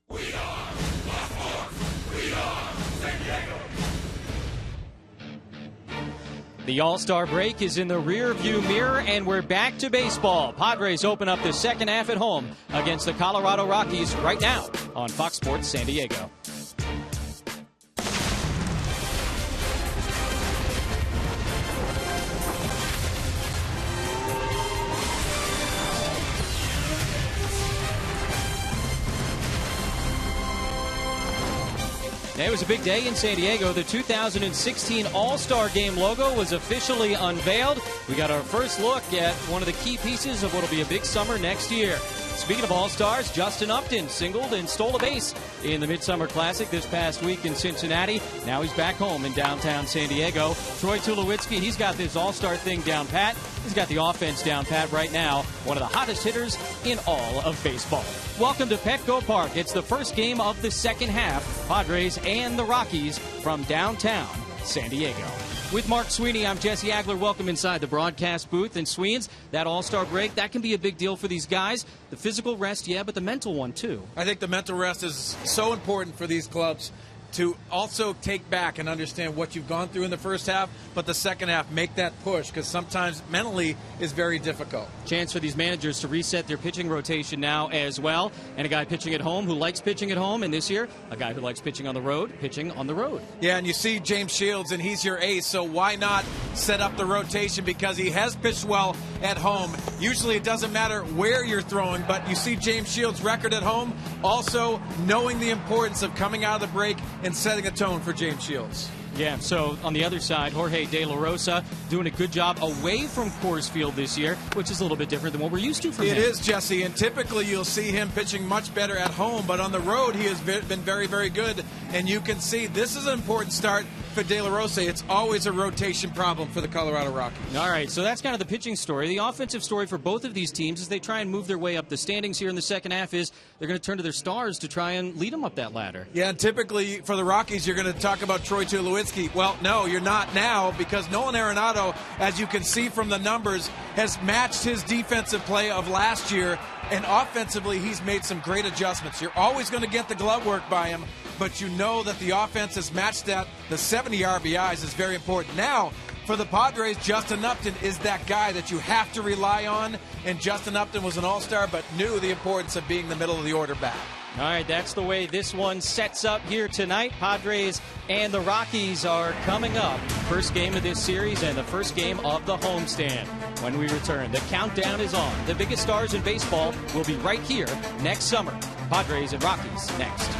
The All-Star break is in the rear-view mirror, and we're back to baseball. Padres open up the second half at home against the Colorado Rockies right now on Fox Sports San Diego. It was a big day in San Diego. The 2016 All-Star Game logo was officially unveiled. We got our first look at one of the key pieces of what will be a big summer next year. Speaking of All-Stars, Justin Upton singled and stole a base in the Midsummer Classic this past week in Cincinnati. Now he's back home in downtown San Diego. Troy Tulowitzki, he's got this All-Star thing down pat. He's got the offense down pat right now. One of the hottest hitters in all of baseball. Welcome to Petco Park. It's the first game of the second half. Padres and the Rockies from downtown San Diego. With Mark Sweeney, I'm Jesse Agler. Welcome inside the broadcast booth. And Sweens, that All-Star break, that can be a big deal for these guys. The physical rest, yeah, but the mental one, too. I think the mental rest is so important for these clubs to also take back and understand what you've gone through in the first half, but the second half, make that push, because sometimes mentally is very difficult. Chance for these managers to reset their pitching rotation now as well. And a guy pitching at home who likes pitching at home, and this year, a guy who likes pitching on the road, pitching on the road. Yeah, and you see James Shields, and he's your ace, so why not set up the rotation, because he has pitched well at home. Usually it doesn't matter where you're throwing, but you see James Shields' record at home, also knowing the importance of coming out of the break and setting a tone for James Shields. Yeah, so on the other side, Jorge De La Rosa doing a good job away from Coors Field this year, which is a little bit different than what we're used to from him. It is, Jesse, and typically you'll see him pitching much better at home, but on the road he has been very, very good, and you can see this is an important start for De La Rosa. It's always a rotation problem for the Colorado Rockies. All right, so that's kind of the pitching story. The offensive story for both of these teams as they try and move their way up the standings here in the second half is they're going to turn to their stars to try and lead them up that ladder. Yeah, and typically for the Rockies, you're going to talk about Troy Tulowitzki. Well, no, you're not now, because Nolan Arenado, as you can see from the numbers, has matched his defensive play of last year, and offensively he's made some great adjustments. You're always going to get the glove work by him, but you know that the offense has matched that. The 70 RBIs is very important. Now, for the Padres, Justin Upton is that guy that you have to rely on, and Justin Upton was an all-star but knew the importance of being the middle of the order back. All right, that's the way this one sets up here tonight. Padres and the Rockies are coming up. First game of this series and the first game of the homestand. When we return, the countdown is on. The biggest stars in baseball will be right here next summer. Padres and Rockies next.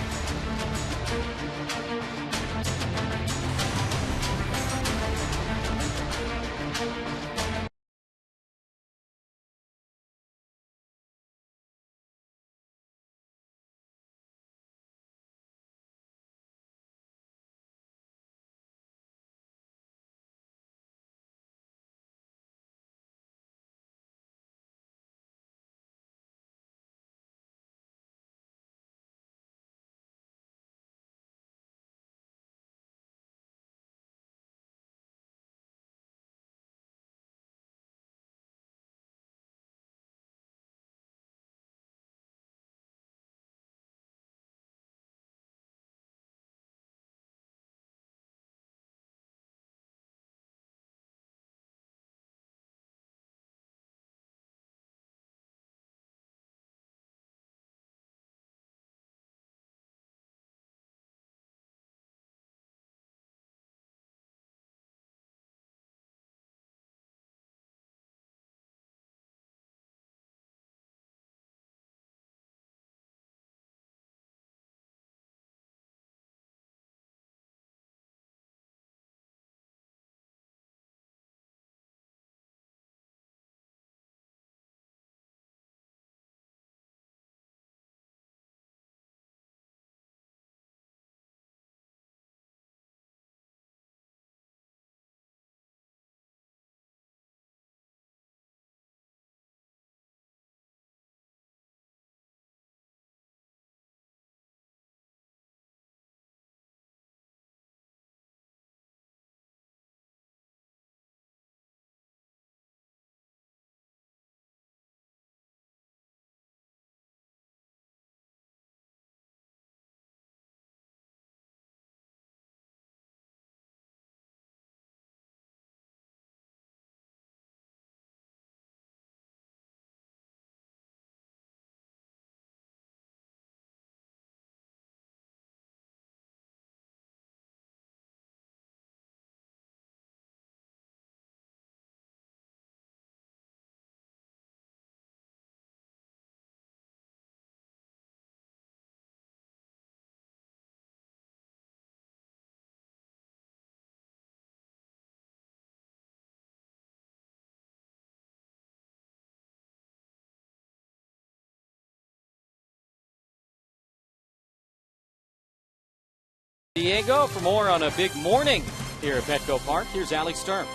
Diego, for more on a big morning here at Petco Park, here's Alex Sturm.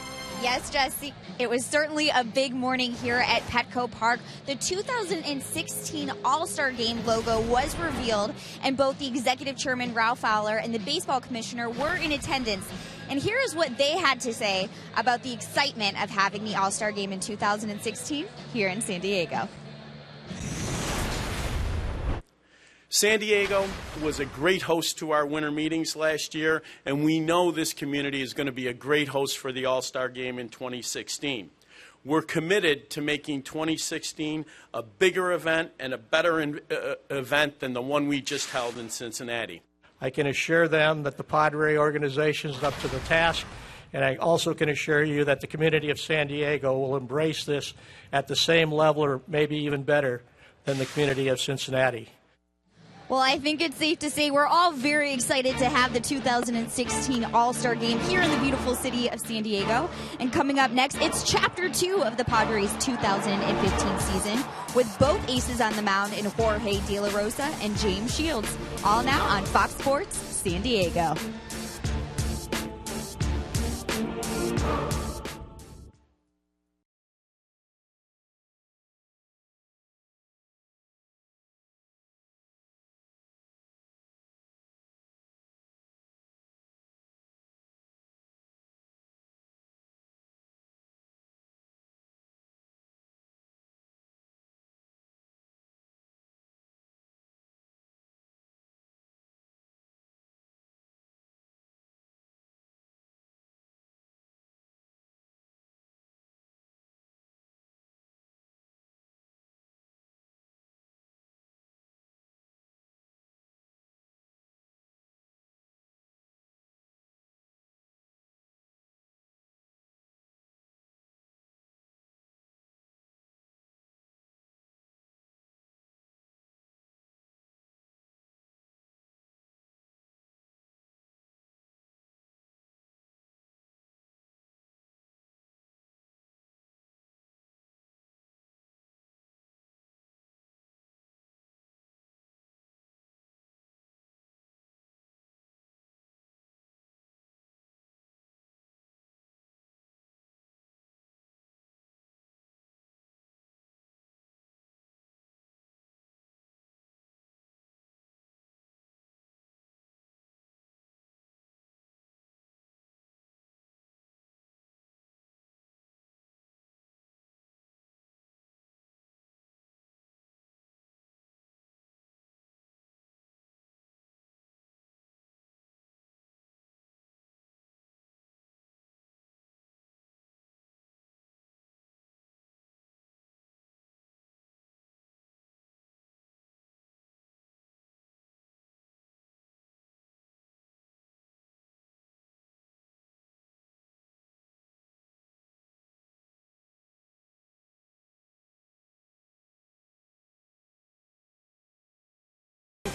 Yes, Jesse, it was certainly a big morning here at Petco Park. The 2016 All-Star Game logo was revealed, and both the executive chairman, Ralph Fowler, and the baseball commissioner were in attendance. And here is what they had to say about the excitement of having the All-Star Game in 2016 here in San Diego. San Diego was a great host to our winter meetings last year, and we know this community is going to be a great host for the All-Star Game in 2016. We're committed to making 2016 a bigger event and a better event than the one we just held in Cincinnati. I can assure them that the Padres organization is up to the task, and I also can assure you that the community of San Diego will embrace this at the same level or maybe even better than the community of Cincinnati. Well, I think it's safe to say we're all very excited to have the 2016 All-Star Game here in the beautiful city of San Diego. And coming up next, it's Chapter 2 of the Padres' 2015 season, with both aces on the mound in Jorge De La Rosa and James Shields. All now on Fox Sports San Diego.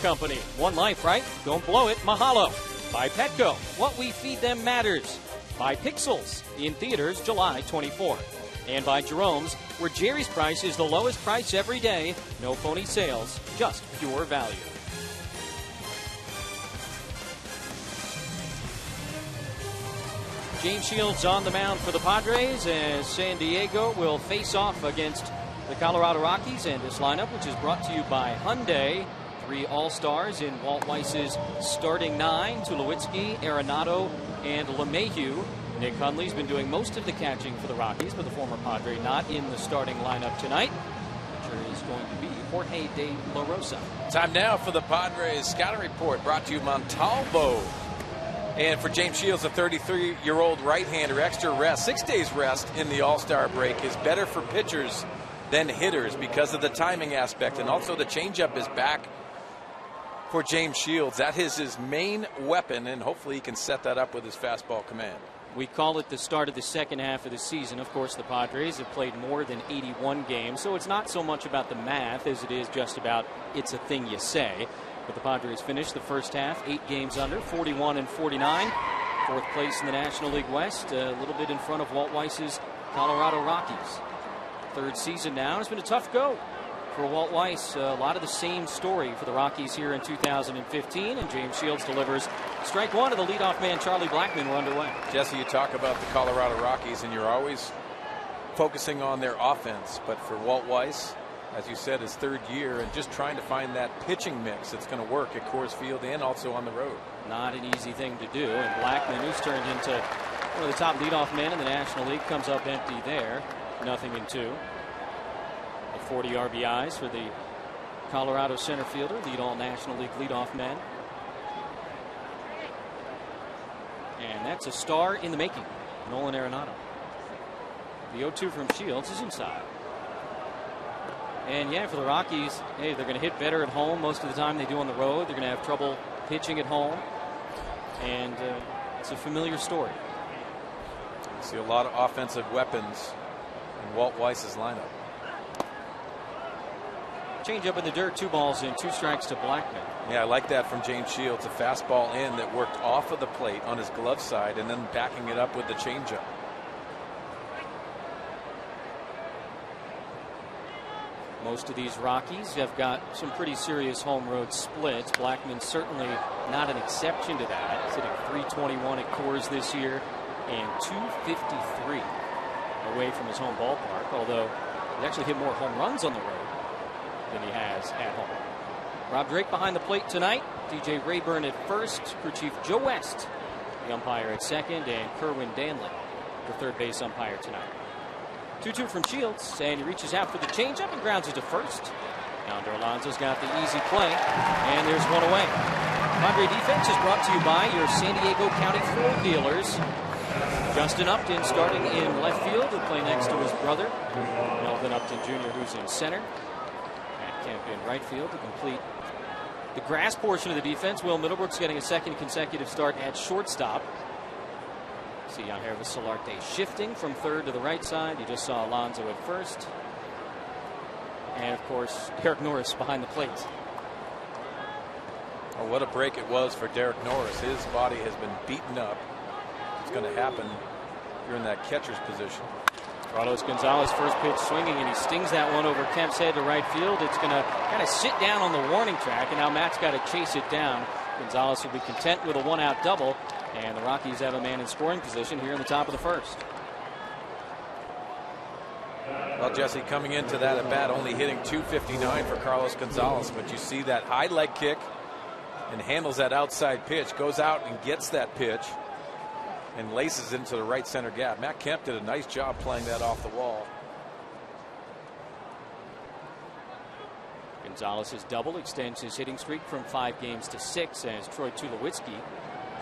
Company. One life, right? Don't blow it. Mahalo. By Petco. What we feed them matters. By Pixels. In theaters July 24th. And by Jerome's, where Jerry's price is the lowest price every day. No phony sales, just pure value. James Shields on the mound for the Padres as San Diego will face off against the Colorado Rockies. And this lineup, which is brought to you by Hyundai. 3 All-Stars in Walt Weiss's starting 9, Tulowitzki, Arenado, and LeMahieu. Nick Hundley's been doing most of the catching for the Rockies, but the former Padre not in the starting lineup tonight. Pitcher is going to be Jorge De La Rosa. Time now for the Padres scouting report, brought to you Montalvo. And for James Shields, a 33-year-old right-hander, extra rest, 6 days rest in the All-Star break is better for pitchers than hitters because of the timing aspect, and also the changeup is back for James Shields. That is his main weapon, and hopefully he can set that up with his fastball command. We call it the start of the second half of the season. Of course, the Padres have played more than 81 games, so it's not so much about the math as it is just about it's a thing you say. But the Padres finished the first half 8 games under, 41 and 49. 4th place in the National League West, a little bit in front of Walt Weiss's Colorado Rockies. 3rd season now. It's been a tough go for Walt Weiss. A lot of the same story for the Rockies here in 2015, and James Shields delivers Strike one of the leadoff man, Charlie Blackmon, were underway. Jesse, you talk about the Colorado Rockies, and you're always focusing on their offense. But for Walt Weiss, as you said, his third year, and just trying to find that pitching mix that's going to work at Coors Field and also on the road. Not an easy thing to do. And Blackmon, who's turned into one of the top leadoff men in the National League, comes up empty there. 0-2. 40 RBIs for the Colorado center fielder, lead all National League leadoff man. And that's a star in the making, Nolan Arenado. The 0-2 from Shields is inside. And yeah, for the Rockies, hey, they're going to hit better at home most of the time they do on the road. They're going to have trouble pitching at home. And it's a familiar story. You see a lot of offensive weapons in Walt Weiss's lineup. Change up in the dirt, 2 balls and 2 strikes to Blackmon. Yeah, I like that from James Shields. A fastball in that worked off of the plate on his glove side and then backing it up with the changeup. Most of these Rockies have got some pretty serious home road splits. Blackman's certainly not an exception to that. He's hitting .321 at Coors this year and .253 away from his home ballpark, although he actually hit more home runs on the road than he has at home. Rob Drake behind the plate tonight. DJ Rayburn at first. Crew chief Joe West, the umpire at second, and Kerwin Danley, the third base umpire tonight. 2-2 from Shields, and he reaches out for the changeup and grounds it to first. Yonder Alonso's got the easy play, and there's one away. Padre defense is brought to you by your San Diego County Floor Dealers. Justin Upton starting in left field to play next to his brother, Melvin Upton Jr., who's in center. Matt Kemp in right field to complete the grass portion of the defense. Will Middlebrook's getting a second consecutive start at shortstop. See Yangervis Solarte shifting from third to the right side. You just saw Alonso at first. And, of course, Derek Norris behind the plate. Oh, what a break it was for Derek Norris. His body has been beaten up. It's going to happen. You're in that catcher's position. Carlos Gonzalez first pitch swinging, and he stings that one over Kemp's head to right field. It's going to kind of sit down on the warning track, and now Matt's got to chase it down. Gonzalez will be content with a one-out double, and the Rockies have a man in scoring position here in the top of the first. Well, Jesse, coming into that at bat, only hitting .259 for Carlos Gonzalez, but you see that high leg kick and handles that outside pitch, goes out and gets that pitch and laces into the right center gap. Matt Kemp did a nice job playing that off the wall. Gonzalez's double extends his hitting streak from 5 games to 6 as Troy Tulowitzki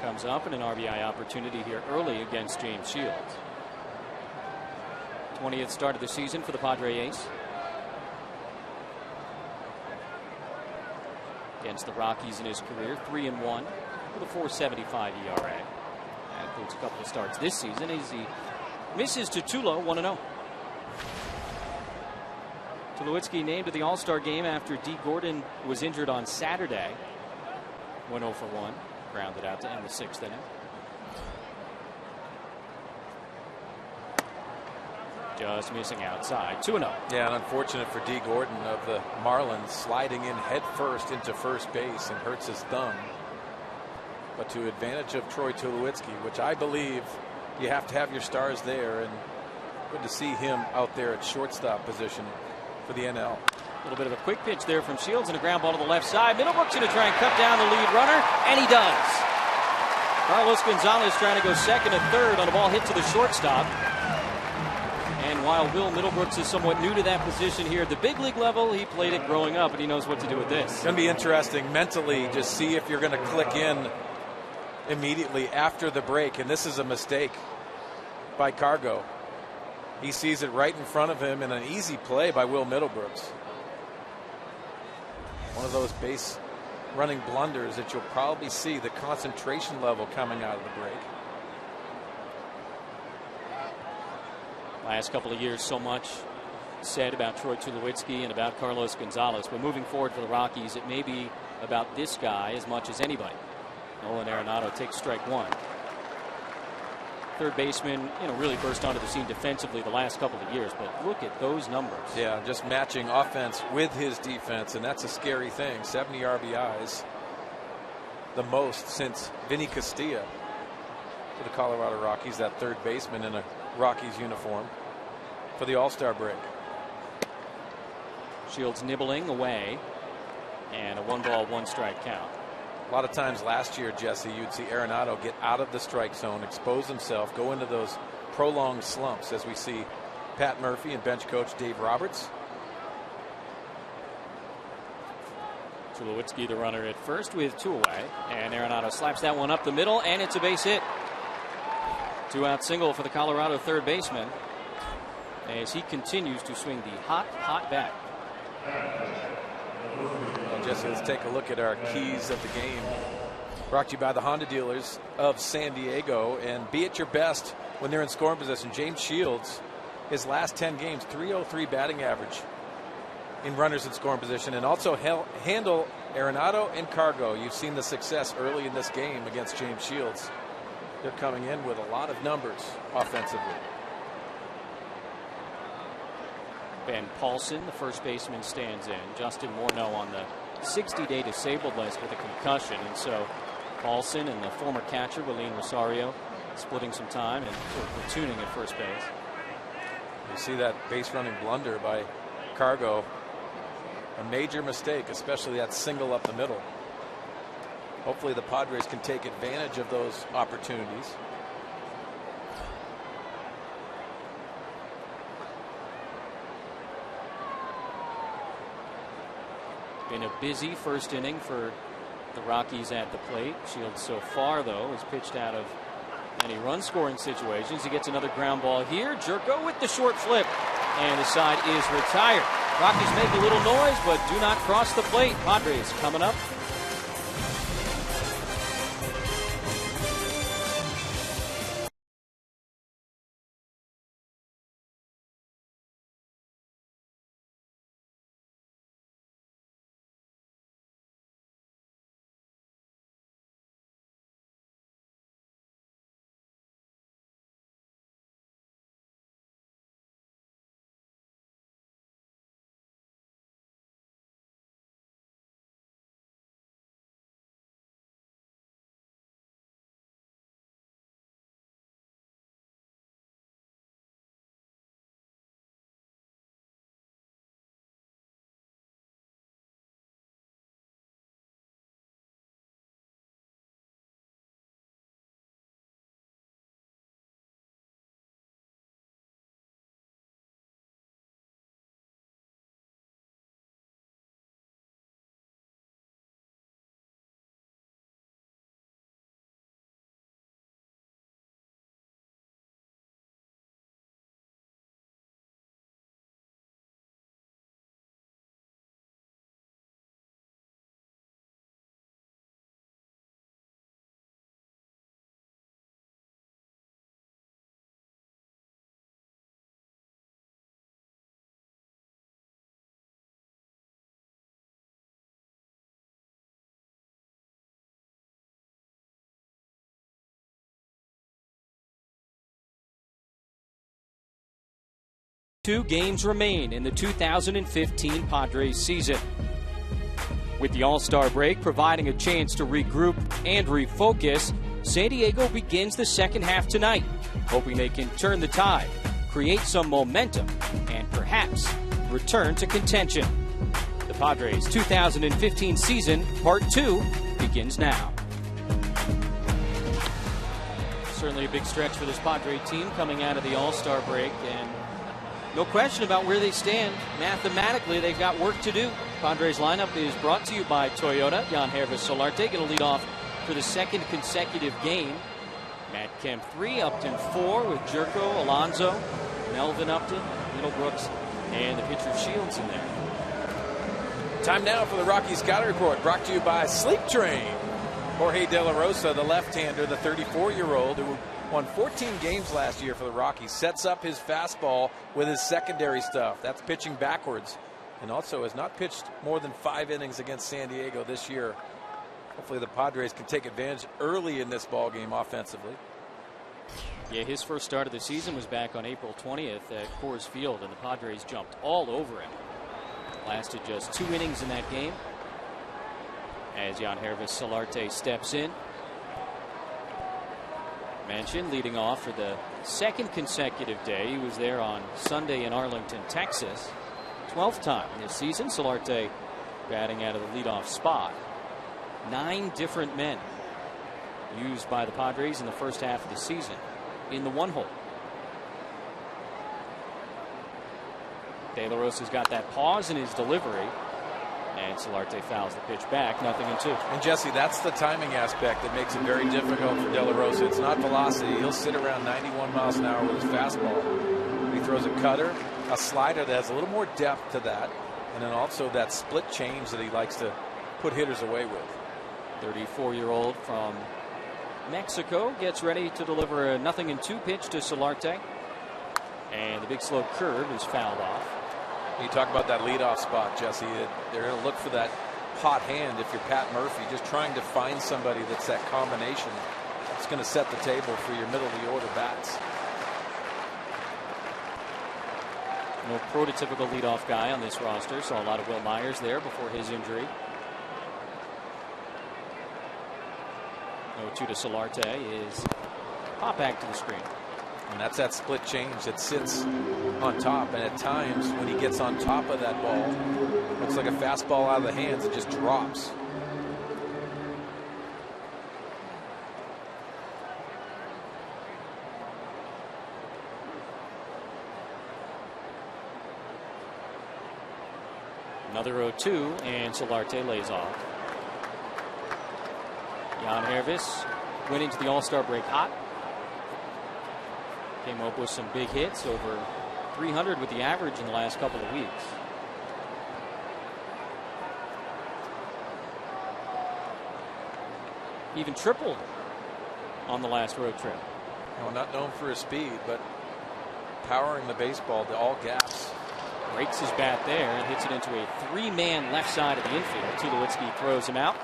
comes up in an RBI opportunity here early against James Shields. 20th start of the season for the Padre ace. Against the Rockies in his career, 3-1 with a .475 ERA. That includes a couple of starts this season as he misses to Tulo, 1-0. Tulowitzki named to the All-Star game after D. Gordon was injured on Saturday. Went 0 for 1, grounded out to end the 6th inning. Just missing outside, 2-0. Yeah, and unfortunate for D. Gordon of the Marlins, sliding in head first into first base and hurts his thumb. But to advantage of Troy Tulowitzki, which I believe you have to have your stars there, and good to see him out there at shortstop position for the NL. A little bit of a quick pitch there from Shields and a ground ball to the left side. Middlebrook's going to try and cut down the lead runner, and he does. Carlos Gonzalez trying to go second and third on a ball hit to the shortstop. And while Will Middlebrooks is somewhat new to that position here at the big league level, he played it growing up, and he knows what to do with this. It's going to be interesting mentally, just see if you're going to click in immediately after the break. And this is a mistake by Cargo. He sees it right in front of him, and an easy play by Will Middlebrooks. One of those base running blunders that you'll probably see the concentration level coming out of the break. Last couple of years, so much said about Troy Tulowitzki and about Carlos Gonzalez. But moving forward for the Rockies, it may be about this guy as much as anybody. Nolan Arenado takes strike one. Third baseman, really burst onto the scene defensively the last couple of years. But look at those numbers. Yeah, just matching offense with his defense, and that's a scary thing. 70 RBIs. the most since Vinny Castilla for the Colorado Rockies, that third baseman in a Rockies uniform for the All-Star break. Shields nibbling away, and a 1-ball, 1-strike count. A lot of times last year, Jesse, you'd see Arenado get out of the strike zone, expose himself, go into those prolonged slumps, as we see Pat Murphy and bench coach Dave Roberts. Tulowitzki, the runner at first with 2 away, and Arenado slaps that one up the middle, and it's a base hit. 2-out single for the Colorado third baseman as he continues to swing the hot bat. Well, Jesse, let's take a look at our keys of the game. Brought to you by the Honda dealers of San Diego. And be at your best when they're in scoring position. James Shields, his last 10 games, .303 batting average in runners in scoring position. And also handle Arenado and Cargo. You've seen the success early in this game against James Shields. They're coming in with a lot of numbers offensively. Ben Paulson, the first baseman, stands in. Justin Morneau on the 60-day disabled list with a concussion. And so Paulson and the former catcher, Willeen Rosario, splitting some time and sort of platooning at first base. You see that base running blunder by Cargo. A major mistake, especially that single up the middle. Hopefully the Padres can take advantage of those opportunities. Been a busy first inning for the Rockies at the plate. Shields so far, though, has pitched out of any run scoring situations. He gets another ground ball here. Jerko with the short flip, and the side is retired. Rockies make a little noise, but do not cross the plate. Padres coming up. Two games remain in the 2015 Padres season. With the All-Star break providing a chance to regroup and refocus, San Diego begins the second half tonight, hoping they can turn the tide, create some momentum, and perhaps return to contention. The Padres 2015 season, Part 2, begins now. Certainly a big stretch for this Padre team coming out of the All-Star break, and no question about where they stand. Mathematically, they've got work to do. Padres lineup is brought to you by Toyota. Jan Hervis Solarte going to lead off for the second consecutive game. Matt Kemp 3, Upton 4 with Jerko, Alonso, Melvin Upton, Middlebrooks, and the pitcher Shields in there. Time now for the Rockies Scouting Report, brought to you by Sleep Train. Jorge De La Rosa, the left-hander, the 34-year-old who won 14 games last year for the Rockies, sets up his fastball with his secondary stuff. That's pitching backwards, and also has not pitched more than 5 innings against San Diego this year. Hopefully the Padres can take advantage early in this ball game offensively. Yeah, his first start of the season was back on April 20th at Coors Field, and the Padres jumped all over him. Lasted just 2 innings in that game. as Yangervis Solarte steps in. Mentioned leading off for the second consecutive day. He was there on Sunday in Arlington, Texas. 12th time this season. Solarte batting out of the leadoff spot. 9 different men used by the Padres in the first half of the season in the one-hole. De La Rosa's got that pause in his delivery, and Solarte fouls the pitch back, 0-2. And Jesse, that's the timing aspect that makes it very difficult for De La Rosa. It's not velocity. He'll sit around 91 miles an hour with his fastball. He throws a cutter, a slider that has a little more depth to that, and then also that split change that he likes to put hitters away with. 34-year-old from Mexico gets ready to deliver a 0-2 pitch to Solarte, and the big slow curve is fouled off. You talk about that leadoff spot, Jesse. They're going to look for that hot hand if you're Pat Murphy, just trying to find somebody that's that combination that's going to set the table for your middle of the order bats. No prototypical leadoff guy on this roster. Saw a lot of Will Myers there before his injury. 0-2 to Solarte is pop back to the screen. And that's that split change that sits on top, and at times when he gets on top of that ball, looks like a fastball out of the hands, it just drops. Another 0-2, and Solarte lays off. Yangervis went into the All-Star break hot. Came up with some big hits, over 300 with the average in the last couple of weeks. Even tripled on the last road trip. Well, not known for his speed, but powering the baseball to all gaps. Breaks his bat there and hits it into a 3-man left side of the infield. Tulowitzki throws him out.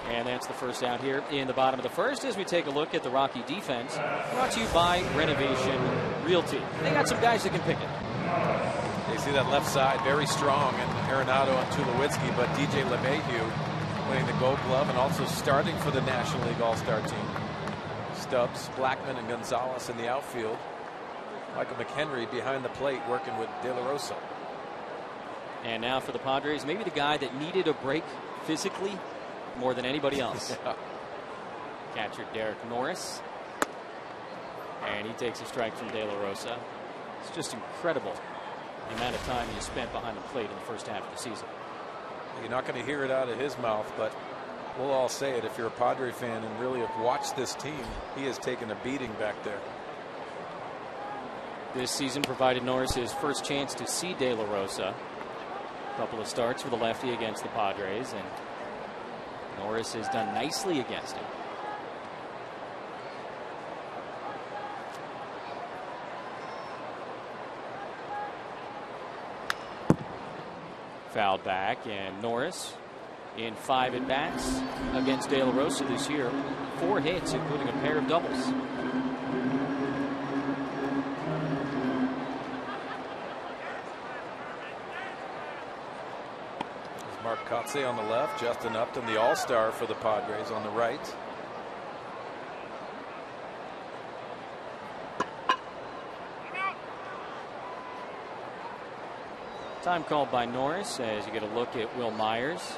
And that's the first out here in the bottom of the first as we take a look at the Rocky defense. Brought to you by Renovation Realty. They got some guys that can pick it. They see that left side very strong, and Arenado and Tulowitzki, but DJ LeMahieu winning the Gold Glove and also starting for the National League All-Star team. Stubbs, Blackman, and Gonzalez in the outfield. Michael McHenry behind the plate working with De La Rosa. And now for the Padres, maybe the guy that needed a break physically more than anybody else. Yeah. Catcher Derek Norris. And he takes a strike from De La Rosa. It's just incredible the amount of time he spent behind the plate in the first half of the season. You're not going to hear it out of his mouth, but we'll all say it. If you're a Padre fan and really have watched this team, he has taken a beating back there. This season provided Norris his first chance to see De La Rosa. A couple of starts for the lefty against the Padres, and Norris has done nicely against him. Fouled back, and Norris in 5 at-bats against De La Rosa this year. 4 hits, including a pair of doubles. Mark Kotze on the left, Justin Upton, the all-star for the Padres, on the right. Time called by Norris as you get a look at Will Myers.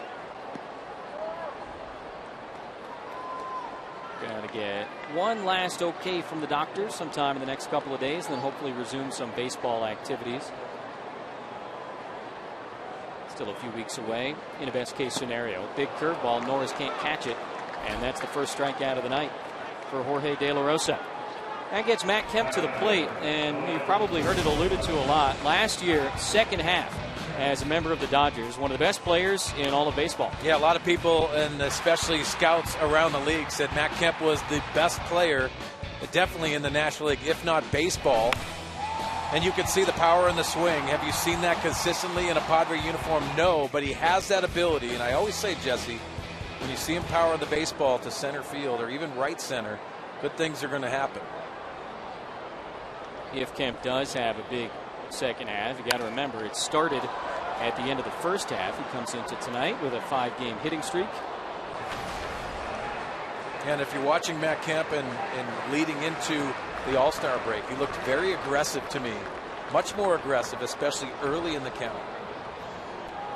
Going to get one last okay from the doctors sometime in the next couple of days, and then hopefully resume some baseball activities. Still a few weeks away in a best case scenario. Big curveball. Norris can't catch it. And that's the first strikeout of the night for Jorge De La Rosa. That gets Matt Kemp to the plate. And you've probably heard it alluded to a lot. Last year, second half, as a member of the Dodgers, one of the best players in all of baseball. Yeah, a lot of people, and especially scouts around the league, said Matt Kemp was the best player, definitely in the National League, if not baseball. And you can see the power in the swing. Have you seen that consistently in a Padre uniform? No, but he has that ability. And I always say, Jesse, when you see him power the baseball to center field or even right center, good things are going to happen. If Kemp does have a big second half, you got to remember it started at the end of the first half. He comes into tonight with a 5-game hitting streak. And if you're watching Matt Kemp and leading into the All-Star break, he looked very aggressive to me. Much more aggressive, especially early in the count.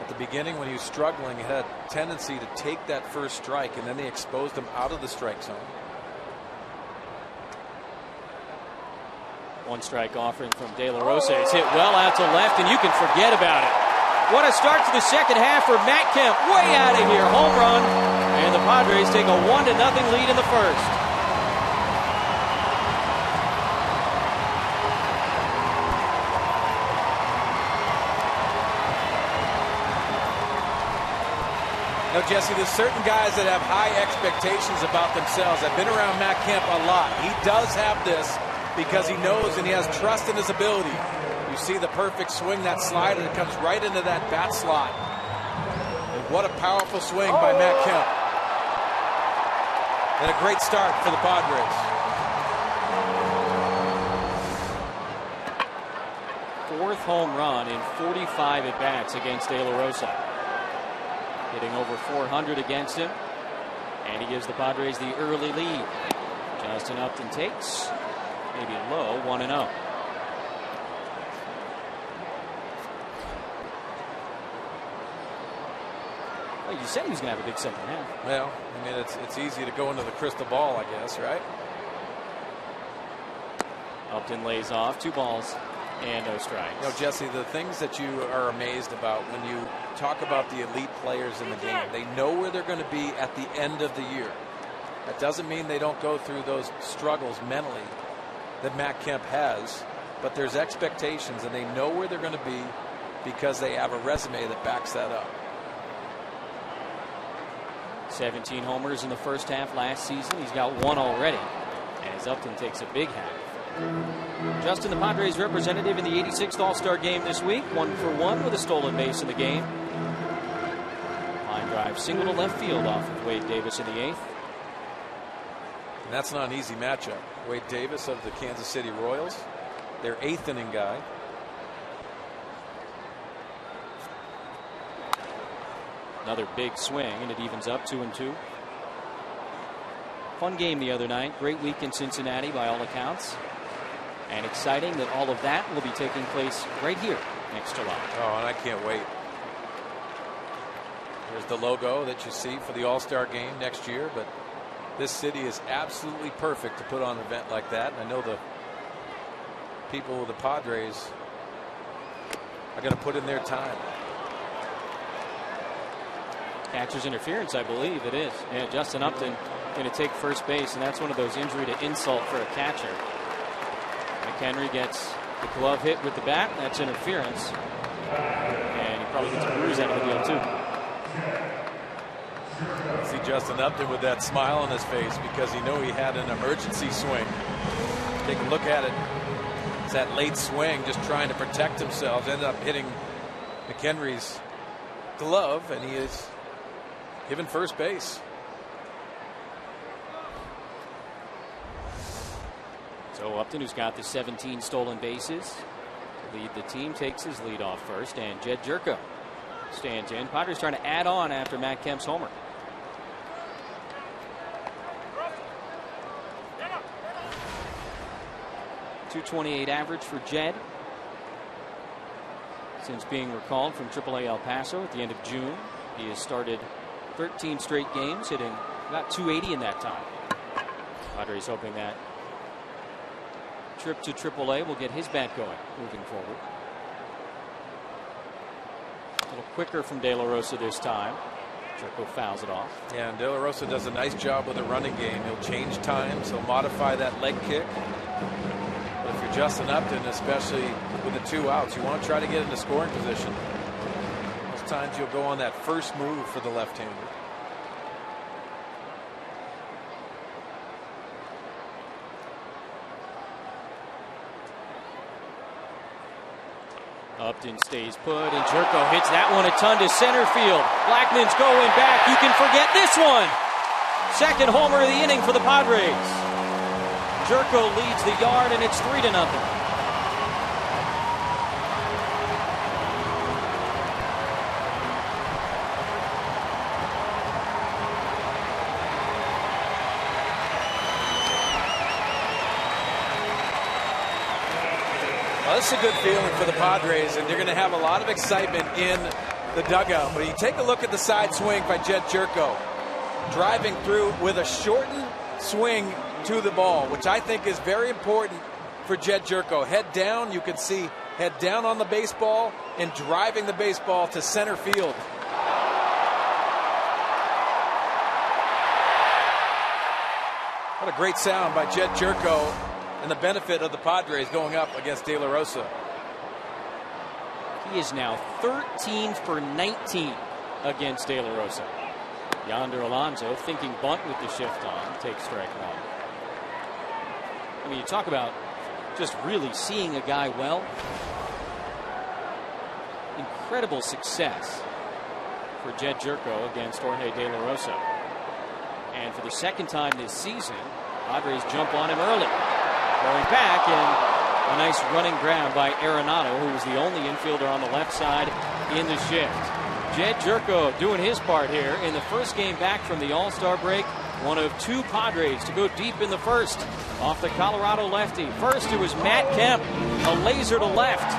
At the beginning, when he was struggling, he had a tendency to take that first strike, and then they exposed him out of the strike zone. One strike offering from De La Rosa. It's hit well out to left, and you can forget about it. What a start to the second half for Matt Kemp. Way out of here. Home run. And the Padres take a 1-0 lead in the first. Now, Jesse, there's certain guys that have high expectations about themselves. I've been around Matt Kemp a lot. He does have this because he knows and he has trust in his ability. You see the perfect swing, that slider that comes right into that bat slot. And what a powerful swing by Matt Kemp. And a great start for the Padres. Fourth home run in 45 at-bats against De La Rosa. Hitting over 400 against him. And he gives the Padres the early lead. Justin Upton takes maybe a low 1-0. Well, you said he was going to have a big second half. Well, I mean, it's easy to go into the crystal ball, I guess, right? Upton lays off. 2 balls and no strikes. You know, Jesse, the things that you are amazed about when you talk about the elite players in the game, they know where they're going to be at the end of the year. That doesn't mean they don't go through those struggles mentally that Matt Kemp has, but there's expectations and they know where they're going to be because they have a resume that backs that up. 17 homers in the first half last season. He's got 1 already as Upton takes a big half. Justin, the Padres representative in the 86th All-Star game this week, 1 for 1 with a stolen base in the game. Line drive single to left field off of Wade Davis in the 8th. And that's not an easy matchup. Wade Davis of the Kansas City Royals, their 8th inning guy. Another big swing, and it evens up 2-2. Fun game the other night. Great week in Cincinnati by all accounts. And exciting that all of that will be taking place right here next July. Oh, and I can't wait. There's the logo that you see for the All-Star game next year, but this city is absolutely perfect to put on an event like that. And I know the people with the Padres are going to put in their time. Catcher's interference, I believe it is. Yeah, Justin Upton going to take first base, and that's one of those injury to insult for a catcher. McHenry gets the glove hit with the bat. That's interference. And he probably gets a bruise out of the deal, too. See Justin Upton with that smile on his face because he knew he had an emergency swing. Take a look at it. It's that late swing, just trying to protect himself. Ended up hitting McHenry's glove, and he is given first base. So Upton, who's got the 17 stolen bases to lead the team, takes his lead off first, and Jed Jerko stands in. Padres trying to add on after Matt Kemp's homer. .228 average for Jed since being recalled from AAA El Paso at the end of June. He has started 13 straight games, hitting about .280 in that time. Padres hoping that trip to AAA will get his bat going moving forward. A little quicker from De La Rosa this time. Jerko fouls it off. Yeah, and De La Rosa does a nice job with the running game. He'll change times. He'll modify that leg kick. But if you're Justin Upton, especially with the 2 outs, you want to try to get into scoring position. Most times you'll go on that first move for the left-hander. Upton stays put, and Jerko hits that one a ton to center field. Blackmon's going back. You can forget this one. Second homer of the inning for the Padres. Jerko leads the yard, and it's 3-0. Well, this is a good feeling for the Padres, and they're going to have a lot of excitement in the dugout. But you take a look at the side swing by Jed Jerko, driving through with a shortened swing to the ball, which I think is very important for Jed Jerko. Head down, you can see head down on the baseball and driving the baseball to center field. What a great sound by Jed Jerko, and the benefit of the Padres going up against De La Rosa. He is now 13 for 19 against De La Rosa. Yonder Alonso thinking bunt with the shift on, takes strike one. I mean, you talk about just really seeing a guy well. Incredible success for Jed Jerko against Jorge De La Rosa. And for the second time this season, Padres jump on him early. Going back, and a nice running grab by Arenado, who was the only infielder on the left side in the shift. Jed Jerko doing his part here in the first game back from the All-Star break. One of two Padres to go deep in the first off the Colorado lefty. First, it was Matt Kemp, a laser to left.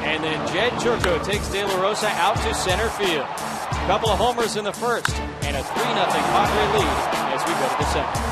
And then Jed Jerko takes De La Rosa out to center field. A couple of homers in the first, and a 3-0 Padre lead as we go to the second.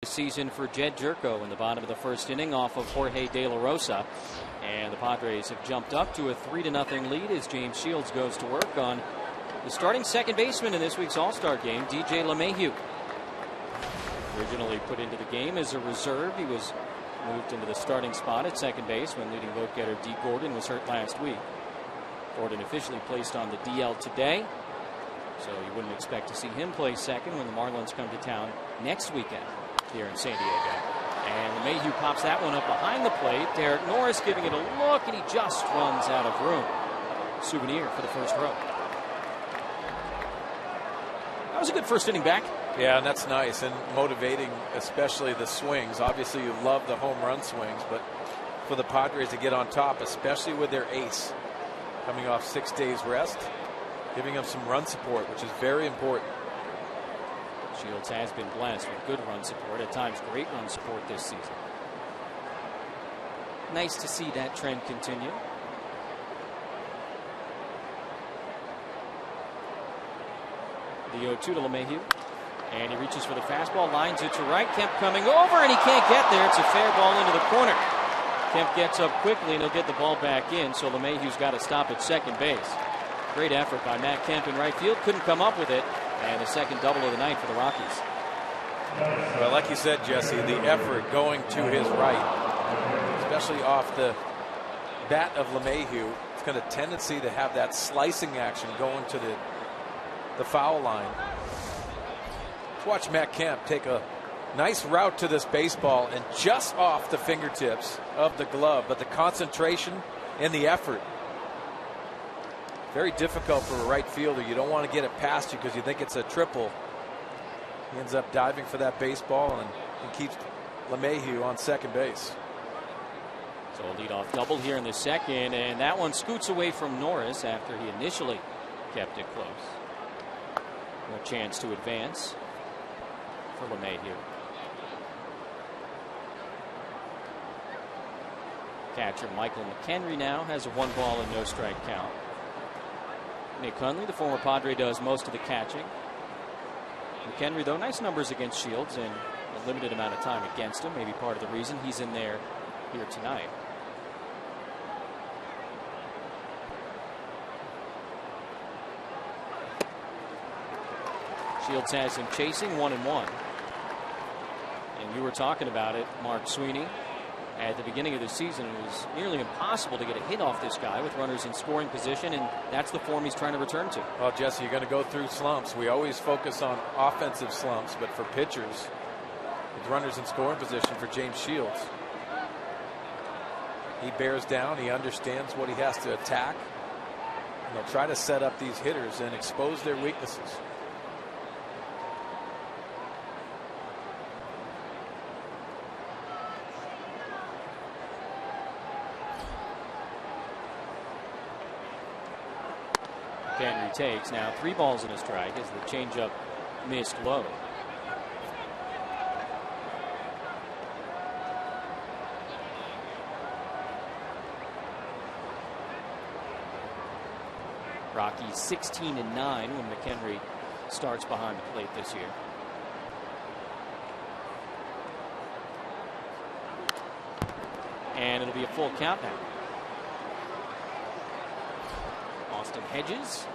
Season for Jed Jerko in the bottom of the first inning off of Jorge De La Rosa, and the Padres have jumped up to a 3-0 lead as James Shields goes to work on the starting second baseman in this week's All-Star game, DJ LeMahieu. Originally put into the game as a reserve, he was moved into the starting spot at second base when leading vote-getter Dee Gordon was hurt last week. Gordon officially placed on the DL today, so you wouldn't expect to see him play second when the Marlins come to town next weekend here in San Diego. And LeMahieu pops that one up behind the plate. Derek Norris giving it a look, and he just runs out of room. Souvenir for the first row. That was a good first inning back. Yeah, and that's nice and motivating, especially the swings. Obviously, you love the home run swings, but for the Padres to get on top, especially with their ace coming off 6 days rest, giving them some run support, which is very important. Shields has been blessed with good run support, at times great run support this season. Nice to see that trend continue. The 0-2 to LeMahieu. And he reaches for the fastball, lines it to right. Kemp coming over, and he can't get there. It's a fair ball into the corner. Kemp gets up quickly, and he'll get the ball back in, so LeMahieu's got to stop at second base. Great effort by Matt Kemp in right field. Couldn't come up with it. And the second double of the night for the Rockies. Well, like you said, Jesse, the effort going to his right, especially off the bat of LeMahieu, it's got a tendency to have that slicing action going to the the foul line. Let's watch Matt Kemp take a nice route to this baseball and just off the fingertips of the glove, but the concentration and the effort. Very difficult for a right fielder. You don't want to get it past you because you think it's a triple. He ends up diving for that baseball and keeps LeMahieu on second base. So a leadoff double here in the second, and that one scoots away from Norris after he initially kept it close. No chance to advance for LeMahieu. Catcher Michael McHenry now has a 1-ball and no strike count. Nick Hundley, the former Padre, does most of the catching. McHenry, though, nice numbers against Shields and a limited amount of time against him. Maybe part of the reason he's in there here tonight. Shields has him chasing 1-1. And you were talking about it, Mark Sweeney. At the beginning of the season, it was nearly impossible to get a hit off this guy with runners in scoring position, and that's the form he's trying to return to. Well, Jesse, you're going to go through slumps. We always focus on offensive slumps, but for pitchers, with runners in scoring position for James Shields, he bears down. He understands what he has to attack, and he'll try to set up these hitters and expose their weaknesses. Henry takes now 3 balls and a strike as the changeup missed low. Rockies 16-9 when McHenry starts behind the plate this year. And it'll be a full count now. Austin Hedges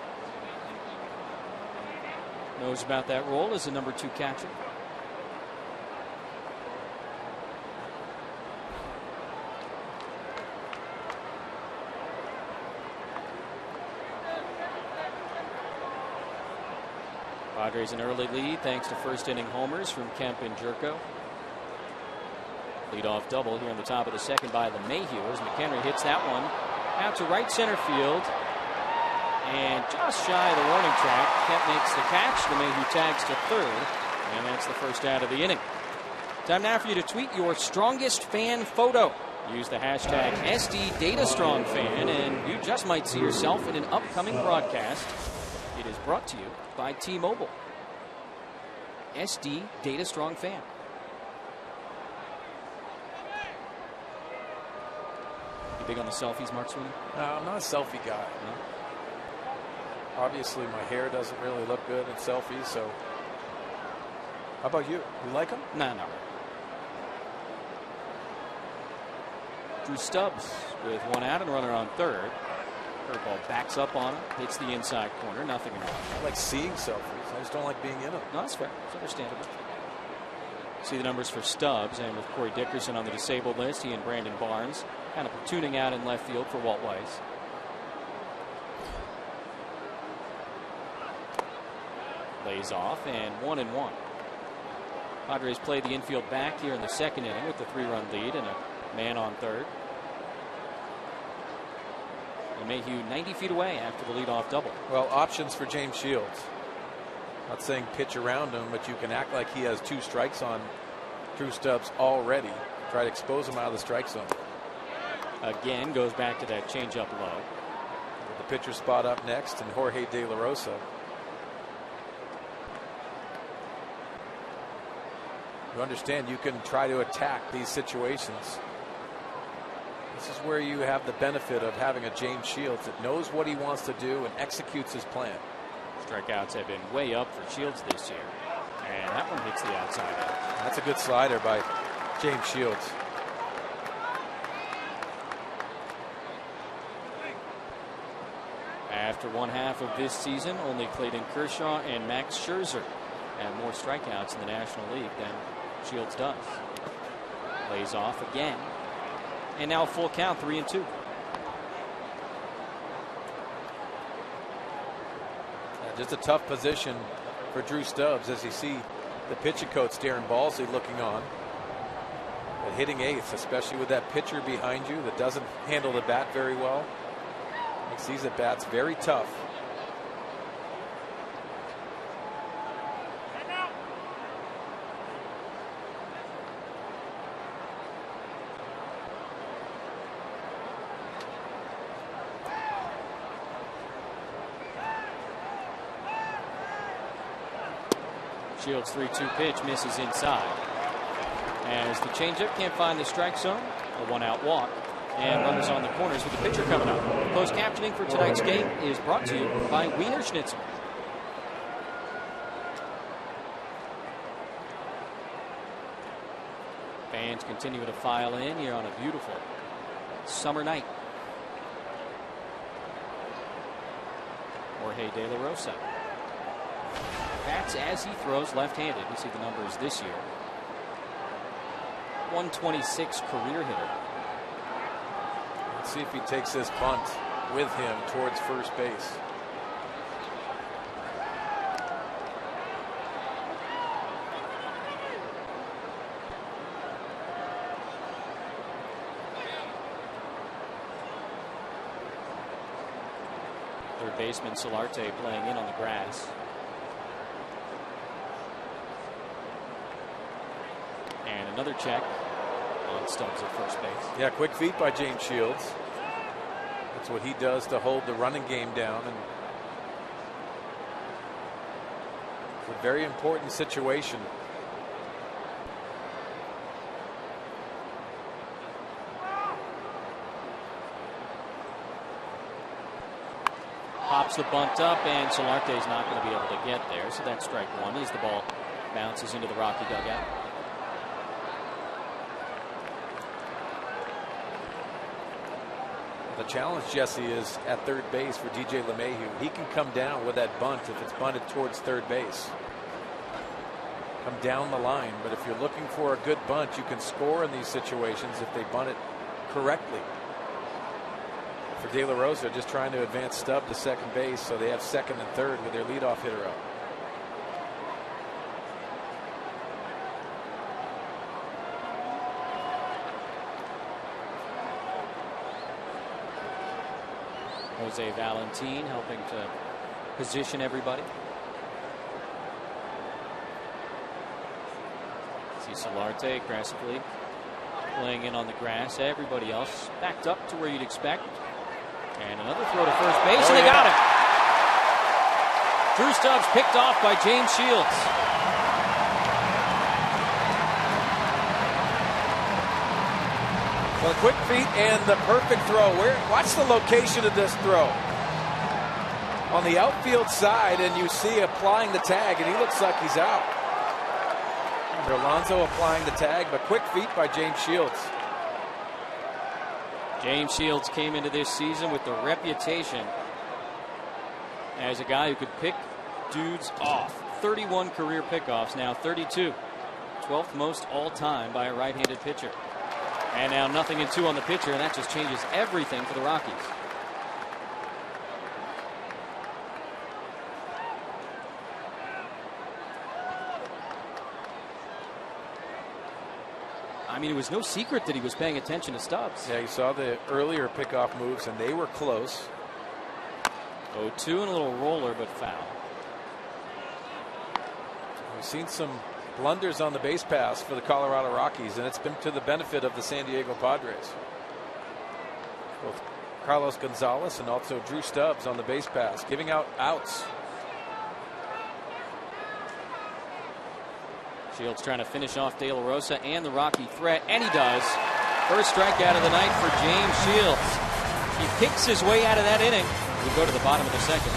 knows about that role as a number 2 catcher. Padres an early lead thanks to first inning homers from Kemp and Jerko. Leadoff double here in the top of the second by LeMahieu as McHenry hits that one out to right center field. And just shy of the warning track, Kemp makes the catch. LeMahieu tags to third, and that's the first out of the inning. Time now for you to tweet your strongest fan photo. Use the hashtag SDDataStrongFan, and you just might see yourself in an upcoming broadcast. It is brought to you by T-Mobile. SDDataStrongFan. You big on the selfies, Mark Sweeney? No, I'm not a selfie guy. No? Obviously, my hair doesn't really look good in selfies, so. How about you? You like them? No, not really. Drew Stubbs with 1 out and runner on third. Curveball backs up on him, hits the inside corner, nothing in front. I like seeing selfies. I just don't like being in them. No, that's fair. It's understandable. See the numbers for Stubbs, and with Corey Dickerson on the disabled list, he and Brandon Barnes kind of platooning out in left field for Walt Weiss. Lays off, and 1-1. Padres play the infield back here in the second inning with the 3-run lead and a man on third. LeMahieu 90 feet away after the leadoff double. Well, options for James Shields. Not saying pitch around him, but you can act like he has 2 strikes on Drew Stubbs already. Try to expose him out of the strike zone. Again, goes back to that changeup low. With the pitcher spot up next, and Jorge De La Rosa. You understand you can try to attack these situations. This is where you have the benefit of having a James Shields that knows what he wants to do and executes his plan. Strikeouts have been way up for Shields this year. And that one hits the outside edge. That's a good slider by James Shields. After 1/2 of this season, only Clayton Kershaw and Max Scherzer have more strikeouts in the National League than Shields does. Lays off again. And now a full count, 3-2. That Just a tough position for Drew Stubbs as you see the pitching coach Darren Balsley looking on. But hitting eighth, especially with that pitcher behind you that doesn't handle the bat very well, makes these at bats very tough. Shields' 3-2 pitch misses inside. As the changeup can't find the strike zone, a one-out walk, and runners on the corners with the pitcher coming up. Closed captioning for tonight's game is brought to you by Wiener Schnitzel. Fans continue to file in here on a beautiful summer night. Jorge De La Rosa bats as he throws left-handed. You see the numbers this year. 126 career hitter. Let's see if he takes this bunt with him towards first base. Third baseman Solarte playing in on the grass. And another check on Stubbs at first base. Yeah, quick feet by James Shields. That's what he does to hold the running game down. And it's a very important situation. Pops the bunt up, and Solarte is not going to be able to get there. So that's strike one as the ball bounces into the Rocky dugout. The challenge, Jesse, is at third base for DJ LeMahieu. He can come down with that bunt if it's bunted towards third base. Come down the line, but if you're looking for a good bunt, you can score in these situations if they bunt it correctly. For De La Rosa, just trying to advance Stubb to second base, so they have second and third with their leadoff hitter up. Jose Valentin helping to position everybody. See Solarte aggressively playing in on the grass. Everybody else backed up to where you'd expect. And another throw to first base, and they got him. Drew Stubbs picked off by James Shields. Well, quick feet and the perfect throw. Watch the location of this throw. On the outfield side, and you see applying the tag, and he looks like he's out. Alonso applying the tag, but quick feet by James Shields. James Shields came into this season with the reputation as a guy who could pick dudes off. 31 career pickoffs, now 32. 12th most all time by a right-handed pitcher. And now 0-2 on the pitcher, and that just changes everything for the Rockies. I mean, it was no secret that he was paying attention to Stubbs. Yeah, you saw the earlier pickoff moves, and they were close. 0-2 and a little roller, but foul. We've seen some blunders on the base pass for the Colorado Rockies, and it's been to the benefit of the San Diego Padres. Both Carlos Gonzalez and also Drew Stubbs on the base pass, giving out outs. Shields trying to finish off De La Rosa and the Rocky threat, and he does. First strikeout of the night for James Shields. He picks his way out of that inning. We go to the bottom of the second.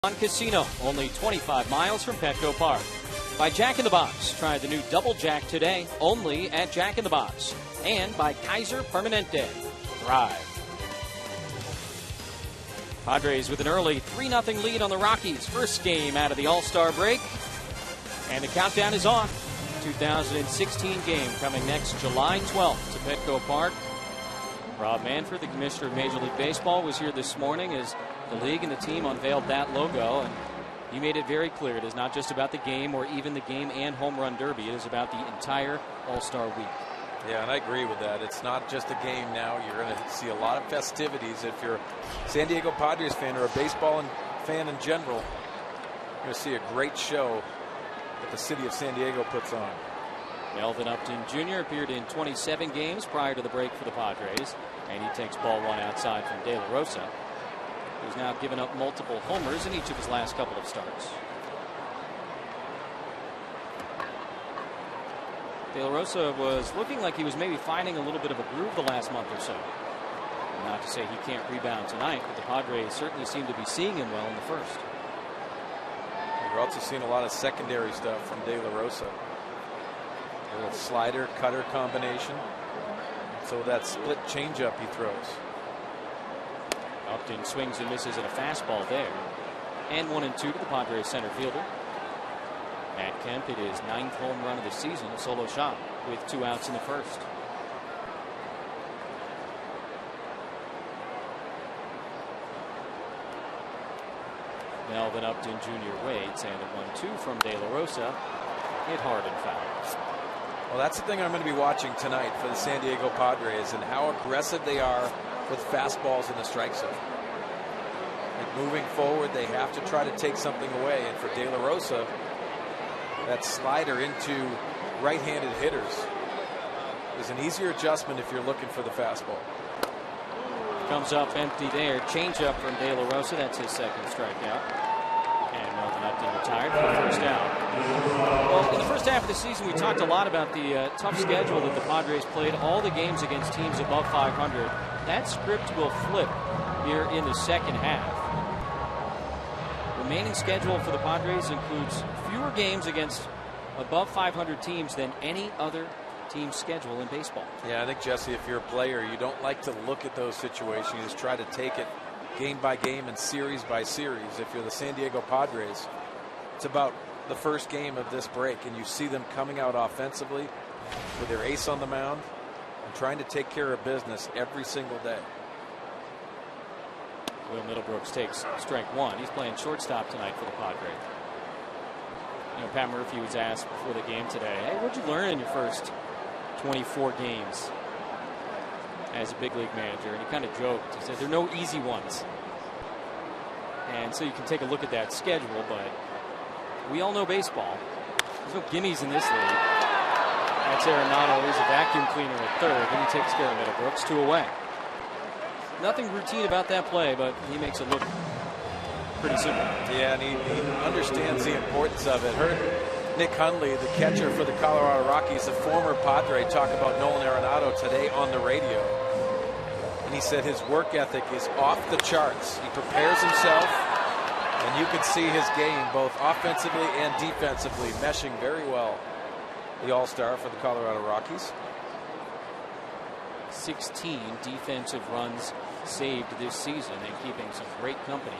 Casino, only 25 miles from Petco Park. By Jack in the Box. Try the new Double Jack today, only at Jack in the Box. And by Kaiser Permanente. Thrive. Padres with an early 3-0 lead on the Rockies. First game out of the All-Star break. And the countdown is on. 2016 game coming next July 12th to Petco Park. Rob Manfred, the commissioner of Major League Baseball, was here this morning as the league and the team unveiled that logo, and he made it very clear it is not just about the game or even the game and home run derby. It is about the entire All-Star week. Yeah, and I agree with that. It's not just a game now. You're going to see a lot of festivities. If you're a San Diego Padres fan or a baseball fan in general, you're going to see a great show that the city of San Diego puts on. Melvin Upton Jr. appeared in 27 games prior to the break for the Padres, and he takes ball one outside from De La Rosa, who's now given up multiple homers in each of his last couple of starts. De La Rosa was looking like he was maybe finding a little bit of a groove the last month or so. Not to say he can't rebound tonight, but the Padres certainly seem to be seeing him well in the first. You're also seeing a lot of secondary stuff from De La Rosa. A little slider cutter combination. So that split changeup he throws. Upton swings and misses at a fastball there. And 1-2 to the Padres center fielder. Matt Kemp, it is 9th home run of the season, a solo shot with 2 outs in the first. Melvin Upton Jr. waits, and a 1-2 from De La Rosa. Hit hard and foul. Well, that's the thing I'm going to be watching tonight for the San Diego Padres, and how aggressive they are with fastballs in the strike zone. Like moving forward, they have to try to take something away, and for De La Rosa, that slider into right-handed hitters is an easier adjustment if you're looking for the fastball. Comes up empty there. Changeup from De La Rosa. That's his second strikeout. And Melvin Upton retired for the first out. Well, in the first half of the season, we talked a lot about the tough schedule that the Padres played. All the games against teams above 500. That script will flip here in the second half. Remaining schedule for the Padres includes fewer games against above 500 teams than any other team's schedule in baseball. Yeah, I think, Jesse, if you're a player, you don't like to look at those situations. You just try to take it game by game and series by series. If you're the San Diego Padres, it's about the first game of this break, and you see them coming out offensively with their ace on the mound and trying to take care of business every single day. Will Middlebrooks takes strike one. He's playing shortstop tonight for the Padres. You know, Pat Murphy was asked before the game today, hey, what'd you learn in your first 24 games as a big league manager? And he kind of joked. He said there are no easy ones. And so you can take a look at that schedule, but we all know baseball. There's no gimmies in this league. That's Arenado. He's a vacuum cleaner at third, and he takes care of Middlebrooks, 2 away. Nothing routine about that play, but he makes it look pretty simple. Yeah, and he understands the importance of it. Heard Nick Hundley, the catcher for the Colorado Rockies, the former Padre, talk about Nolan Arenado today on the radio. And he said his work ethic is off the charts. He prepares himself, and you can see his game both offensively and defensively meshing very well. The All-Star for the Colorado Rockies. 16 defensive runs saved this season, and keeping some great company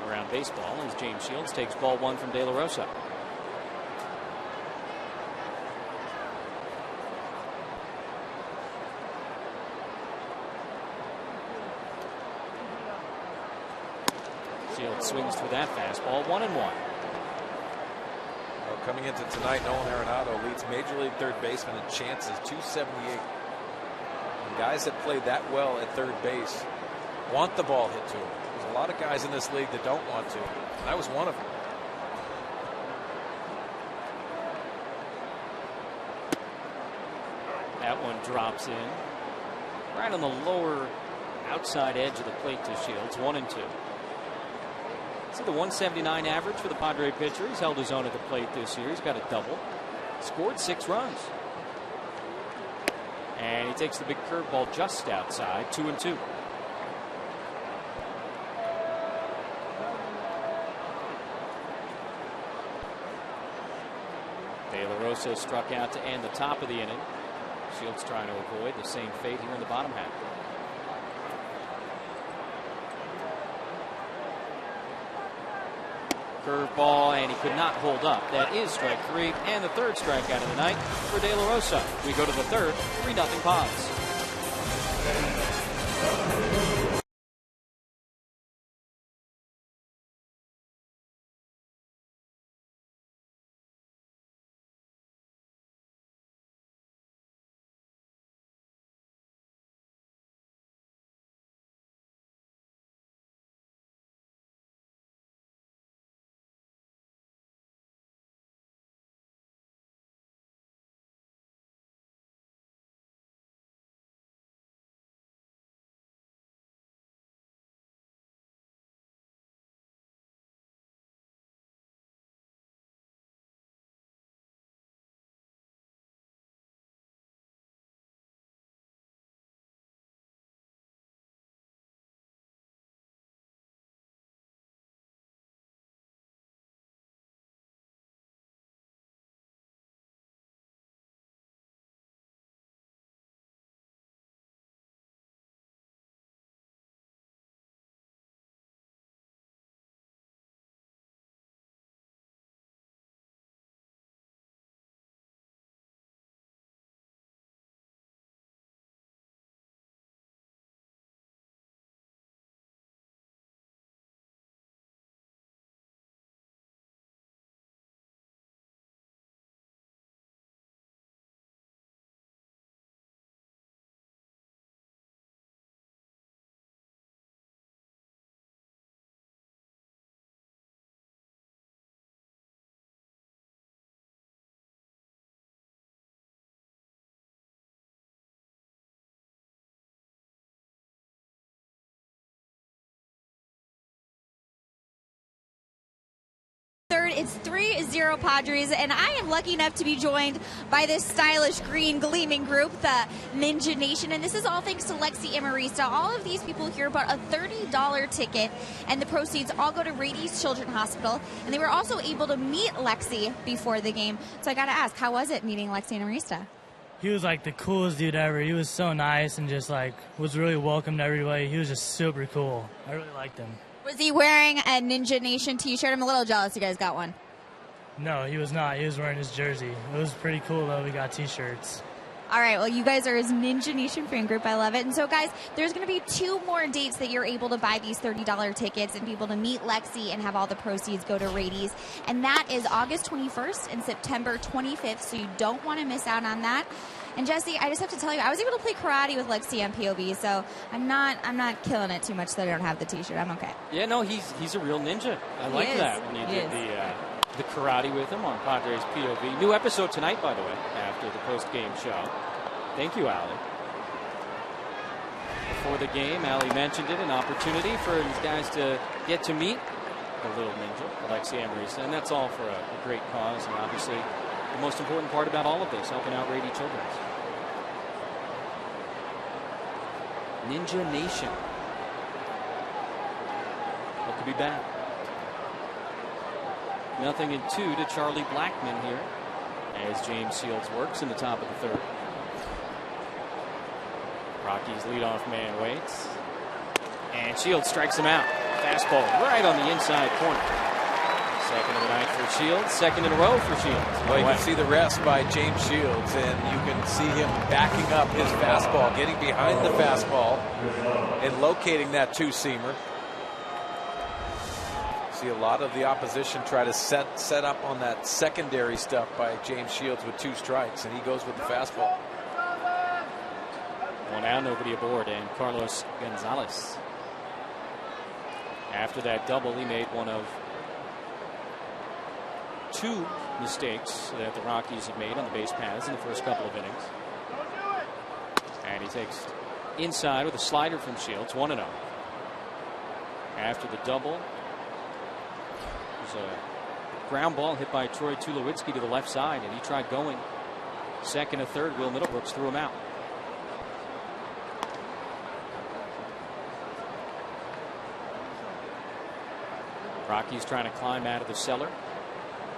around baseball as James Shields takes ball one from De La Rosa. Shields swings for that fastball, 1-1. Well, coming into tonight, Nolan Arenado leads Major League third baseman in chances, 278. And guys that play that well at third base want the ball hit to them. There's a lot of guys in this league that don't want to, and I was one of them. That one drops in right on the lower outside edge of the plate to Shields, 1-2. See the 179 average for the Padre pitcher. He's held his own at the plate this year. He's got a double. Scored 6 runs. And he takes the big curveball just outside, 2-2. also struck out to end the top of the inning. Shields trying to avoid the same fate here in the bottom half. Curveball, and he could not hold up. That is strike 3 and the third strikeout of the night for De La Rosa. We go to the third, 3-0 Pods. Third, it's 3-0 Padres, and I am lucky enough to be joined by this stylish green gleaming group, the Ninja Nation, and this is all thanks to Lexi Amarista. All of these people here bought a $30 ticket, and the proceeds all go to Rady's Children's Hospital, and they were also able to meet Lexi before the game. So I got to ask, how was it meeting Lexi Amarista? He was like the coolest dude ever. He was so nice and just like was really welcome to everybody. He was just super cool. I really liked him. Was he wearing a Ninja Nation t-shirt? I'm a little jealous you guys got one. No, he was not. He was wearing his jersey. It was pretty cool, though. We got t-shirts. All right, well, you guys are his Ninja Nation fan group. I love it. And so, guys, there's going to be 2 more dates that you're able to buy these $30 tickets and be able to meet Lexi and have all the proceeds go to Rady's. And that is August 21st and September 25th, so you don't want to miss out on that. And Jesse, I just have to tell you, I was able to play karate with Lexi on POV, so I'm not killing it too much that I don't have the T-shirt. I'm okay. Yeah, no, he's a real ninja. I like that when you did the karate with him on Padres POV. New episode tonight, by the way, after the post-game show. Thank you, Allie. Before the game, Allie mentioned it, an opportunity for these guys to get to meet the little ninja, Alexi Amarista, and that's all for a great cause, and obviously the most important part about all of this, helping out Rady Children's. Ninja Nation. What could be bad? 0-2 to Charlie Blackmon here as James Shields works in the top of the third. Rockies leadoff man waits. And Shields strikes him out. Fastball right on the inside corner. Second of the night for Shields. Second in a row for Shields. Well, you can see the rest by James Shields, and you can see him backing up his fastball, getting behind the fastball, and locating that two-seamer. See a lot of the opposition try to set up on that secondary stuff by James Shields with 2 strikes, and he goes with the fastball. 1 out, nobody aboard, and Carlos Gonzalez. After that double, he made one of 2 mistakes that the Rockies have made on the base paths in the first couple of innings. And he takes inside with a slider from Shields, 1-0. After the double, there's a ground ball hit by Troy Tulowitzki to the left side, and he tried going second and third. Will Middlebrooks threw him out. Rockies trying to climb out of the cellar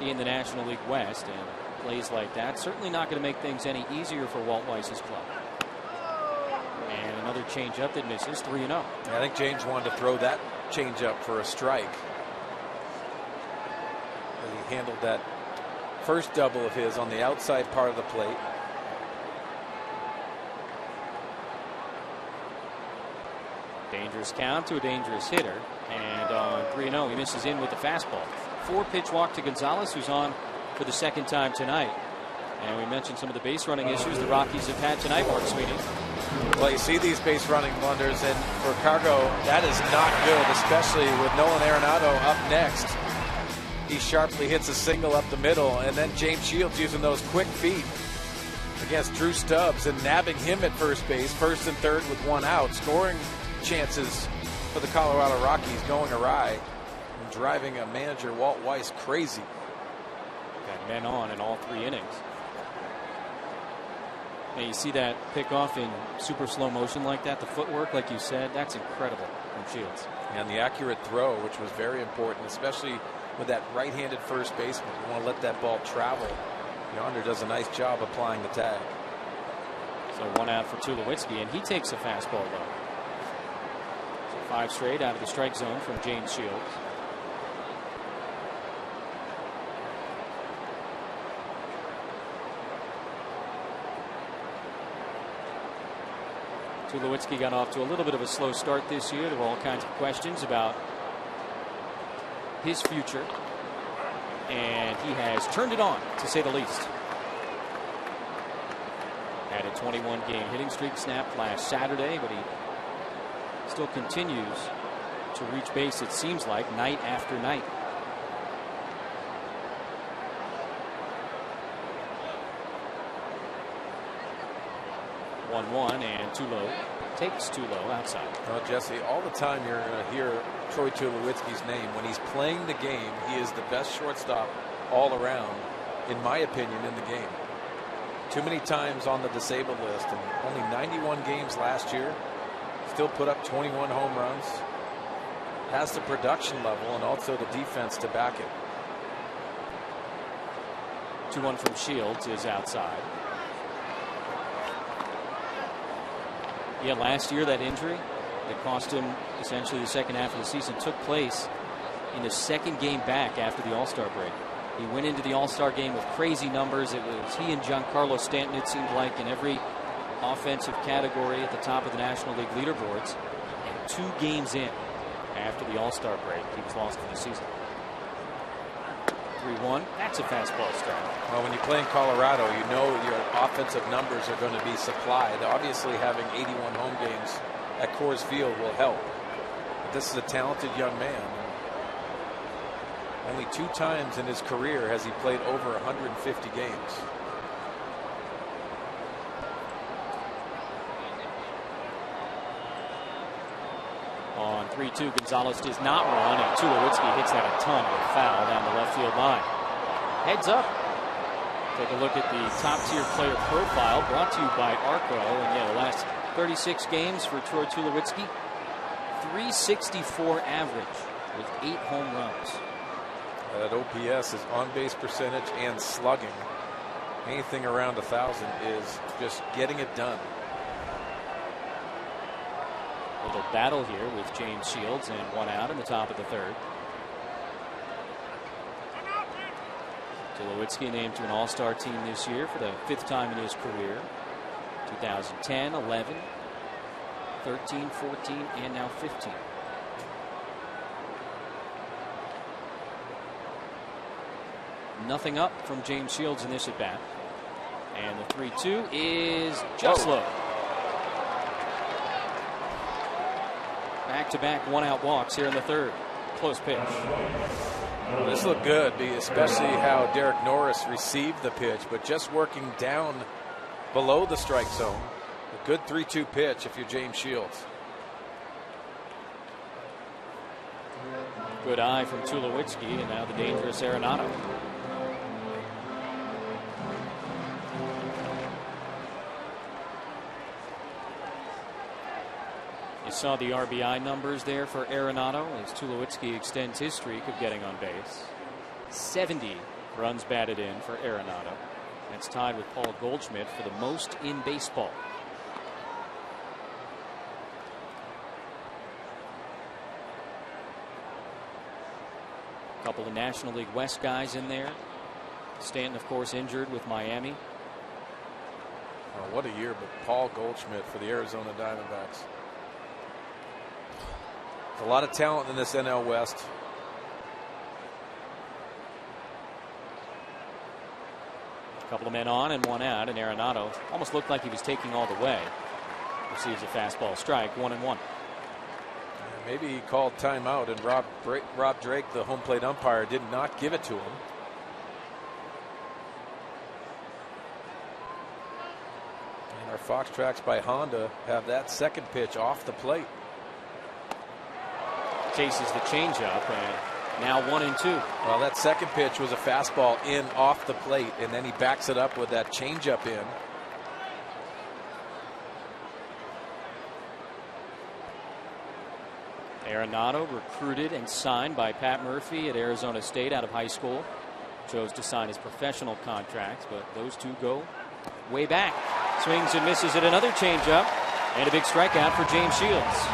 in the National League West, and plays like that. Certainly not going to make things any easier for Walt Weiss's club. And another changeup that misses, 3-0. Yeah, I think James wanted to throw that changeup for a strike. He handled that first double of his on the outside part of the plate. Dangerous count to a dangerous hitter. And on 3-0, he misses in with the fastball. 4-pitch walk to Gonzalez, who's on for the second time tonight. And we mentioned some of the base running issues the Rockies have had tonight, Mark Sweeney. Well, you see these base running blunders, and for Cargo, that is not good, especially with Nolan Arenado up next. He sharply hits a single up the middle, and then James Shields using those quick feet against Drew Stubbs and nabbing him at first base, first and third with one out. Scoring chances for the Colorado Rockies going awry and driving a manager, Walt Weiss, crazy. Got men on in all 3 innings. And you see that pick off in super slow motion like that, the footwork, like you said, that's incredible from Shields. And the accurate throw, which was very important, especially with that right-handed first baseman. You want to let that ball travel. Yonder does a nice job applying the tag. So 1 out for Tulowitzki, and he takes a fastball though. So 5 straight out of the strike zone from James Shields. Tulowitzki got off to a little bit of a slow start this year. There were all kinds of questions about his future, and he has turned it on, to say the least. Had a 21-game hitting streak snapped last Saturday, but he still continues to reach base, it seems like, night after night. And Tulo takes Tulo outside. Well, Jesse, all the time you're going to hear Troy Tulowitzki's name. When he's playing the game, he is the best shortstop all around, in my opinion, in the game. Too many times on the disabled list, and only 91 games last year. Still put up 21 home runs. Has the production level and also the defense to back it. 2-1 from Shields is outside. Yeah, last year that injury that cost him essentially the second half of the season took place in the second game back after the All-Star break. He went into the All-Star game with crazy numbers. It was he and Giancarlo Stanton, it seemed like, in every offensive category at the top of the National League leaderboards. And 2 games in after the All-Star break, he was lost for the season. 3-1. That's a fastball strike. Well, when you play in Colorado, you know your offensive numbers are going to be supplied. Obviously, having 81 home games at Coors Field will help. But this is a talented young man. Only 2 times in his career has he played over 150 games. On 3-2, Gonzalez does not run, and Tulowitzki hits that a ton with a foul down the left field line. Heads up. Take a look at the top-tier player profile brought to you by Arco. And yeah, the last 36 games for Troy Tulowitzki, 364 average with 8 home runs. That OPS is on-base percentage and slugging. Anything around 1,000 is just getting it done. A little battle here with James Shields, and 1 out in the top of the 3rd. Tulowitzki named to an All-Star team this year for the 5th time in his career. 2010, 11, 13, 14, and now 15. Nothing up from James Shields in this at bat. And the 3-2 is just low. Back-to-back 1-out walks here in the 3rd. Close pitch. Well, this looked good, especially how Derek Norris received the pitch, but just working down below the strike zone. A good 3-2 pitch if you're James Shields. Good eye from Tulowitzki, and now the dangerous Arenado. You saw the RBI numbers there for Arenado as Tulowitzki extends his streak of getting on base. 70 runs batted in for Arenado. That's tied with Paul Goldschmidt for the most in baseball. A couple of National League West guys in there. Stanton, of course, injured with Miami. Oh, what a year, but Paul Goldschmidt for the Arizona Diamondbacks. There's a lot of talent in this NL West. A couple of men on and one out, and Arenado almost looked like he was taking all the way. Receives a fastball strike, 1-1. Maybe he called timeout, and Rob Drake, the home plate umpire, did not give it to him. And our Fox tracks by Honda have that second pitch off the plate. Chases the changeup, and now 1-2. Well, that second pitch was a fastball in off the plate, and then he backs it up with that changeup in. Arenado, recruited and signed by Pat Murphy at Arizona State out of high school. Chose to sign his professional contracts, but those two go way back. Swings and misses at another changeup, and a big strikeout for James Shields.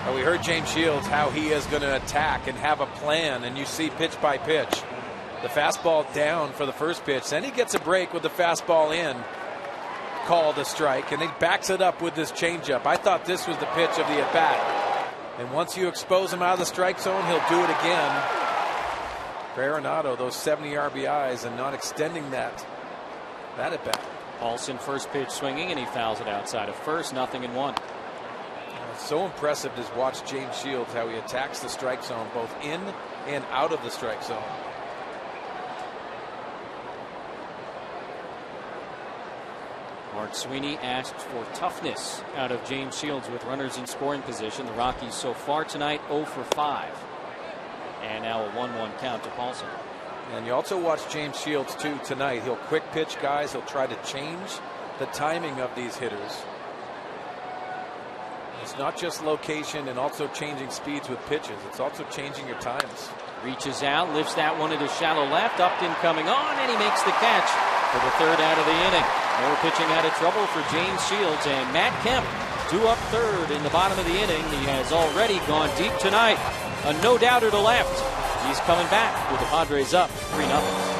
Well, we heard James Shields how he is going to attack and have a plan, and you see pitch by pitch. The fastball down for the first pitch, then he gets a break with the fastball in. Called a strike, and he backs it up with this changeup. I thought this was the pitch of the at-bat. And once you expose him out of the strike zone, he'll do it again. For Arenado, those 70 RBIs and not extending that at-bat. Paulson first pitch swinging, and he fouls it outside of first, 0-1. It's so impressive to watch James Shields, how he attacks the strike zone, both in and out of the strike zone. Mark Sweeney asked for toughness out of James Shields with runners in scoring position. The Rockies so far tonight 0 for 5. And now a 1-1 count to Paulson. And you also watch James Shields too tonight. He'll quick pitch guys. He'll try to change the timing of these hitters. It's not just location and also changing speeds with pitches. It's also changing your times. Reaches out, lifts that one into shallow left. Upton coming on, and he makes the catch for the third out of the inning. More pitching out of trouble for James Shields, and Matt Kemp due up third in the bottom of the inning. He has already gone deep tonight. A no-doubter to left. He's coming back with the Padres up 3-0.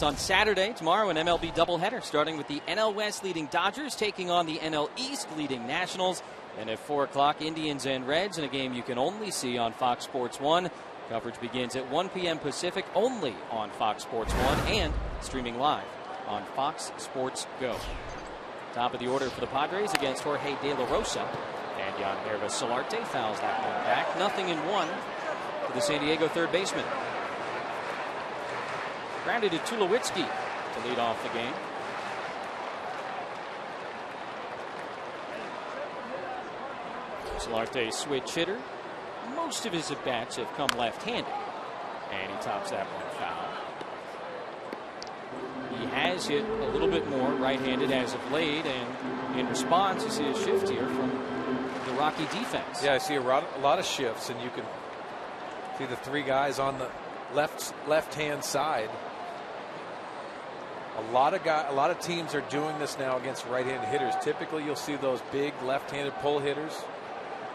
On Saturday, tomorrow, an MLB doubleheader starting with the NL West leading Dodgers taking on the NL East leading Nationals. And at 4 o'clock, Indians and Reds in a game you can only see on Fox Sports 1. Coverage begins at 1 p.m. Pacific only on Fox Sports 1 and streaming live on Fox Sports Go. Top of the order for the Padres against Jorge De La Rosa. And And Yangervis Solarte fouls that one back. 0-1 for the San Diego third baseman. Grounded to Tulowitzki to lead off the game. Solarte, switch hitter. Most of his at-bats have come left-handed. And he tops that one foul. He has hit a little bit more right-handed as of late, and in response, you see a shift here from the Rocky defense. Yeah, I see a lot of shifts, and you can see the three guys on the left-hand side. A lot of teams are doing this now against right-handed hitters. Typically, you'll see those big left-handed pull hitters.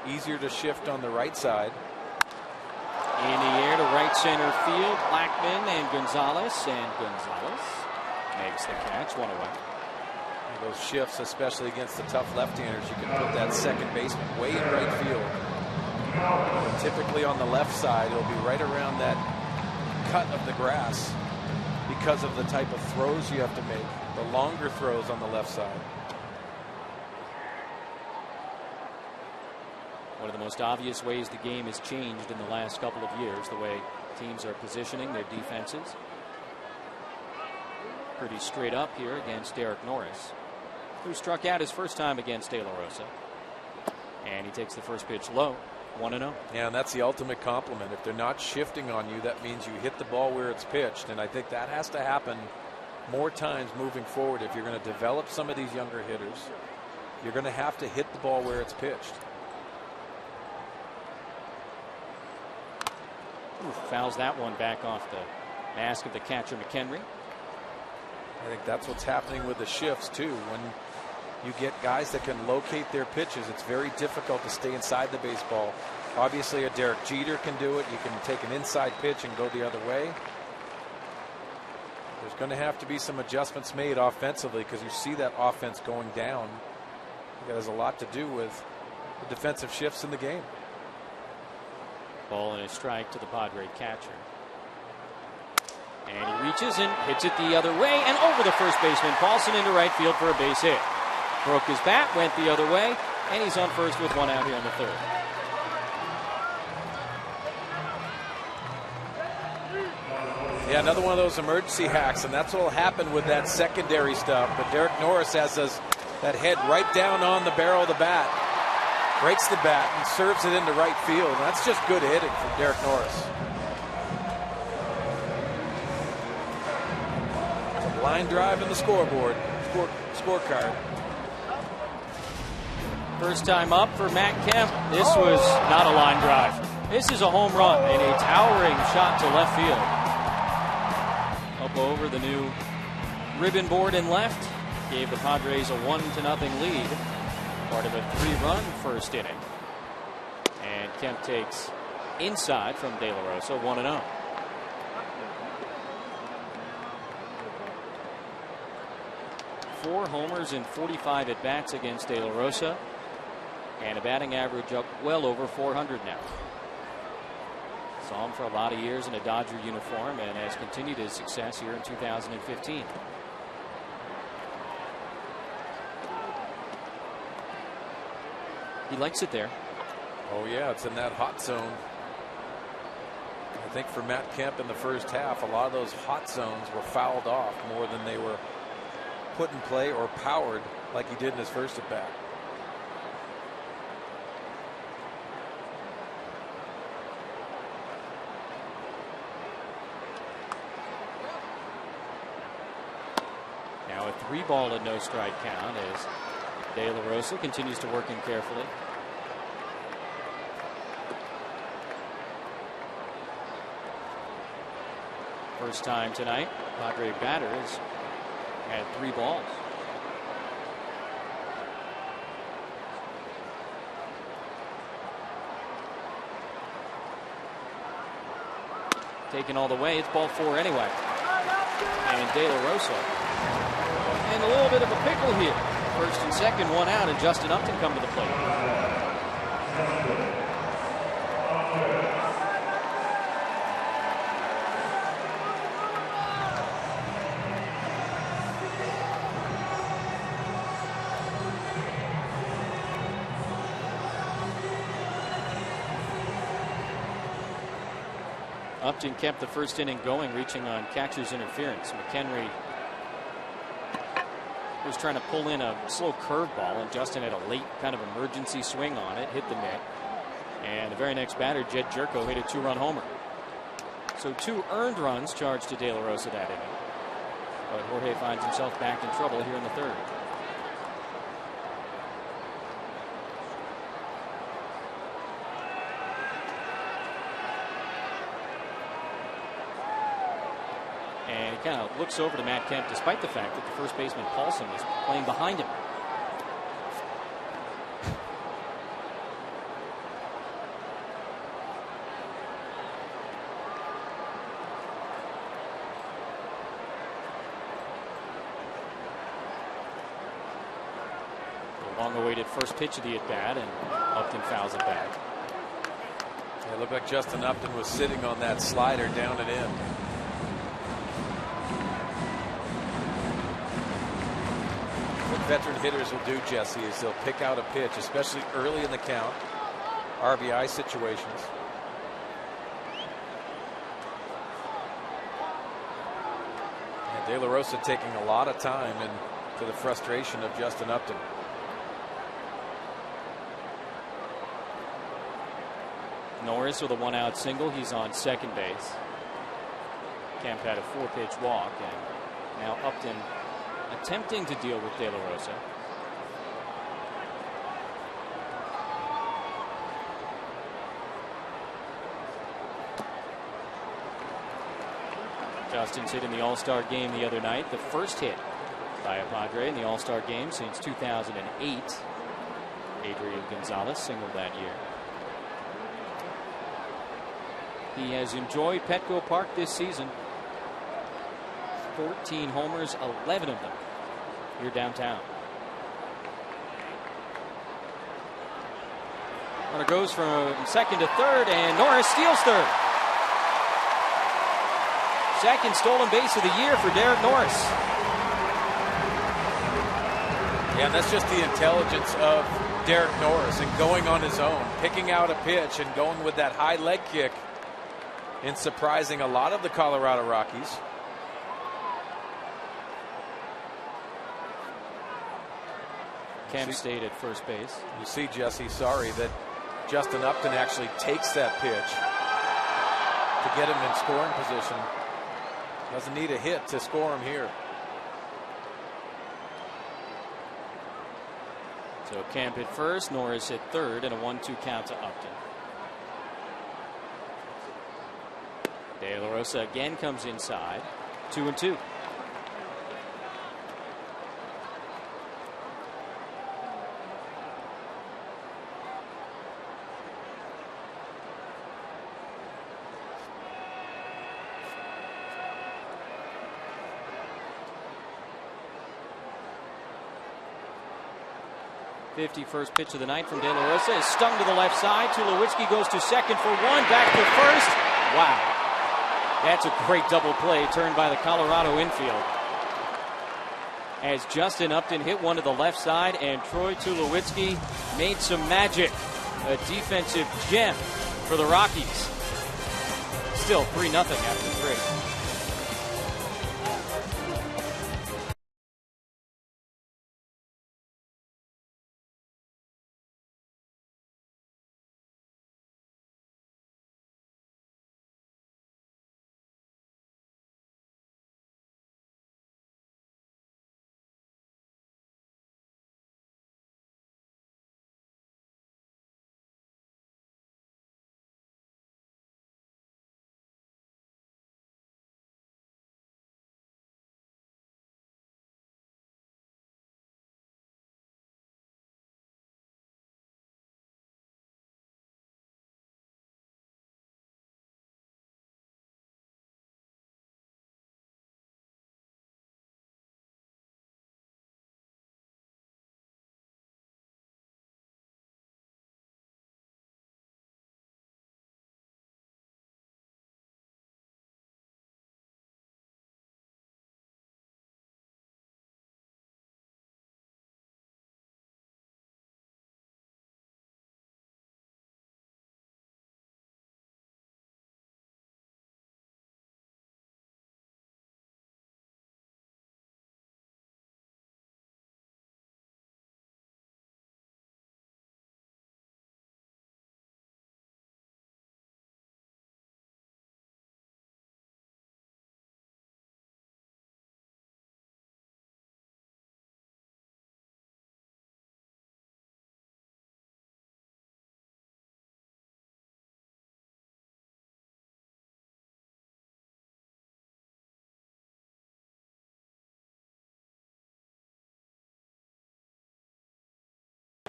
Easier to shift on the right side. In the air to right center field, Blackman and Gonzalez makes the catch, one away. And those shifts, especially against the tough left-handers, you can put that second baseman way in right field. But typically on the left side, it'll be right around that cut of the grass because of the type of throws you have to make. The longer throws on the left side. One of the most obvious ways the game has changed in the last couple of years, the way teams are positioning their defenses. Pretty straight up here against Derek Norris, who struck out his first time against De La Rosa. And he takes the first pitch low, 1-0. Yeah, and that's the ultimate compliment. If they're not shifting on you, that means you hit the ball where it's pitched. And I think that has to happen more times moving forward. If you're going to develop some of these younger hitters, you're going to have to hit the ball where it's pitched. Fouls that one back off the mask of the catcher, McHenry. I think that's what's happening with the shifts too. When you get guys that can locate their pitches, it's very difficult to stay inside the baseball. Obviously a Derek Jeter can do it. You can take an inside pitch and go the other way. There's going to have to be some adjustments made offensively because you see that offense going down. That has a lot to do with the defensive shifts in the game. Ball and a strike to the Padre catcher. And he reaches and hits it the other way and over the first baseman. Paulson into right field for a base hit. Broke his bat, went the other way, and he's on first with one out here in the third. Yeah, another one of those emergency hacks, and that's what will happen with that secondary stuff. But Derek Norris has that head right down on the barrel of the bat. Breaks the bat and serves it into right field. And that's just good hitting from Derek Norris. It's a line drive in the scoreboard, scorecard. First time up for Matt Kemp. This was not a line drive. This is a home run and a towering shot to left field. Up over the new ribbon board in left. Gave the Padres a 1-0 lead. Part of a 3-run first inning. And Kemp takes inside from De La Rosa, 1-0. Four homers in 45 at-bats against De La Rosa. And a batting average up well over 400 now. Saw him for a lot of years in a Dodger uniform and has continued his success here in 2015. He likes it there. Oh, yeah, it's in that hot zone. I think for Matt Kemp in the first half, a lot of those hot zones were fouled off more than they were put in play or powered like he did in his first at-bat. Now a 3-ball and no strike count as De La Rosa continues to work in carefully. First time tonight, Padre batters had 3 balls. Taken all the way, it's ball 4 anyway. And De La Rosa in a little bit of a pickle here. First and second, 1 out, and Justin Upton come to the plate. Upton kept the first inning going, reaching on catcher's interference. McHenry was trying to pull in a slow curveball, and Justin had a late kind of emergency swing on it, hit the net. And the very next batter, Jed Jerko, hit a 2-run homer. So 2 earned runs charged to De La Rosa that inning. But Jorge finds himself back in trouble here in the 3rd. And he kind of looks over to Matt Kemp, despite the fact that the first baseman Paulson was playing behind him. The long-awaited first pitch of the at-bat, and Upton fouls it back. It looked like Justin Upton was sitting on that slider down and in. Veteran hitters will do, Jesse, is they'll pick out a pitch, especially early in the count, RBI situations. And De La Rosa taking a lot of time, and to the frustration of Justin Upton. Norris with a 1-out single. He's on second base. Kemp had a 4-pitch walk, and now Upton attempting to deal with De La Rosa. Justin's hit in the All-Star game the other night, the first hit by a Padre in the All-Star game since 2008. Adrian Gonzalez singled that year. He has enjoyed Petco Park this season. 14 homers, 11 of them here downtown. Runner goes from second to third, and Norris steals third. Second stolen base of the year for Derek Norris. Yeah, and that's just the intelligence of Derek Norris and going on his own, picking out a pitch and going with that high leg kick and surprising a lot of the Colorado Rockies. Kemp stayed at first base. You see, Jesse, sorry that Justin Upton actually takes that pitch to get him in scoring position. Doesn't need a hit to score him here. So Kemp at first, Norris at third, and a 1-2 count to Upton. De La Rosa again comes inside. 2-2. First pitch of the night from De La Rosa is stung to the left side. Tulowitzki goes to second for one, back to first. Wow. That's a great double play turned by the Colorado infield. As Justin Upton hit one to the left side, and Troy Tulowitzki made some magic. A defensive gem for the Rockies. Still 3-0 after 3.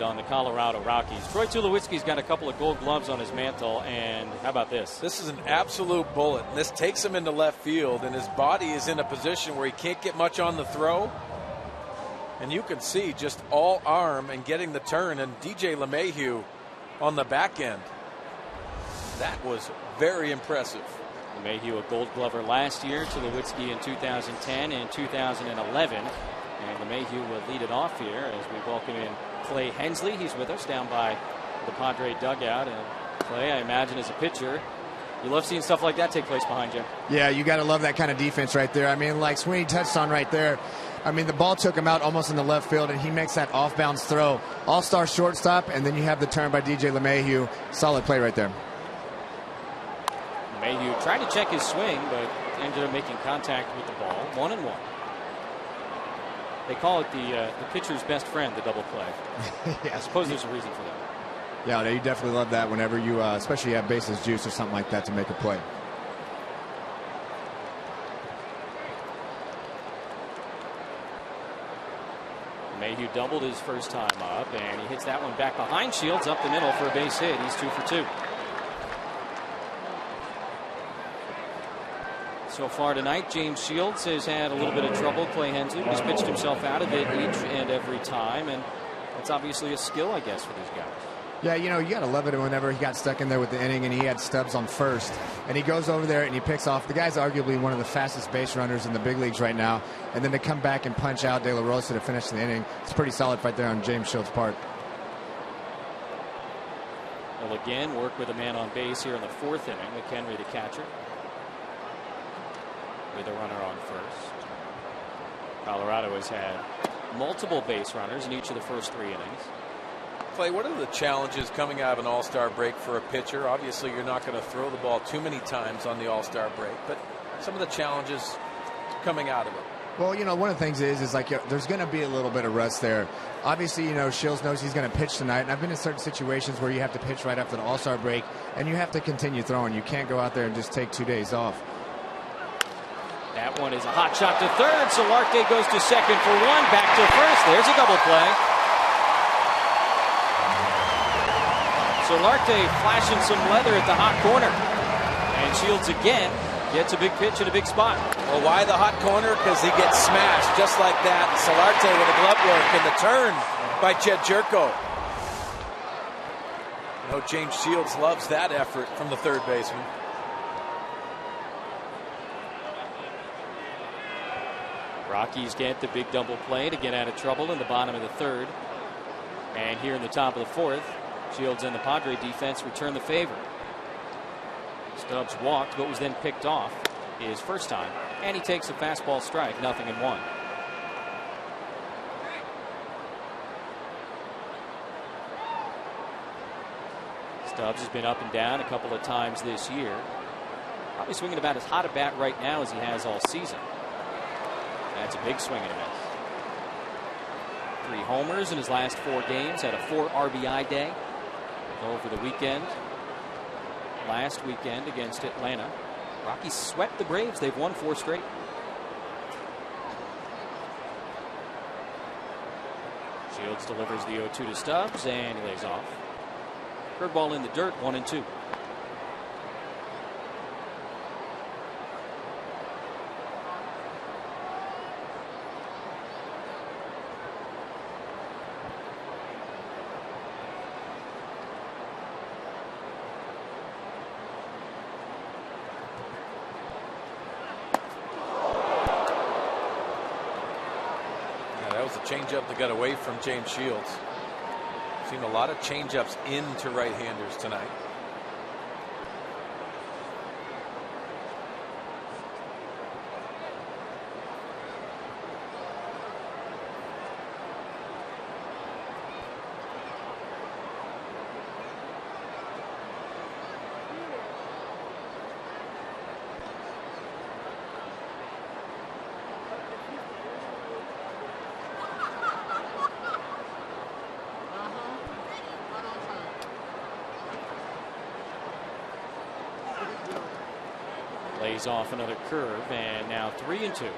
on the Colorado Rockies. Troy Tulowitzki's got a couple of gold gloves on his mantle, and how about this? This is an absolute bullet. This takes him into left field, and his body is in a position where he can't get much on the throw. And you can see just all arm and getting the turn, and DJ LeMahieu on the back end. That was very impressive. LeMahieu a gold glover last year, Tulowitzki in 2010 and 2011. And LeMahieu will lead it off here as we welcome in Clay Hensley. He's with us down by the Padre dugout. And Clay, I imagine, as a pitcher, you love seeing stuff like that take place behind you. Yeah, you got to love that kind of defense right there. I mean, like Sweeney touched on right there. I mean, the ball took him out almost in the left field, and he makes that off-bounds throw. All-star shortstop, and then you have the turn by DJ LeMahieu. Solid play right there. LeMahieu tried to check his swing, but ended up making contact with the ball. 1-1. They call it the pitcher's best friend, the double play. Yeah. I suppose there's a reason for that. Yeah, you definitely love that whenever you, especially have bases juice or something like that to make a play. LeMahieu doubled his first time up, and he hits that one back behind Shields up the middle for a base hit. He's 2 for 2. So far tonight, James Shields has had a little bit of trouble. Clay Hensley has pitched himself out of it each and every time, and that's obviously a skill, I guess, for these guys. Yeah, you know, you got to love it whenever he got stuck in there with the inning and he had Stubbs on first. And he goes over there and he picks off. The guy's arguably one of the fastest base runners in the big leagues right now. And then to come back and punch out De La Rosa to finish the inning, it's pretty solid right there on James Shields' part. Will again work with a man on base here in the 4th inning. McHenry, the catcher, with a runner on first. Colorado has had multiple base runners in each of the first 3 innings. Clay, what are the challenges coming out of an all-star break for a pitcher? Obviously, you're not going to throw the ball too many times on the all-star break, but some of the challenges coming out of it. Well, you know, one of the things is like there's going to be a little bit of rust there. Obviously, you know, Shields knows he's going to pitch tonight, and I've been in certain situations where you have to pitch right after the all-star break, and you have to continue throwing. You can't go out there and just take 2 days off. That one is a hot shot to third. Solarte goes to second for 1. Back to first. There's a double play. Solarte flashing some leather at the hot corner. And Shields again gets a big pitch at a big spot. Well, why the hot corner? Because he gets smashed just like that. Solarte with a glove work and the turn by Jed Jerko. You know, James Shields loves that effort from the third baseman. Rockies get the big double play to get out of trouble in the bottom of the 3rd. And here in the top of the 4th, Shields and the Padre defense return the favor. Stubbs walked but was then picked off his first time, and he takes a fastball strike, 0-1. Stubbs has been up and down a couple of times this year. Probably swinging about as hot a bat right now as he has all season. That's a big swing and a miss. 3 homers in his last 4 games. Had a 4 RBI day over the weekend. Last weekend against Atlanta. Rockies swept the Braves. They've won 4 straight. Shields delivers the 0-2 to Stubbs, and he lays off. Curveball in the dirt, 1-2. Changeup that got away from James Shields. Seen a lot of changeups into right-handers tonight. Lays off another curve, and now 3-2.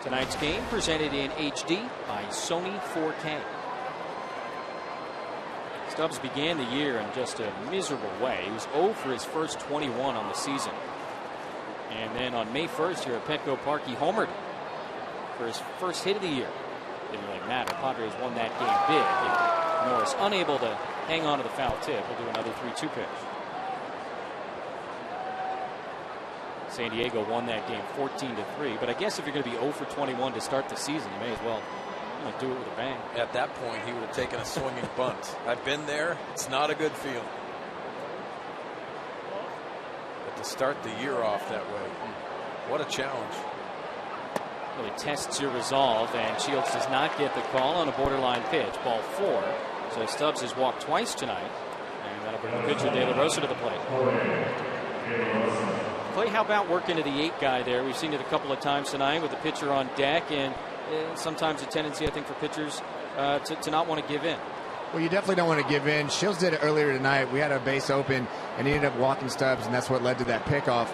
Tonight's game presented in HD by Sony 4K. Stubbs began the year in just a miserable way. He was 0 for his first 21 on the season. And then on May 1st here at Petco Park, he homered for his first hit of the year. Didn't really matter. Padres won that game big. And Norris unable to hang on to the foul tip. He'll do another 3-2 pitch. San Diego won that game 14-3. But I guess if you're going to be 0 for 21 to start the season, you may as well do it with a bang. At that point, he would have taken a swinging bunt. I've been there. It's not a good feeling. But to start the year off that way, what a challenge. Really tests your resolve, and Shields does not get the call on a borderline pitch. Ball 4. So Stubbs has walked twice tonight, and that'll bring the pitcher De La Rosa to the plate. Clay, how about working to the 8 guy there? We've seen it a couple of times tonight with the pitcher on deck, and sometimes a tendency, I think, for pitchers to not want to give in. Well, you definitely don't want to give in. Shields did it earlier tonight. We had a base open, and he ended up walking Stubbs, and that's what led to that pickoff.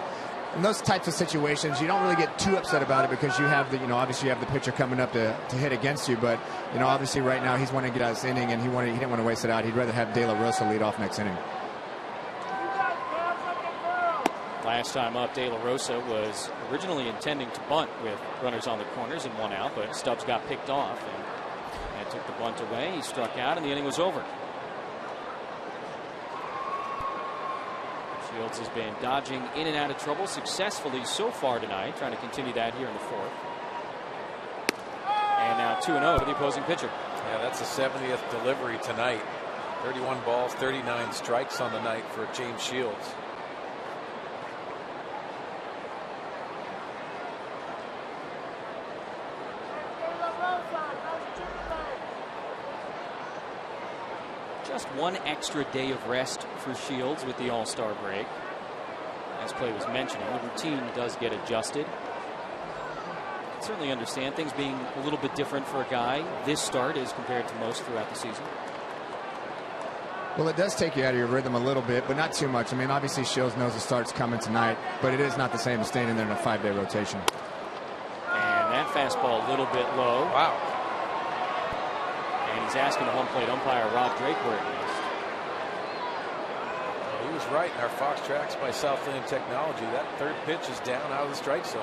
In those types of situations, you don't really get too upset about it because you have the, obviously you have the pitcher coming up to hit against you. But, obviously right now he's wanting to get out of this inning, and he didn't want to waste it out. He'd rather have De La Rosa lead off next inning. Last time up, De La Rosa was originally intending to bunt with runners on the corners and 1 out, but Stubbs got picked off and took the bunt away. He struck out, and the inning was over. Shields has been dodging in and out of trouble successfully so far tonight, trying to continue that here in the 4th. And now 2-0 to the opposing pitcher. Yeah, that's the 70th delivery tonight. 31 balls, 39 strikes on the night for James Shields. Just 1 extra day of rest for Shields with the All-Star break. As Clay was mentioning, the routine does get adjusted. I certainly understand things being a little bit different for a guy this start as compared to most throughout the season. Well, it does take you out of your rhythm a little bit, but not too much. I mean, obviously Shields knows the start's coming tonight, but it is not the same as staying in there in a 5-day rotation. And that fastball a little bit low. Wow. And he's asking the home plate umpire Rob Drake where it is. He was right in our Fox Tracks by Southland Technology. That 3rd pitch is down out of the strike zone.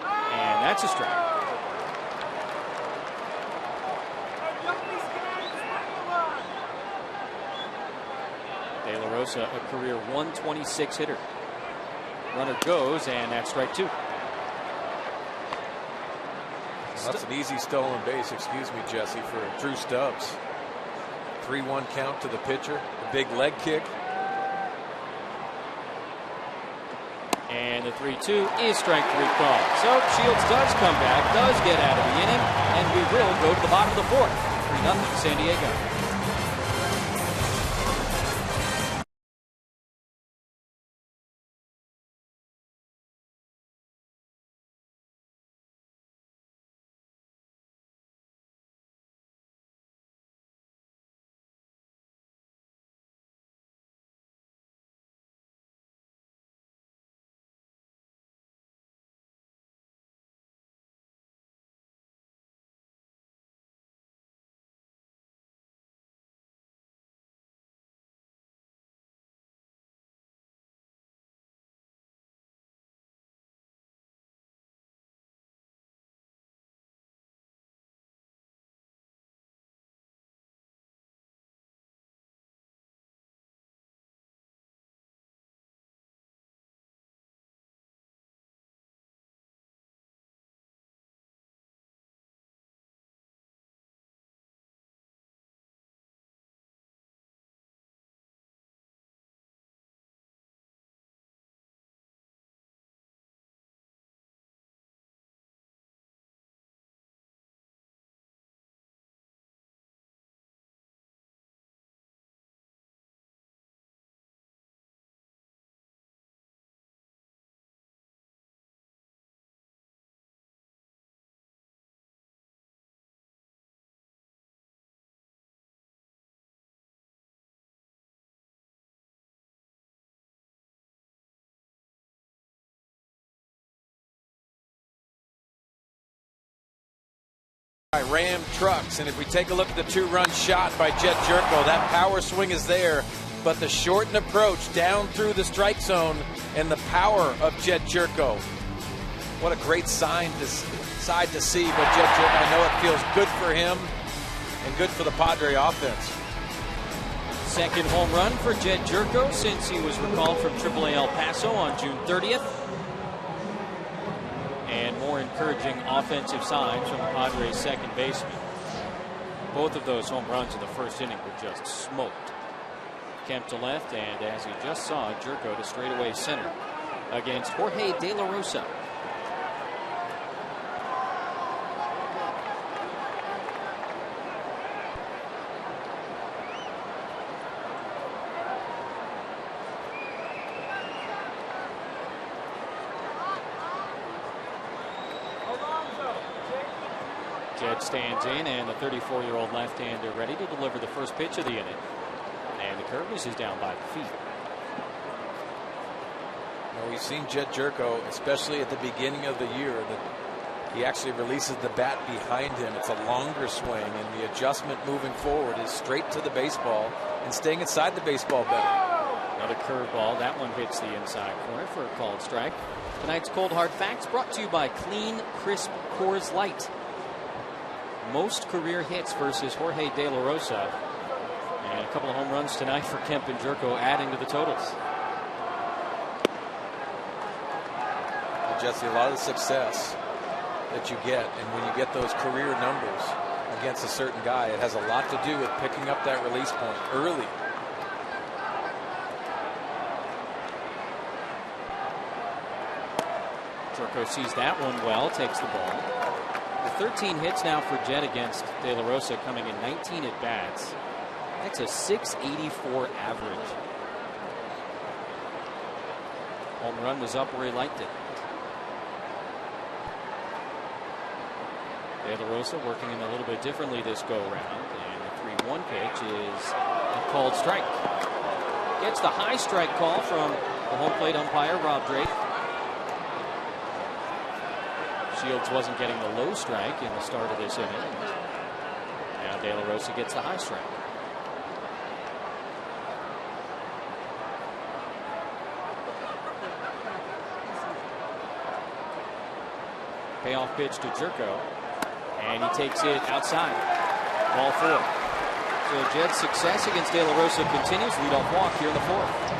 And that's a strike. De La Rosa, a career 126 hitter. Runner goes, and that's strike 2. That's an easy stolen base, excuse me, Jesse, for Drew Stubbs. 3-1 count to the pitcher, a big leg kick. And the 3-2 is strike 3 call. So Shields does come back, does get out of the inning, and we will go to the bottom of the 4th. 3-0 San Diego. Ram trucks, and if we take a look at the 2-run shot by Jed Jerko, that power swing is there, but the shortened approach down through the strike zone and the power of Jed Jerko. What a great side to see, but Jed Jerko, I know it feels good for him and good for the Padre offense. Second home run for Jed Jerko since he was recalled from AAA El Paso on June 30th. And more encouraging offensive signs from the Padres' second baseman. Both of those home runs in the first inning were just smoked. Kemp to left, and as you just saw, Jerko to straightaway center against Jorge De La Rosa. Jed stands in, and the 34-year-old left-hander ready to deliver the first pitch of the inning. And the curve is down by the feet. Well, we've seen Jed Jerko, especially at the beginning of the year, that he actually releases the bat behind him. It's a longer swing, and the adjustment moving forward is straight to the baseball and staying inside the baseball better. Another curveball. That one hits the inside corner for a called strike. Tonight's Cold Hard Facts brought to you by Clean, Crisp Coors Light. Most career hits versus Jorge De La Rosa. And a couple of home runs tonight for Kemp and Jerko, adding to the totals. Well, Jesse, a lot of the success that you get, and when you get those career numbers against a certain guy, it has a lot to do with picking up that release point early. Jerko sees that one well, takes the ball. 13 hits now for Jed against De La Rosa, coming in 19 at bats. That's a .684 average. Home run was up where he liked it. De La Rosa working him a little bit differently this go round, and the 3-1 pitch is a called strike. Gets the high strike call from the home plate umpire Rob Drake. Shields wasn't getting the low strike in the start of this inning. Now De La Rosa gets the high strike. Payoff pitch to Jerko, and he takes it outside. Ball 4. So Jed's success against De La Rosa continues. Leadoff walk here in the 4th.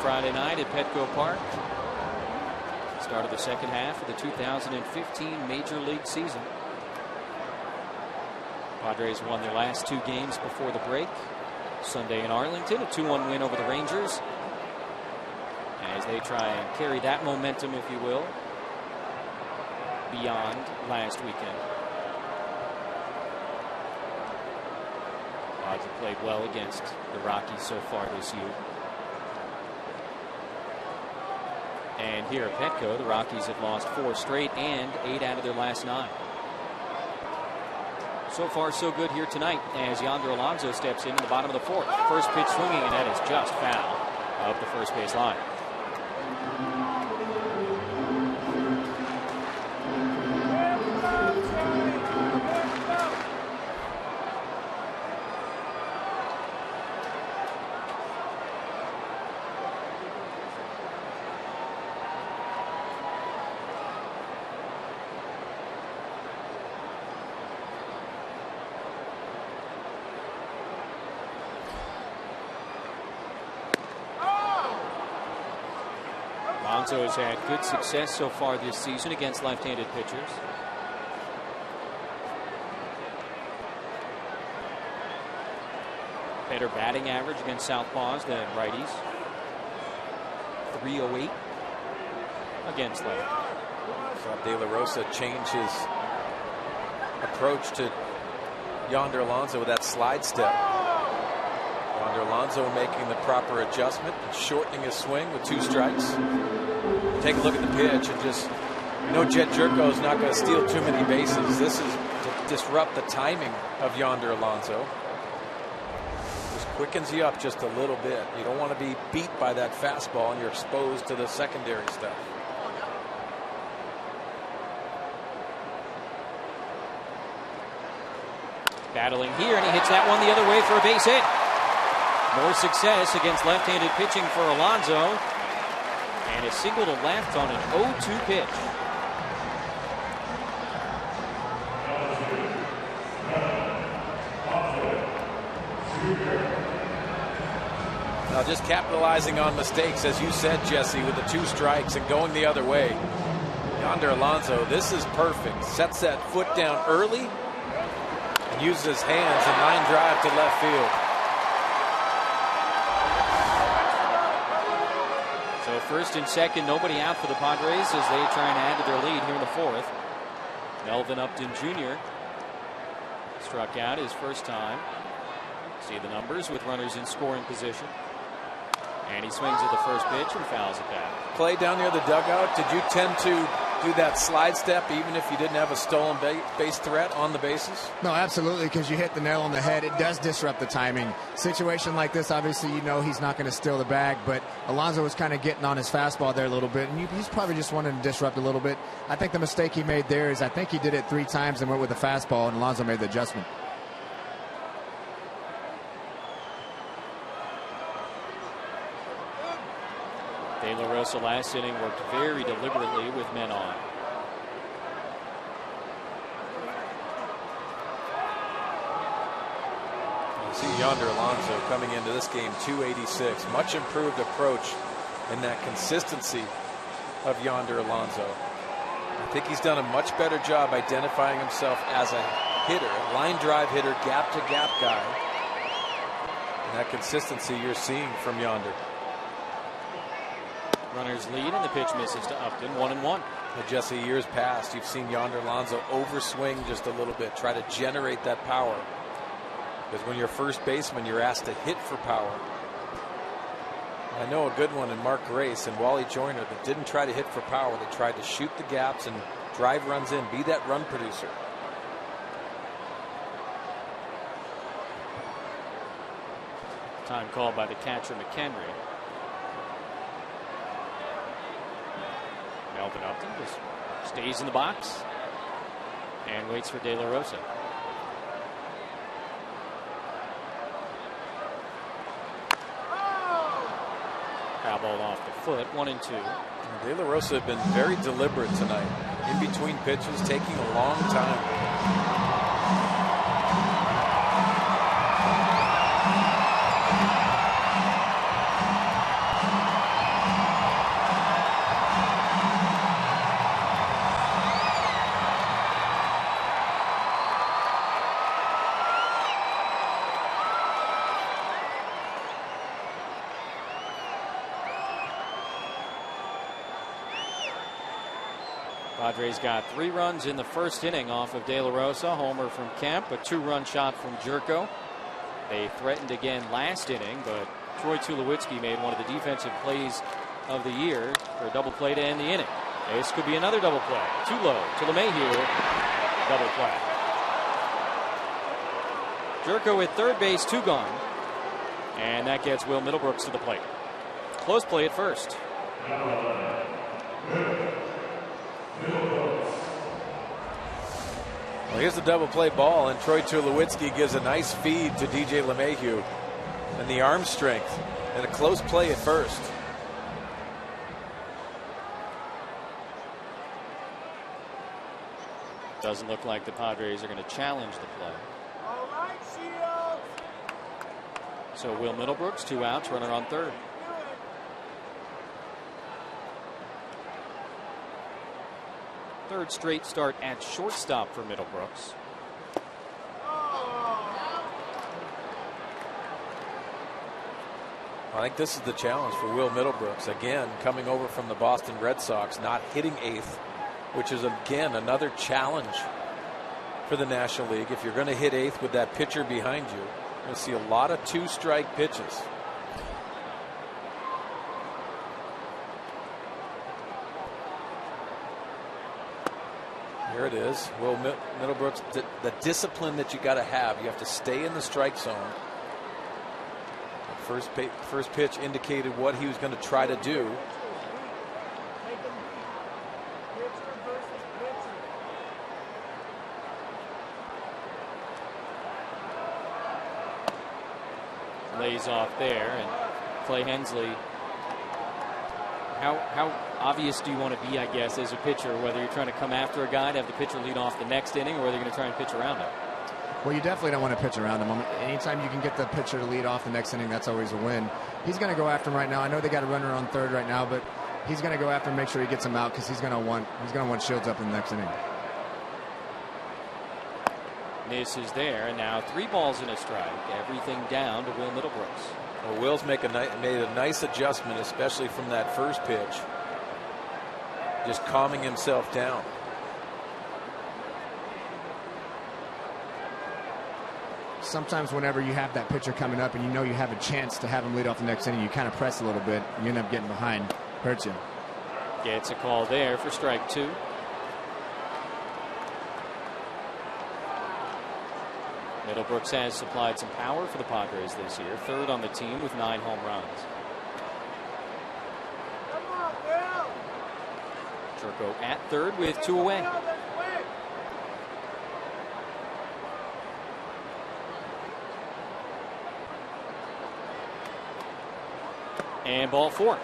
Friday night at Petco Park. Start of the second half of the 2015 Major League season. Padres won their last 2 games before the break. Sunday in Arlington, a 2-1 win over the Rangers. As they try and carry that momentum, if you will, beyond last weekend. Padres have played well against the Rockies so far this year. And here at Petco, the Rockies have lost 4 straight and 8 out of their last 9. So far, so good here tonight as Yonder Alonso steps in the bottom of the 4th. First pitch swinging, and that is just foul up the first base line. Alonso has had good success so far this season against left-handed pitchers. Better batting average against southpaws than righties. .308 against left. So De La Rosa changed his approach to Yonder Alonso with that slide step. Yonder Alonso making the proper adjustment and shortening his swing with 2 strikes. Take a look at the pitch and just, you know, Jed Jerko is not going to steal too many bases. This is disrupt the timing of Yonder Alonso. Just quickens you up just a little bit. You don't want to be beat by that fastball, and you're exposed to the secondary stuff. Battling here, and he hits that one the other way for a base hit. More success against left-handed pitching for Alonso. And a single to left on an 0-2 pitch. Now just capitalizing on mistakes, as you said, Jesse, with the 2 strikes and going the other way. Yonder Alonso, this is perfect. Sets that foot down early and uses his hands and line drive to left field. So first and second, nobody out for the Padres as they try and add to their lead here in the 4th. Melvin Upton Jr. struck out his first time. See the numbers with runners in scoring position. And he swings at the first pitch and fouls it back. Play down near the dugout. Did you tend to do that slide step even if you didn't have a stolen base threat on the bases? No, absolutely, because you hit the nail on the head. It does disrupt the timing. Situation like this, obviously, you know he's not going to steal the bag, but Alonso was kind of getting on his fastball there a little bit, and he's probably just wanted to disrupt a little bit. I think the mistake he made there is I think he did it 3 times and went with the fastball, and Alonso made the adjustment. De La Rosa last inning worked very deliberately with men on. You see Yonder Alonso coming into this game 286. Much improved approach and that consistency of Yonder Alonso. I think he's done a much better job identifying himself as a hitter, a line drive hitter, gap to gap guy. And that consistency you're seeing from Yonder. Runners lead and the pitch misses to Upton, 1-1. Jesse, years past, you've seen Yonder Alonso overswing just a little bit, try to generate that power. Because when you're first baseman, you're asked to hit for power. I know a good one in Mark Grace and Wally Joyner that didn't try to hit for power. They tried to shoot the gaps and drive runs in, be that run producer. Time called by the catcher McHenry. Melvin Upton just stays in the box and waits for De La Rosa. Foul ball off the foot, 1-2. De La Rosa have been very deliberate tonight. In between pitches, taking a long time. Padres got 3 runs in the first inning off of De La Rosa. Homer from Kemp, a 2-run shot from Jerko. They threatened again last inning, but Troy Tulowitzki made one of the defensive plays of the year for a double play to end the inning. This could be another double play. Too low to LeMahieu. Double play. Jerko at third base, 2 gone. And that gets Will Middlebrooks to the plate. Close play at first. Well, here's the double play ball, and Troy Tulowitzki gives a nice feed to DJ LeMahieu. And the arm strength and a close play at first. Doesn't look like the Padres are going to challenge the play. So Will Middlebrooks, 2 outs, runner on third. Third straight start at shortstop for Middlebrooks. I think this is the challenge for Will Middlebrooks. Again, coming over from the Boston Red Sox, not hitting 8th, which is, again, another challenge for the National League. If you're going to hit 8th with that pitcher behind you, you're going to see a lot of 2-strike pitches. Here it is. Will Middlebrooks, the discipline that you got to have. You have to stay in the strike zone. First pitch indicated what he was going to try to do. Lays off there, and Clay Hensley. How obvious do you want to be, I guess, as a pitcher, whether you're trying to come after a guy to have the pitcher lead off the next inning, or whether you're going to try and pitch around him? Well, you definitely don't want to pitch around him. Anytime you can get the pitcher to lead off the next inning, that's always a win. He's going to go after him right now. I know they got a runner on third right now, but he's going to go after him, make sure he gets him out, because he's going to want Shields up in the next inning. Misses there, and now 3 balls and a strike. Everything down to Will Middlebrooks. Well, Will's made a nice adjustment, especially from that first pitch. Just calming himself down. Sometimes whenever you have that pitcher coming up and you know you have a chance to have him lead off the next inning, you kind of press a little bit. You end up getting behind. Hurts you. Gets a call there for strike 2. Middlebrooks has supplied some power for the Padres this year. 3rd on the team with 9 home runs. Turco at 3rd with 2 away. And ball 4.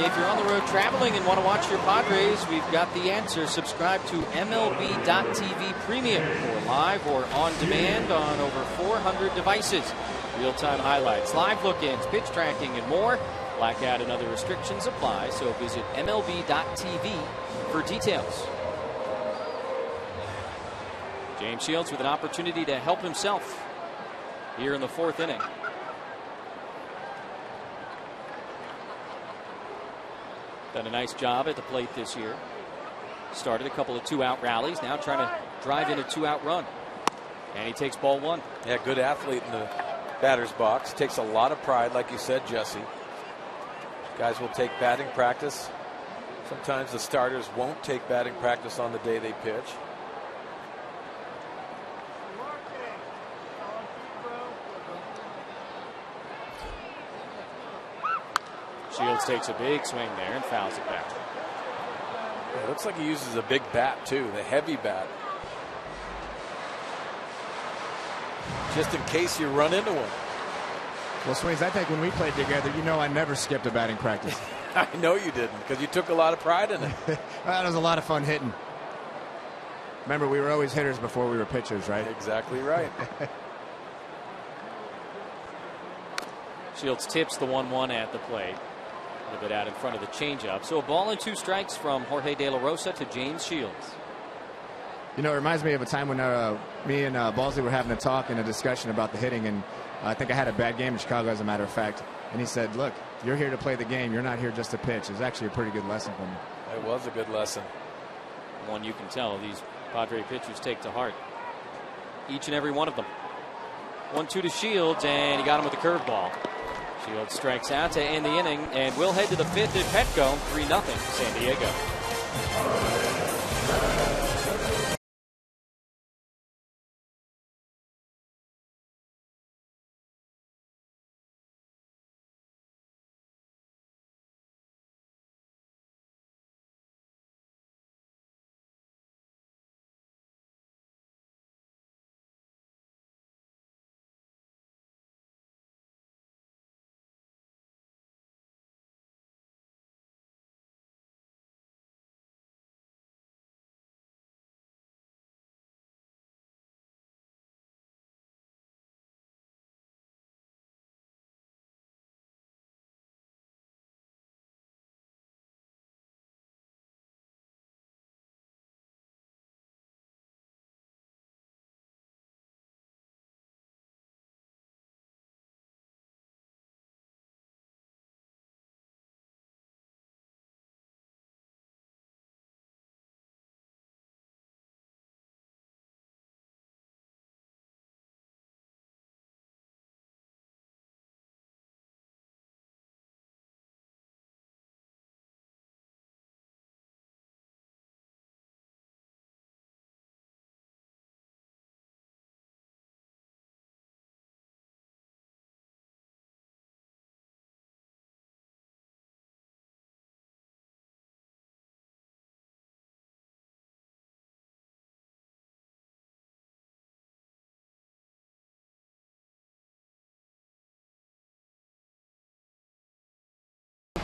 If you're on the road traveling and want to watch your Padres, we've got the answer. Subscribe to MLB.TV Premium for live or on demand on over 400 devices. Real-time highlights, live look-ins, pitch tracking, and more. Blackout and other restrictions apply, so visit MLB.TV for details. James Shields with an opportunity to help himself here in the 4th inning. Done a nice job at the plate this year. Started a couple of 2-out rallies. Now trying to drive in a 2-out run. And he takes ball 1. Yeah, good athlete in the batter's box. Takes a lot of pride, like you said, Jesse. Guys will take batting practice. Sometimes the starters won't take batting practice on the day they pitch. Shields takes a big swing there and fouls it back. Yeah, it looks like he uses a big bat, too, the heavy bat. Just in case you run into one. Well, Swings, I think when we played together, you know I never skipped a batting practice. I know you didn't, because you took a lot of pride in it. Well, it was a lot of fun hitting. Remember, we were always hitters before we were pitchers, right? Exactly right. Shields tips the 1-1 at the plate. A little bit out in front of the changeup. So a ball and 2 strikes from Jorge De La Rosa to James Shields. You know, it reminds me of a time when me and Balsley were having a talk and a discussion about the hitting, and I think I had a bad game in Chicago, as a matter of fact. And he said, look, you're here to play the game. You're not here just to pitch. It's actually a pretty good lesson for me. It was a good lesson. One you can tell these Padre pitchers take to heart. Each and every one of them. 1-2 to Shields, and he got him with a curveball. Shields strikes out to end the inning, and we'll head to the 5th at Petco. 3-0 San Diego.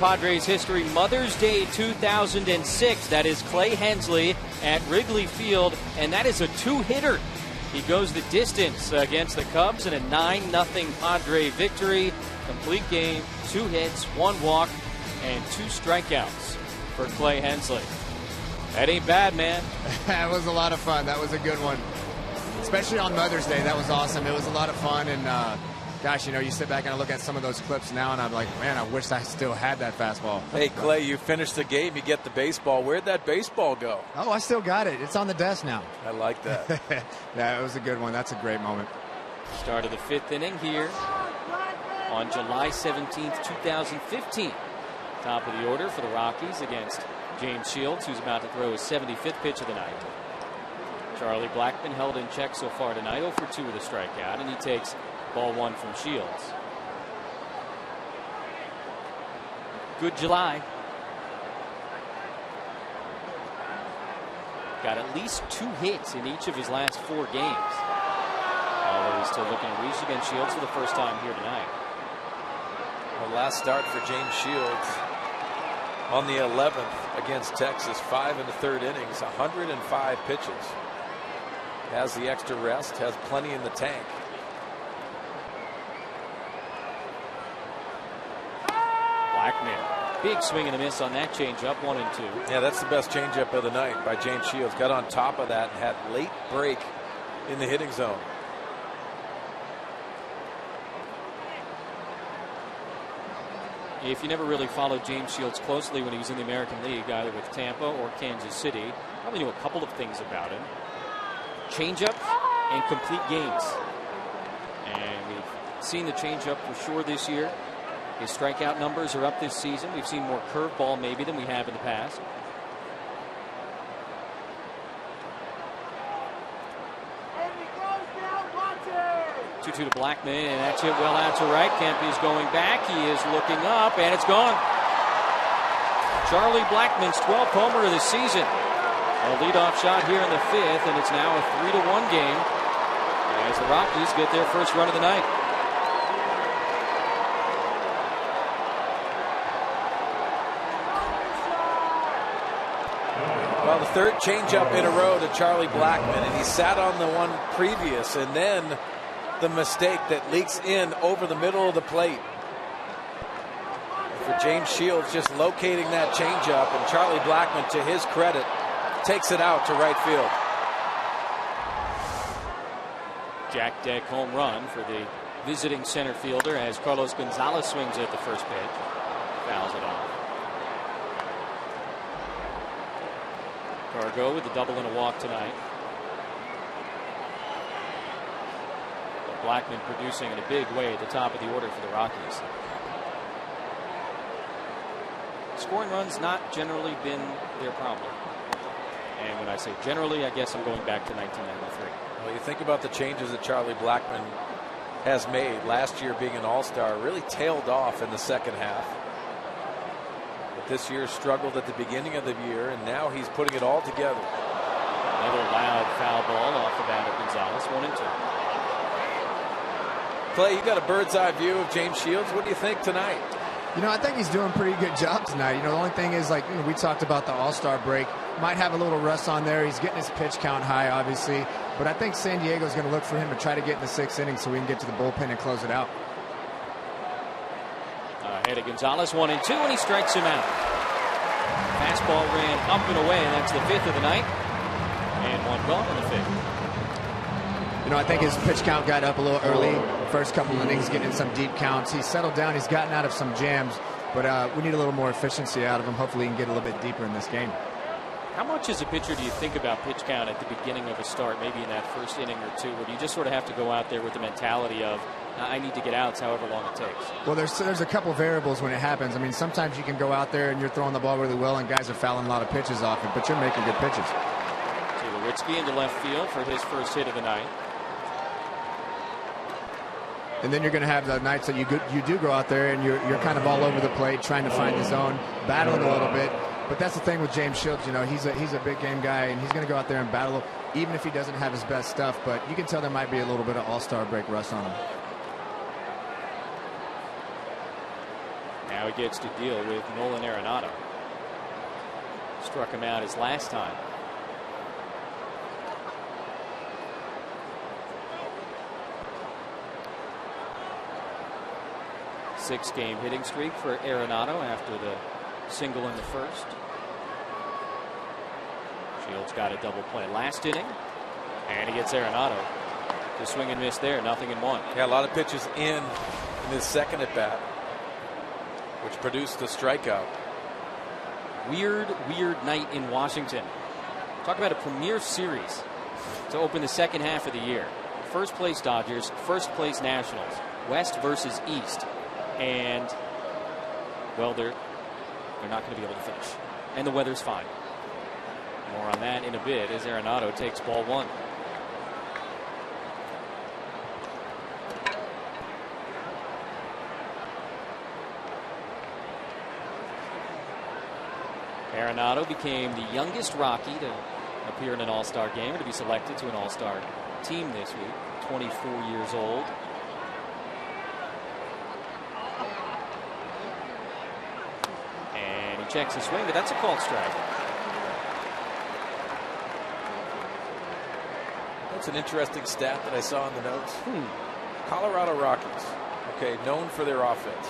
Padres history, Mother's Day 2006. That is Clay Hensley at Wrigley Field, and that is a two-hitter. He goes the distance against the Cubs in a 9-0 Padre victory. Complete game, 2 hits, 1 walk, and 2 strikeouts for Clay Hensley. That ain't bad, man. That was a lot of fun. That was a good one. Especially on Mother's Day. That was awesome. It was a lot of fun. And, gosh, you sit back and I look at some of those clips now, and I'm like, man, I wish I still had that fastball. Hey, Clay, you finished the game. You get the baseball. Where'd that baseball go? Oh, I still got it. It's on the desk now. I like that. Yeah, it was a good one. That's a great moment. Start of the 5th inning here on July 17th, 2015. Top of the order for the Rockies against James Shields, who's about to throw his 75th pitch of the night. Charlie Blackmon held in check so far tonight, 0 for 2 with a strikeout, and he takes ball 1 from Shields. Good July. Got at least 2 hits in each of his last 4 games. Although he's still looking to reach against Shields for the first time here tonight. The last start for James Shields on the 11th against Texas, 5 in the 3rd innings, 105 pitches. Has the extra rest, has plenty in the tank. Blackmon, big swing and a miss on that changeup, 1 and 2. Yeah, that's the best changeup of the night by James Shields. Got on top of that and had late break in the hitting zone. If you never really followed James Shields closely when he was in the American League, either with Tampa or Kansas City, probably knew a couple of things about him. Changeup and complete games. And we've seen the changeup for sure this year. His strikeout numbers are up this season. We've seen more curveball maybe than we have in the past. Two to Blackmon, and that's hit well out to right. Kempy's going back. He is looking up, and it's gone. Charlie Blackmon's 12th homer of the season. A leadoff shot here in the 5th, and it's now a 3-1 game as the Rockies get their first run of the night. Well, the 3rd changeup in a row to Charlie Blackmon, and he sat on the one previous, and then the mistake that leaks in over the middle of the plate. For James Shields, just locating that changeup, and Charlie Blackmon, to his credit, takes it out to right field. Jack deck home run for the visiting center fielder as Carlos Gonzalez swings at the first pitch. Fouls it off. Cargo with a double and a walk tonight. Blackmon producing in a big way at the top of the order for the Rockies. Scoring runs not generally been their problem. And when I say generally, I guess I'm going back to 1993. Well, you think about the changes that Charlie Blackmon has made. Last year being an all-star, really tailed off in the second half. But this year struggled at the beginning of the year, and now he's putting it all together. Another loud foul ball off the bat of Gonzalez, 1 and 2. Clay, you got a bird's eye view of James Shields. What do you think tonight? I think he's doing a pretty good job tonight. The only thing is, we talked about the All-Star break. Might have a little rust on there. He's getting his pitch count high, obviously. But I think San Diego's going to look for him to try to get in the 6th inning so we can get to the bullpen and close it out. Ahead of Gonzalez, 1 and 2, and he strikes him out. Fastball ran up and away, and that's the 5th of the night. And 1 gone in the 5th. I think his pitch count got up a little early. First couple innings, getting in some deep counts. He's settled down. He's gotten out of some jams. But we need a little more efficiency out of him. Hopefully he can get a little bit deeper in this game. How much as a pitcher do you think about pitch count at the beginning of a start, maybe in that first inning or two, where you just sort of have to go out there with the mentality of, I need to get outs however long it takes? Well, there's a couple variables when it happens. I mean, sometimes you can go out there and you're throwing the ball really well and guys are fouling a lot of pitches off it, but you're making good pitches. Tulowitzki into left field for his first hit of the night. And then you're going to have the nights that you do go out there and you're kind of all over the plate trying to find the zone, battling a little bit. But that's the thing with James Shields. He's a big game guy, and he's going to go out there and battle, even if he doesn't have his best stuff. But you can tell there might be a little bit of all-star break rust on him. Now he gets to deal with Nolan Arenado. Struck him out his last time. Six-game hitting streak for Arenado after the single in the first. Shields got a double play last inning, and he gets Arenado. The swing and miss there, 0-1. Yeah, a lot of pitches in his second at bat, which produced a strikeout. Weird night in Washington. Talk about a premier series to open the second half of the year. First place Dodgers, first place Nationals, West versus East. And, well, they're not going to be able to finish. And the weather's fine. More on that in a bit as Arenado takes ball one. Arenado became the youngest Rocky to appear in an All-Star game or to be selected to an All-Star team this week. 24 years old. And he checks the swing, but that's a called strike. That's an interesting stat that I saw in the notes. Colorado Rockies, okay, known for their offense.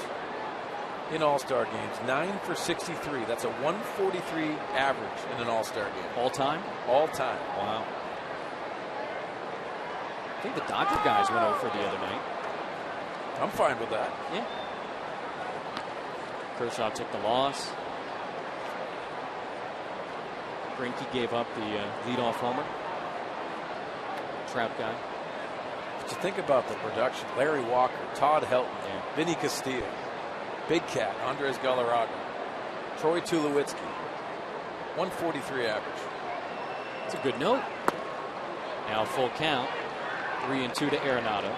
In All-Star games, 9 for 63. That's a 143 average in an All-Star game. All time? All time. Wow. I think the Dodger guys went over the other night. I'm fine with that. Yeah. Kershaw took the loss. Greinke gave up the leadoff homer. Trout guy. But you think about the production. Larry Walker, Todd Helton, Vinny Castillo, Big Cat, Andres Galarraga, Troy Tulowitzki, 143 average. That's a good note. Now full count. 3-2 to Arenado.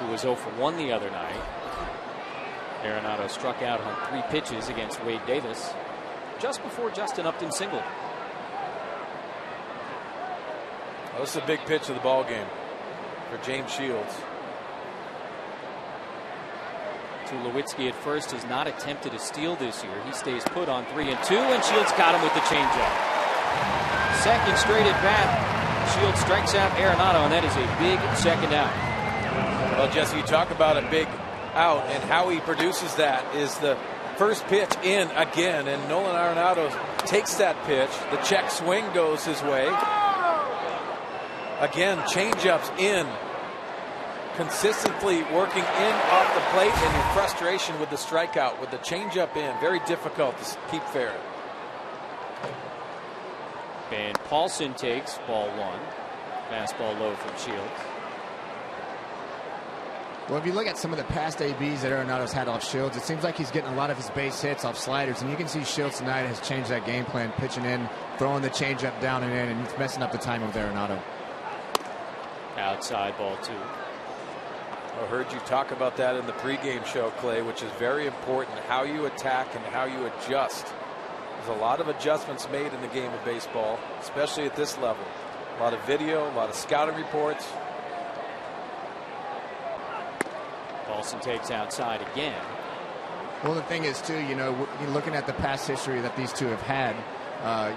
Who was 0 for 1 the other night. Arenado struck out on 3 pitches against Wade Davis just before Justin Upton singled. Well, this is a big pitch of the ball game for James Shields. Tulowitzki at first has not attempted a steal this year. He stays put on 3-2, and Shields got him with the changeup. Second straight at bat. Shields strikes out Arenado, and that is a big second out. Well, Jesse, you talk about a big out, and how he produces that is the first pitch in again, and Nolan Arenado takes that pitch. The check swing goes his way. Again, changeups in. Consistently working in off the plate, and your frustration with the strikeout with the changeup in. Very difficult to keep fair. And Paulson takes ball one. Fastball low from Shields. Well, if you look at some of the past ABs that Arenado's had off Shields, it seems like he's getting a lot of his base hits off sliders, and you can see Shields tonight has changed that game plan, pitching in, throwing the changeup down and in, and he's messing up the timing with Arenado. Outside ball two. I heard you talk about that in the pregame show, Clay, which is very important, how you attack and how you adjust. There's a lot of adjustments made in the game of baseball, especially at this level. A lot of video, a lot of scouting reports. Paulson takes outside again. Well, the thing is, too, you know, looking at the past history that these two have had,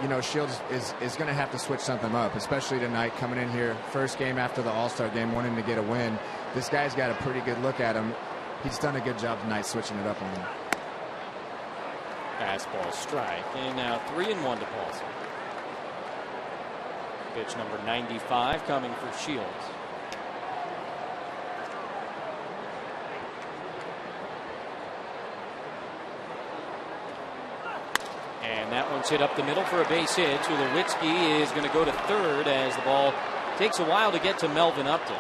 you know, Shields is going to have to switch something up, especially tonight, coming in here, first game after the All-Star game, wanting to get a win. This guy's got a pretty good look at him. He's done a good job tonight switching it up on him. Fastball strike, and now 3-1 to Paulson. Pitch number 95 coming for Shields. And that one's hit up the middle for a base hit. Tulowitzki is going to go to third as the ball takes a while to get to Melvin Upton.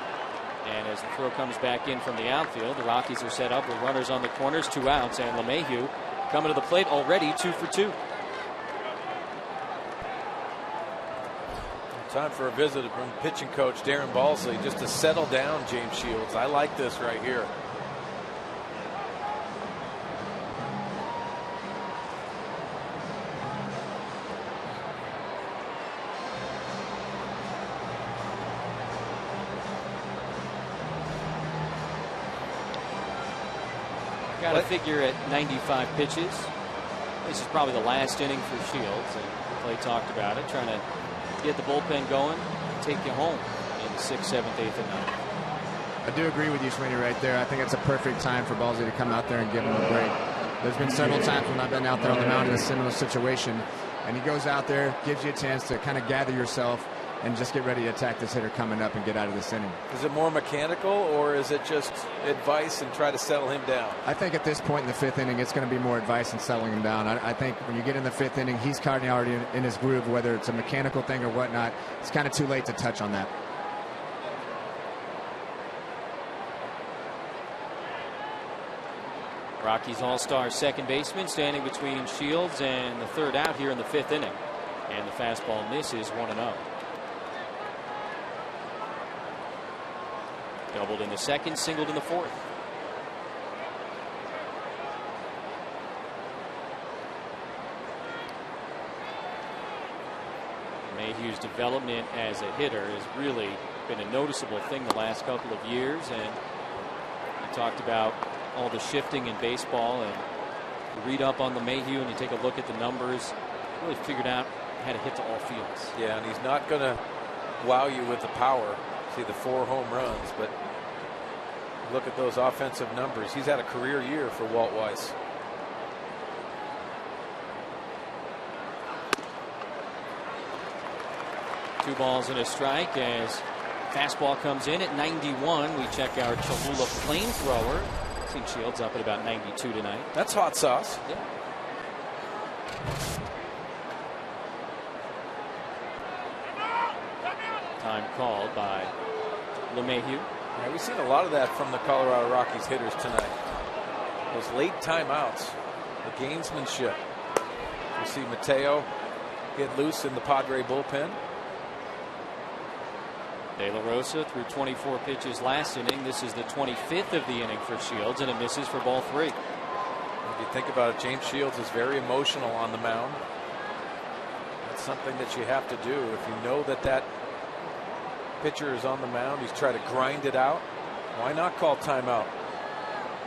And as the throw comes back in from the outfield, the Rockies are set up with runners on the corners, 2 outs, and LeMahieu coming to the plate already 2 for 2. Time for a visit from pitching coach Darren Balsley just to settle down James Shields. I like this right here. Got to figure at 95 pitches. This is probably the last inning for Shields, and Clay talked about it, trying to get the bullpen going, take you home in the 6th, 7th, 8th, and 9th. I do agree with you, Sweeney, right there. I think it's a perfect time for Ballsy to come out there and give him a break. There's been several times when I've been out there on the mound in a similar situation, and he goes out there, gives you a chance to kind of gather yourself and just get ready to attack this hitter coming up and get out of this inning. Is it more mechanical, or is it just advice and try to settle him down? I think at this point in the 5th inning, it's going to be more advice and settling him down. I think when you get in the 5th inning, he's kind of already in his groove, whether it's a mechanical thing or whatnot. It's kind of too late to touch on that. Rockies All-Star second baseman standing between Shields and the third out here in the 5th inning. And the fastball misses 1-0. Doubled in the 2nd, singled in the 4th. Mayhew's development as a hitter has really been a noticeable thing the last couple of years, and we talked about all the shifting in baseball, and you read up on the Mayhew and you take a look at the numbers, really figured out how to hit to all fields. Yeah, and he's not going to wow you with the power. See the 4 home runs, but look at those offensive numbers. He's had a career year for Walt Weiss. Two balls and a strike as fastball comes in at 91. We check our Cholula flamethrower. Seen Shields up at about 92 tonight. That's hot sauce. Yeah. Time called by LeMahieu. Yeah, we've seen a lot of that from the Colorado Rockies hitters tonight. Those late timeouts, the gamesmanship. You see Mateo get loose in the Padre bullpen. De La Rosa threw 24 pitches last inning. This is the 25th of the inning for Shields, and it misses for ball 3. If you think about it, James Shields is very emotional on the mound. That's something that you have to do. If you know that that pitcher is on the mound, he's trying to grind it out. Why not call timeout?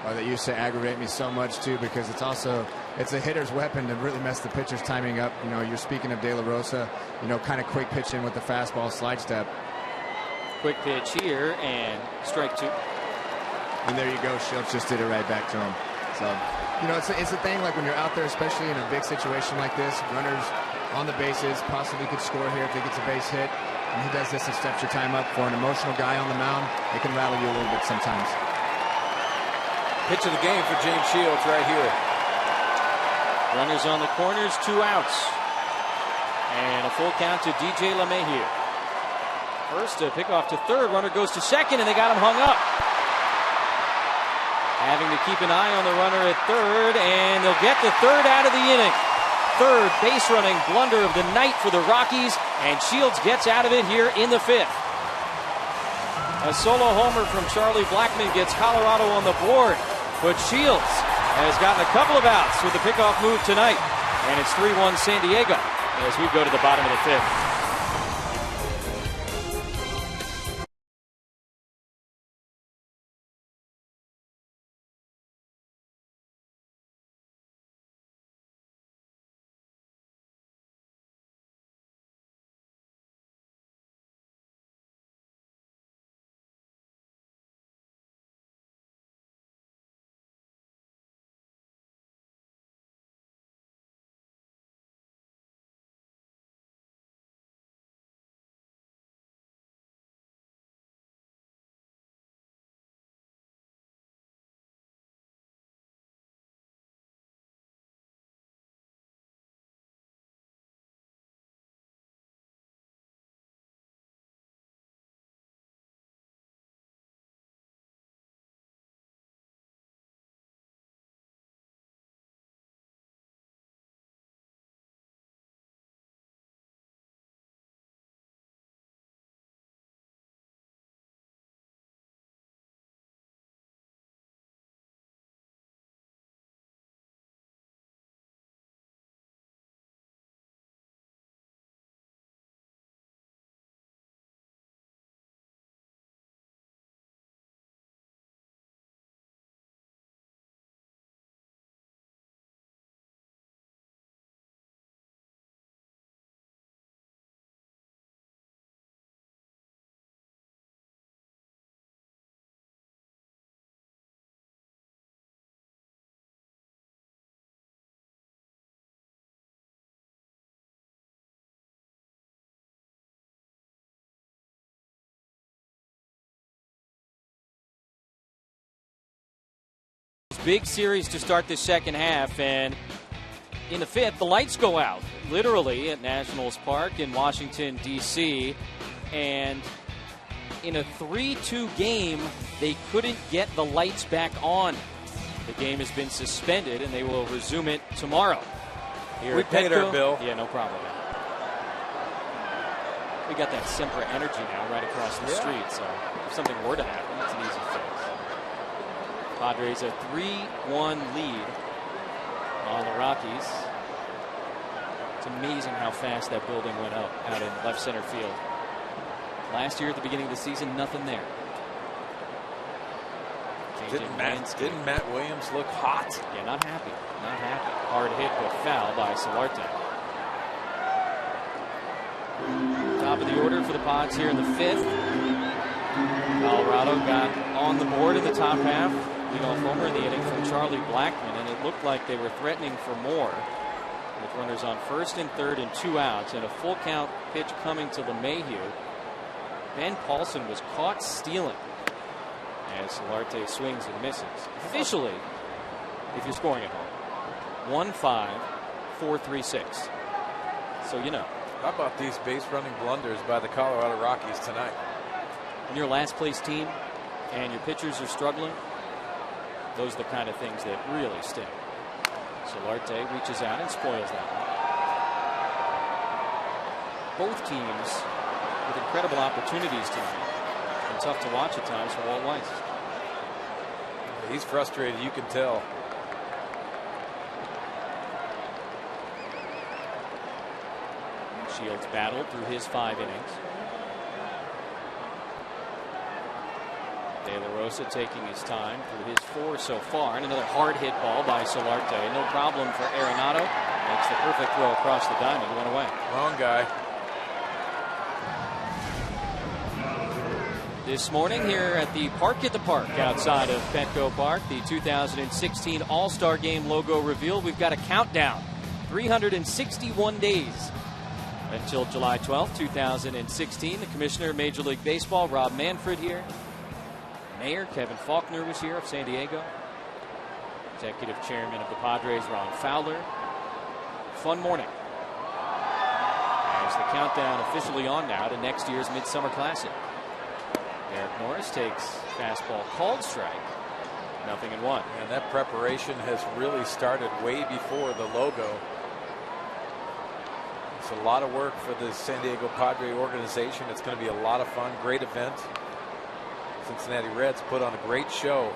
Well, that used to aggravate me so much too, because it's a hitter's weapon to really mess the pitcher's timing up. You know, you're speaking of De La Rosa, you know, kind of quick pitch in with the fastball slide step. Quick pitch here and strike 2. And there you go. Shields just did it right back to him. So, you know, it's a thing like when you're out there, especially in a big situation like this, runners on the bases, possibly could score here if he gets a base hit. And he does this and steps your time up. For an emotional guy on the mound, it can rattle you a little bit sometimes. Pitch of the game for James Shields right here. Runners on the corners, 2 outs. And a full count to DJ LeMahieu. First, a pick off to third. Runner goes to second, and they got him hung up. Having to keep an eye on the runner at third, and they'll get the third out of the inning. Third base running blunder of the night for the Rockies, and Shields gets out of it here in the 5th. A solo homer from Charlie Blackmon gets Colorado on the board, but Shields has gotten a couple of outs with the pickoff move tonight, and it's 3-1 San Diego as we go to the bottom of the 5th. big series to start the second half, and in the fifth, the lights go out, literally, at Nationals Park in Washington, D.C., and in a 3-2 game, they couldn't get the lights back on. The game has been suspended, and they will resume it tomorrow. We paid our bill. Yeah, no problem. We got that Sempra energy now right across the street, so if something were to happen, it's an easy fix. Padres a 3-1 lead on the Rockies. It's amazing how fast that building went up out in left center field. Last year at the beginning of the season, nothing there. Didn't Matt Williams look hot? Yeah, not happy. Not happy. Hard hit but foul by Solarte. Top of the order for the Pods here in the fifth. Colorado got on the board in the top half. Leadoff homer in the inning from Charlie Blackmon, and it looked like they were threatening for more. With runners on first and third and 2 outs, and a full count pitch coming to LeMahieu. Ben Paulson was caught stealing as Solarte swings and misses. Officially, if you're scoring at home, 1-5, 4-3-6. So you know. How about these base running blunders by the Colorado Rockies tonight? When you're a last place team and your pitchers are struggling, those are the kind of things that really sting. Solarte reaches out and spoils that one. Both teams with incredible opportunities tonight, and tough to watch at times for Walt Weiss. He's frustrated, you can tell. Shields battled through his 5 innings. De La Rosa taking his time through his 4 so far, and another hard hit ball by Solarte. No problem for Arenado. Makes the perfect throw across the diamond. One away. Wrong guy. This morning here at the Park outside of Petco Park, the 2016 All-Star Game logo reveal. We've got a countdown. 361 days until July 12th, 2016. The Commissioner of Major League Baseball, Rob Manfred, here. Mayor Kevin Faulkner was here of San Diego. Executive Chairman of the Padres, Ron Fowler. Fun morning. As the countdown officially on now to next year's Midsummer Classic. Derek Norris takes fastball called strike. 0-1. And that preparation has really started way before the logo. It's a lot of work for the San Diego Padre organization. It's going to be a lot of fun. Great event. Cincinnati Reds put on a great show.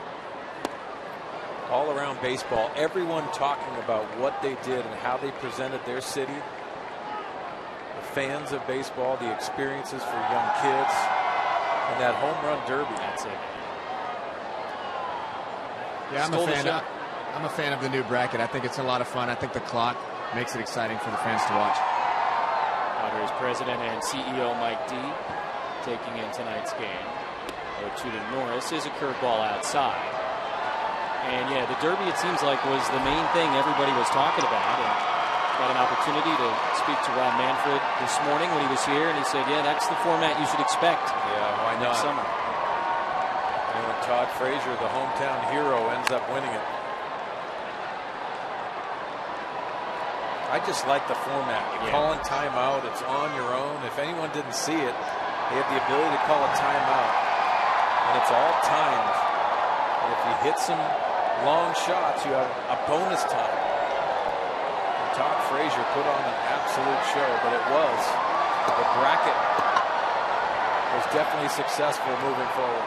All around baseball, everyone talking about what they did and how they presented their city. The fans of baseball, the experiences for young kids, and that home run derby. That's it. Yeah, I'm a fan of the new bracket. I think it's a lot of fun. I think the clock makes it exciting for the fans to watch. Padres president and CEO Mike D taking in tonight's game. 0-2 to Norris is a curveball outside. And yeah, the Derby, it seems like, was the main thing everybody was talking about. And got an opportunity to speak to Rob Manfred this morning when he was here, and he said, yeah, that's the format you should expect. Yeah, why not? Next summer. And when Todd Frazier, the hometown hero, ends up winning it. I just like the format. You're calling timeout. It's on your own. If anyone didn't see it, they have the ability to call a timeout. And it's all timed. And if you hit some long shots, you have a bonus time. And Todd Frazier put on an absolute show, but it was. The bracket was definitely successful moving forward.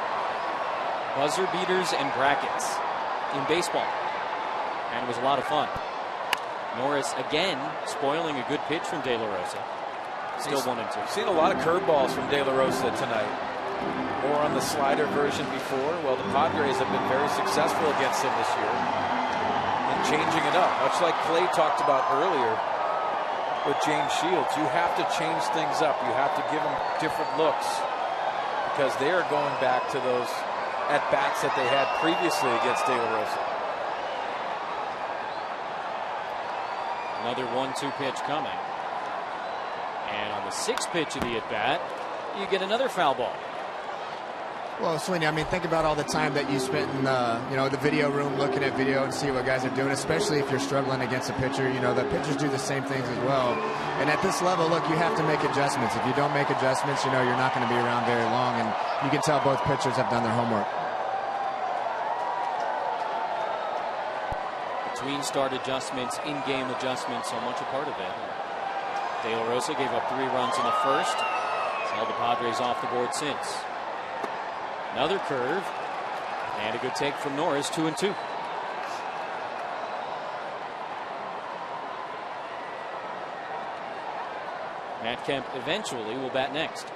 Buzzer beaters and brackets in baseball. And it was a lot of fun. Norris again spoiling a good pitch from De La Rosa. Still 1-2. Seen a lot of curveballs from De La Rosa tonight. More on the slider version before. Well, the Padres have been very successful against him this year in changing it up. Much like Clay talked about earlier with James Shields. You have to change things up. You have to give them different looks because they are going back to those at-bats that they had previously against De La Rosa. Another 1-2 pitch coming. And on the 6th pitch of the at-bat, you get another foul ball. Well, Sweeney, I mean, think about all the time that you spent in the video room looking at video and see what guys are doing, especially if you're struggling against a pitcher. You know, the pitchers do the same things as well. And at this level, look, you have to make adjustments. If you don't make adjustments, you know, you're not going to be around very long. And you can tell both pitchers have done their homework. Between start adjustments, in-game adjustments, so much a part of it. De La Rosa gave up 3 runs in the first. He's held the Padres off the board since. Another curve, and a good take from Norris, 2-2. Matt Kemp eventually will bat next.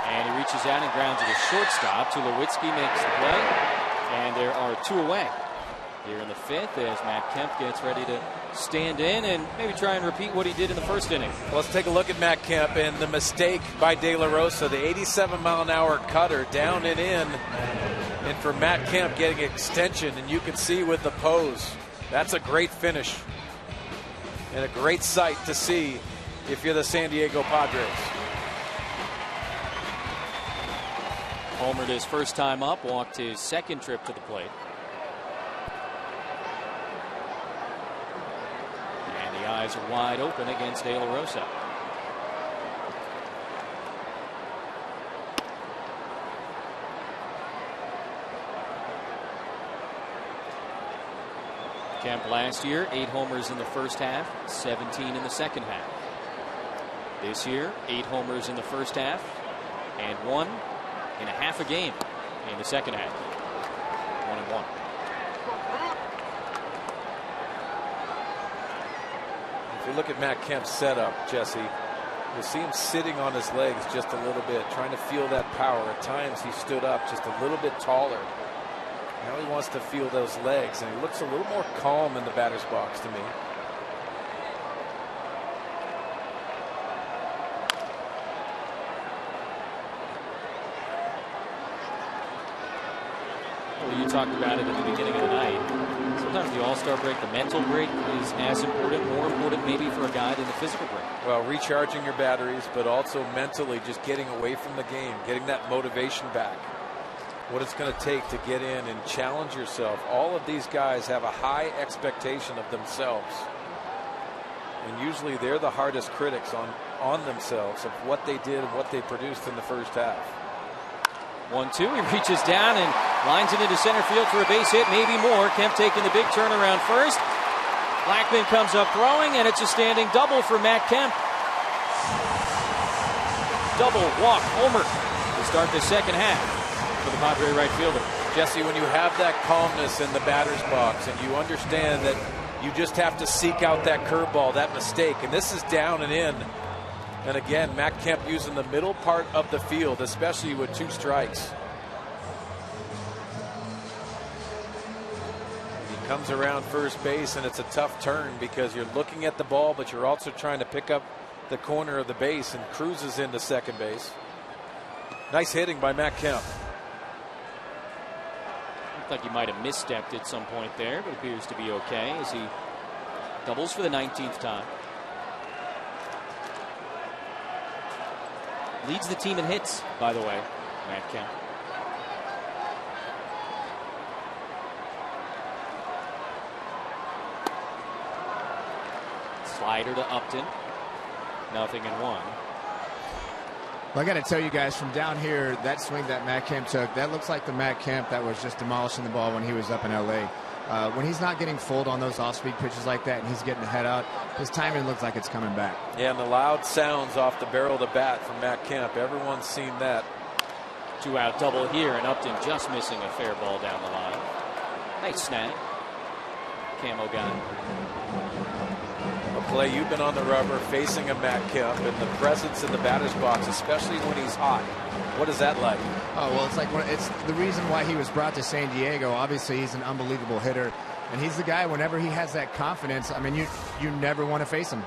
And he reaches out and grounds it to shortstop. Tulowitzki makes the play, and there are 2 away here in the 5th as Matt Kemp gets ready to stand in and maybe try and repeat what he did in the first inning. Well, let's take a look at Matt Kemp and the mistake by De La Rosa, the 87-mile-an-hour cutter down and in. And for Matt Kemp getting extension, and you can see with the pose, that's a great finish and a great sight to see if you're the San Diego Padres. Homered his first time up, walked his second trip to the plate. And the eyes are wide open against De La Rosa. Kemp last year, 8 homers in the first half, 17 in the second half. This year, 8 homers in the first half, and 1 in a half a game in the second half. 1-1. If you look at Matt Kemp's setup, Jesse, you'll see him sitting on his legs just a little bit, trying to feel that power. At times he stood up just a little bit taller. Now he wants to feel those legs, and he looks a little more calm in the batter's box to me. Well, you talked about it at the beginning of the night. Sometimes the All-Star break, the mental break, is as important, more important maybe for a guy than the physical break. Well, recharging your batteries, but also mentally just getting away from the game, getting that motivation back. What it's going to take to get in and challenge yourself. All of these guys have a high expectation of themselves. And usually they're the hardest critics on themselves of what they did and what they produced in the first half. 1-2. He reaches down and lines it into center field for a base hit, maybe more. Kemp taking the big turnaround first. Blackman comes up throwing, and it's a standing double for Matt Kemp. Double walk homer to start the second half for the Padre right fielder. Jesse, when you have that calmness in the batter's box and you understand that you just have to seek out that curveball, that mistake, and this is down and in. And again, Matt Kemp using the middle part of the field, especially with 2 strikes. He comes around first base, and it's a tough turn because you're looking at the ball, but you're also trying to pick up the corner of the base, and cruises into second base. Nice hitting by Matt Kemp. Looked like he might have misstepped at some point there, but appears to be okay as he doubles for the 19th time. Leads the team in hits, by the way, Matt Kemp. Slider to Upton. 0-1. Well, I got to tell you guys, from down here, that swing that Matt Kemp took, that looks like the Matt Kemp that was just demolishing the ball when he was up in L.A. When he's not getting fooled on those off-speed pitches like that and he's getting the head out, his timing looks like it's coming back. Yeah, and the loud sounds off the barrel of the bat from Matt Kemp. Everyone's seen that. 2-out double here, and Upton just missing a fair ball down the line. Nice snap. Camo gun. Clay, you've been on the rubber facing a Matt Kemp, and the presence in the batter's box, especially when he's hot. What is that like? Oh, well, it's the reason why he was brought to San Diego. Obviously, he's an unbelievable hitter, and he's the guy, whenever he has that confidence, I mean, you never want to face him.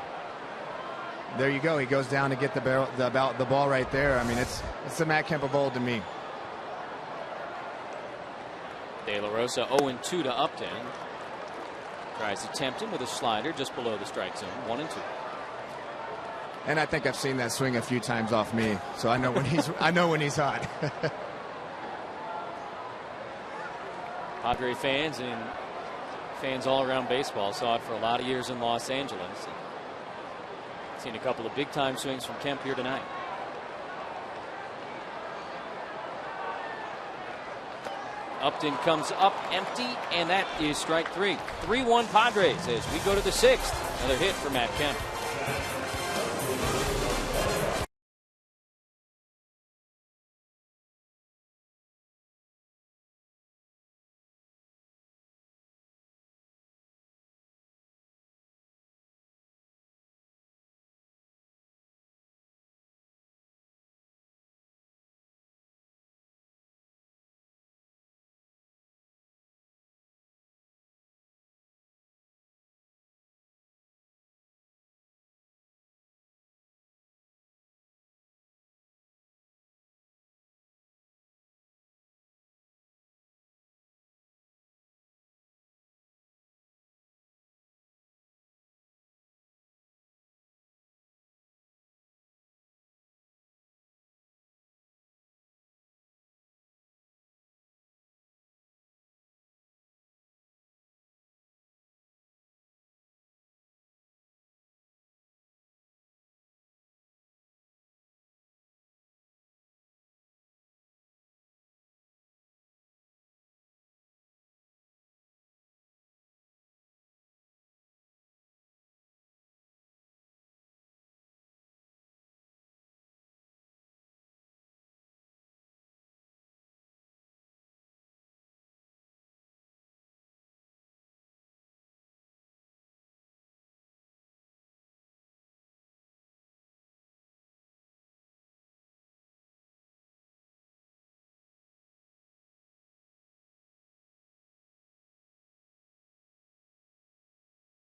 There you go. He goes down to get the ball right there. I mean, it's the Matt Kemp of old to me. De La Rosa 0-2 to Upton. Tries to tempt him with a slider just below the strike zone. 1-2. And I think I've seen that swing a few times off me, so I know when he's hot. Padre fans and fans all around baseball saw it for a lot of years in Los Angeles. Seen a couple of big time swings from Kemp here tonight. Upton comes up empty, and that is strike 3. 3-1 Padres as we go to the 6th. Another hit for Matt Kemp.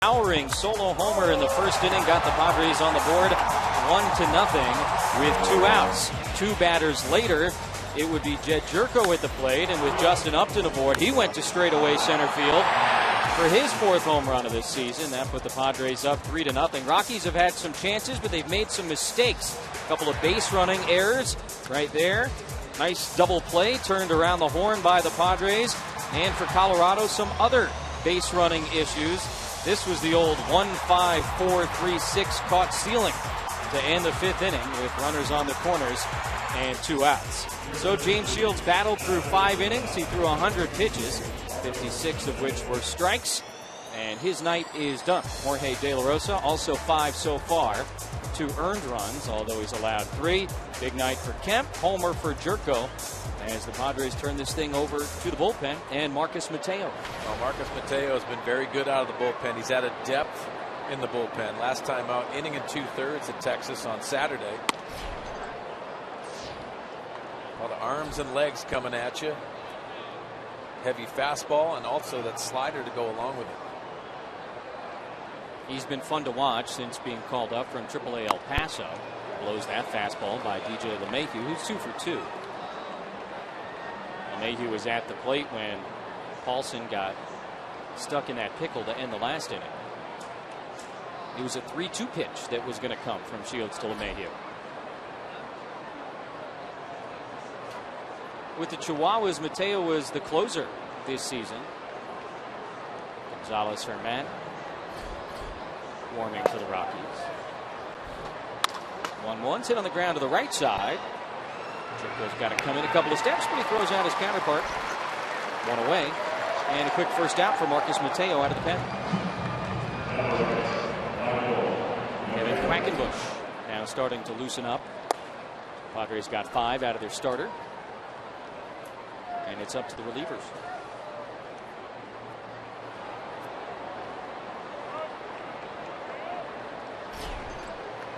Towering solo homer in the first inning got the Padres on the board 1-0 with 2 outs. 2 batters later, it would be Jed Jerko at the plate, and with Justin Upton aboard, he went to straightaway center field for his 4th home run of this season. That put the Padres up 3-0. Rockies have had some chances, but they've made some mistakes. A couple of base running errors right there. Nice double play turned around the horn by the Padres. And for Colorado, some other base running issues. This was the old 1-5-4-3-6 caught stealing to end the 5th inning with runners on the corners and 2 outs. So James Shields battled through 5 innings. He threw 100 pitches, 56 of which were strikes, and his night is done. Jorge De La Rosa also 5 so far, 2 earned runs, although he's allowed 3. Big night for Kemp, homer for Jerko, as the Padres turn this thing over to the bullpen and Marcus Mateo. Well, Marcus Mateo has been very good out of the bullpen. He's added depth in the bullpen. Last time out, inning and 2/3 at Texas on Saturday. A lot of arms and legs coming at you. Heavy fastball and also that slider to go along with it. He's been fun to watch since being called up from AAA El Paso. Blows that fastball by DJ LeMahieu, who's 2 for 2. LeMahieu was at the plate when Paulson got stuck in that pickle to end the last inning. It was a 3-2 pitch that was going to come from Shields to LeMahieu. With the Chihuahuas, Mateo was the closer this season. Gonzalez Herman warming for the Rockies. 1-1, hit on the ground to the right side. Jerko's got to come in a couple of steps, but he throws out his counterpart. 1 away. And a quick first out for Marcus Mateo out of the pen. Kevin Quackenbush now starting to loosen up. Padres got 5 out of their starter. And it's up to the relievers.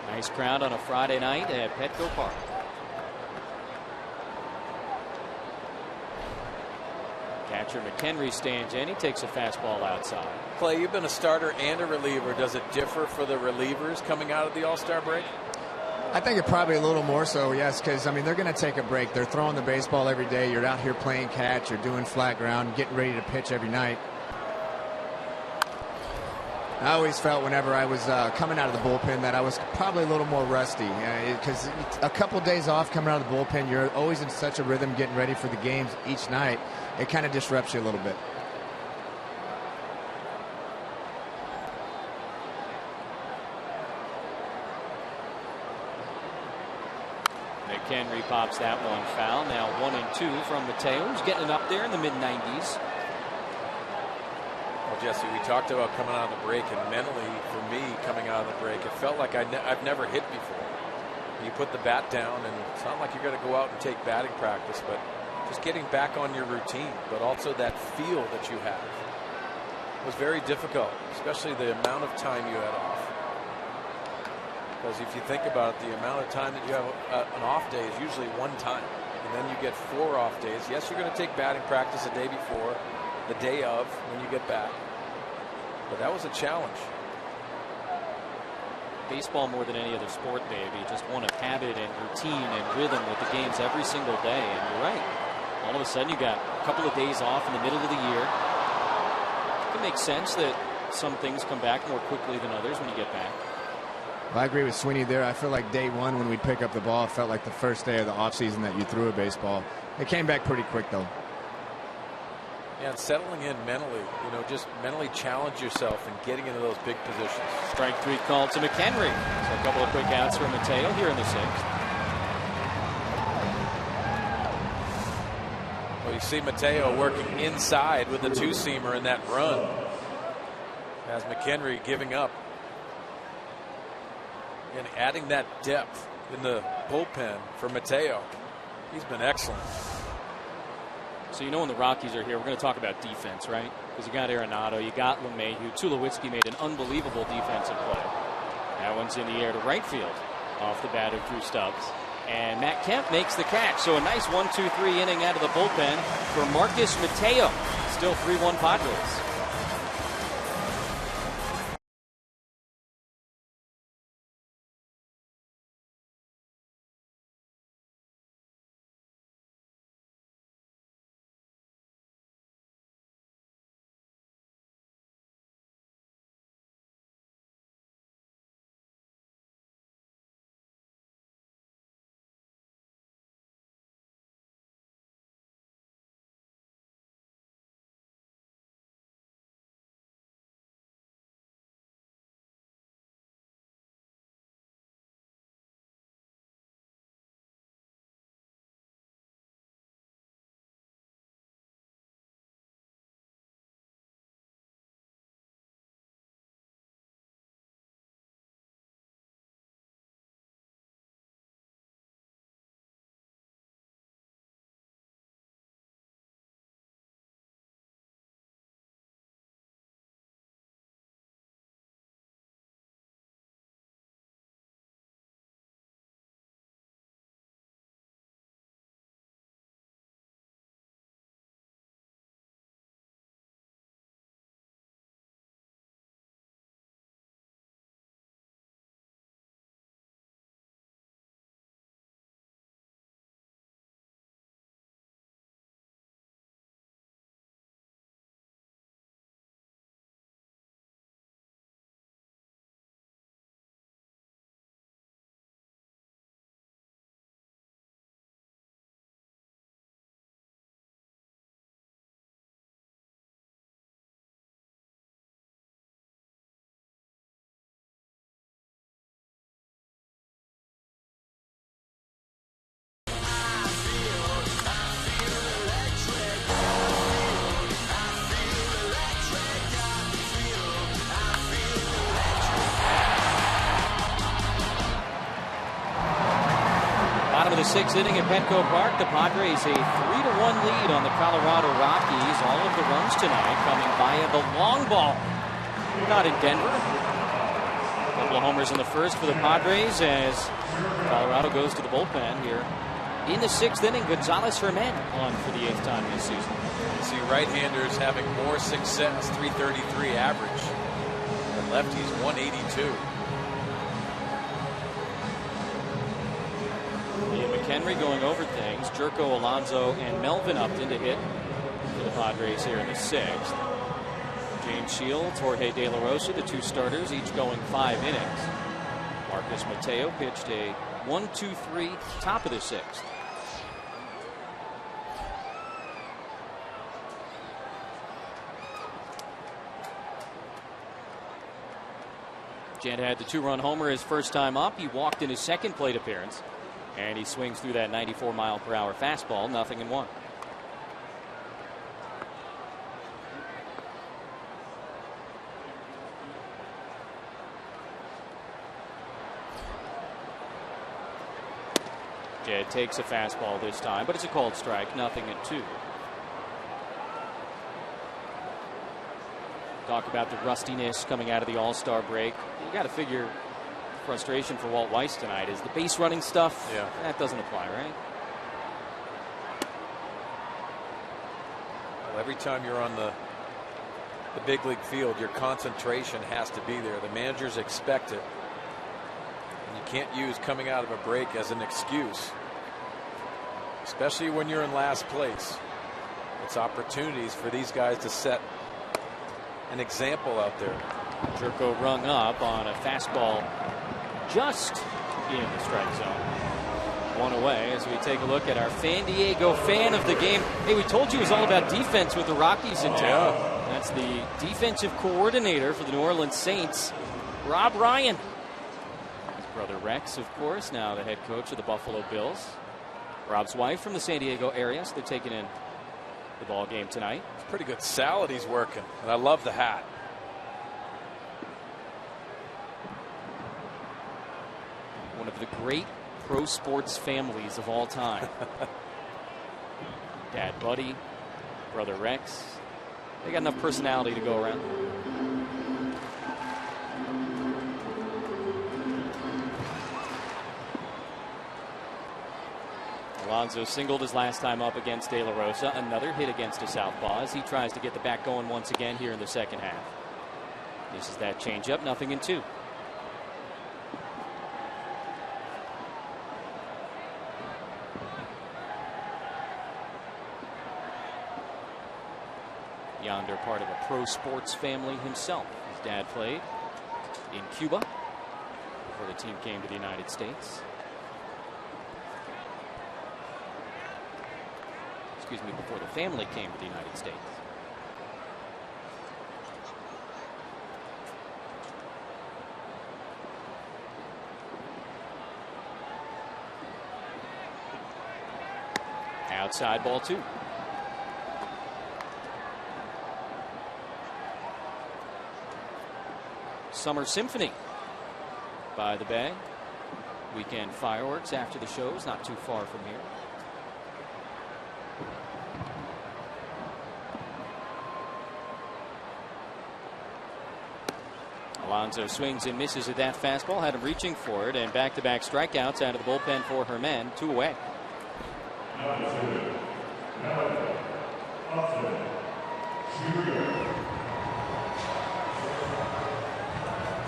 Nice crowd on a Friday night at Petco Park. Catcher McHenry stands in. He takes a fastball outside. Clay, you've been a starter and a reliever. Does it differ for the relievers coming out of the All-Star break? I think it probably a little more so, yes, because, I mean, they're going to take a break. They're throwing the baseball every day. You're out here playing catch. You're doing flat ground, getting ready to pitch every night. I always felt whenever I was coming out of the bullpen that I was probably a little more rusty, because a couple days off coming out of the bullpen, you're always in such a rhythm getting ready for the games each night. It kind of disrupts you a little bit. McHenry pops that one foul. Now 1-2 from Mateo, who's getting it up there in the mid-90s. Well, Jesse, we talked about coming out of the break, and mentally, for me, coming out of the break, it felt like I've never hit before. You put the bat down, and it's not like you're going to go out and take batting practice, but just getting back on your routine, but also that feel that you have was very difficult, especially the amount of time you had off. Because if you think about it, the amount of time that you have an off day is usually one time, and then you get 4 off days. Yes, you're going to take batting practice the day before, the day of, when you get back. But that was a challenge. Baseball, more than any other sport, baby, just one of habit and routine and rhythm with the games every single day. And you're right. All of a sudden, you got a couple of days off in the middle of the year. It makes sense that some things come back more quickly than others when you get back. Well, I agree with Sweeney there. I feel like day one when we'd pick up the ball felt like the first day of the offseason that you threw a baseball. It came back pretty quick, though. Yeah, and settling in mentally, just mentally challenge yourself and getting into those big positions. Strike 3 called to McHenry. So a couple of quick outs for Mateo here in the 6th. Well, you see Mateo working inside with the 2-seamer in that run, as McHenry giving up and adding that depth in the bullpen for Mateo. He's been excellent. So when the Rockies are here, we're going to talk about defense, right? Because you got Arenado, you got LeMahieu. Tulowitzki made an unbelievable defensive play. That one's in the air to right field off the bat of Drew Stubbs. And Matt Kemp makes the catch. So a nice 1-2-3 inning out of the bullpen for Marcus Mateo. Still 3-1 Padres. Bottom of the 6th inning at Petco Park. The Padres a 3-1 lead on the Colorado Rockies. All of the runs tonight coming via the long ball. Not in Denver. A couple of homers in the first for the Padres as Colorado goes to the bullpen here. In the 6th inning, Gonzalez Herman on for the 8th time this season. You see right-handers having more success, 333 average. And lefties 182. McHenry going over things. Jerko, Alonso, and Melvin Upton to hit for the Padres here in the 6th. James Shields, Jorge De La Rosa, the 2 starters, each going 5 innings. Marcus Mateo pitched a 1-2-3 top of the 6th. Jed had the 2-run homer his first time up. He walked in his second plate appearance, and he swings through that 94-mile-per-hour fastball, 0-1. Jed takes a fastball this time, but it's a called strike, 0-2. Talk about the rustiness coming out of the All-Star break. You got to figure frustration for Walt Weiss tonight is the base running stuff. Yeah. That doesn't apply, right? Well, every time you're on the big league field, your concentration has to be there. The managers expect it. And you can't use coming out of a break as an excuse, especially when you're in last place. It's opportunities for these guys to set an example out there. Jerko rung up on a fastball just in the strike zone. 1 away as we take a look at our San Diego fan of the game. Hey, we told you it was all about defense with the Rockies in town. Yeah. That's the defensive coordinator for the New Orleans Saints, Rob Ryan. His brother Rex, of course, now the head coach of the Buffalo Bills. Rob's wife from the San Diego area, so they're taking in the ball game tonight. It's pretty good salad he's working, and I love the hat. One of the great pro sports families of all time. Dad Buddy, brother Rex. They got enough personality to go around. Alonso singled his last time up against De La Rosa. Another hit against a southpaw as he tries to get the bat going once again here in the second half. This is that changeup, 0-2. Yonder, part of a pro sports family himself. His dad played in Cuba before the team came to the United States. Excuse me, before the family came to the United States. Outside, ball 2. Summer Symphony by the Bay. Weekend fireworks after the shows, not too far from here. Alonso swings and misses at that fastball, had him reaching for it, and back-to-back strikeouts out of the bullpen for Herman, 2 away.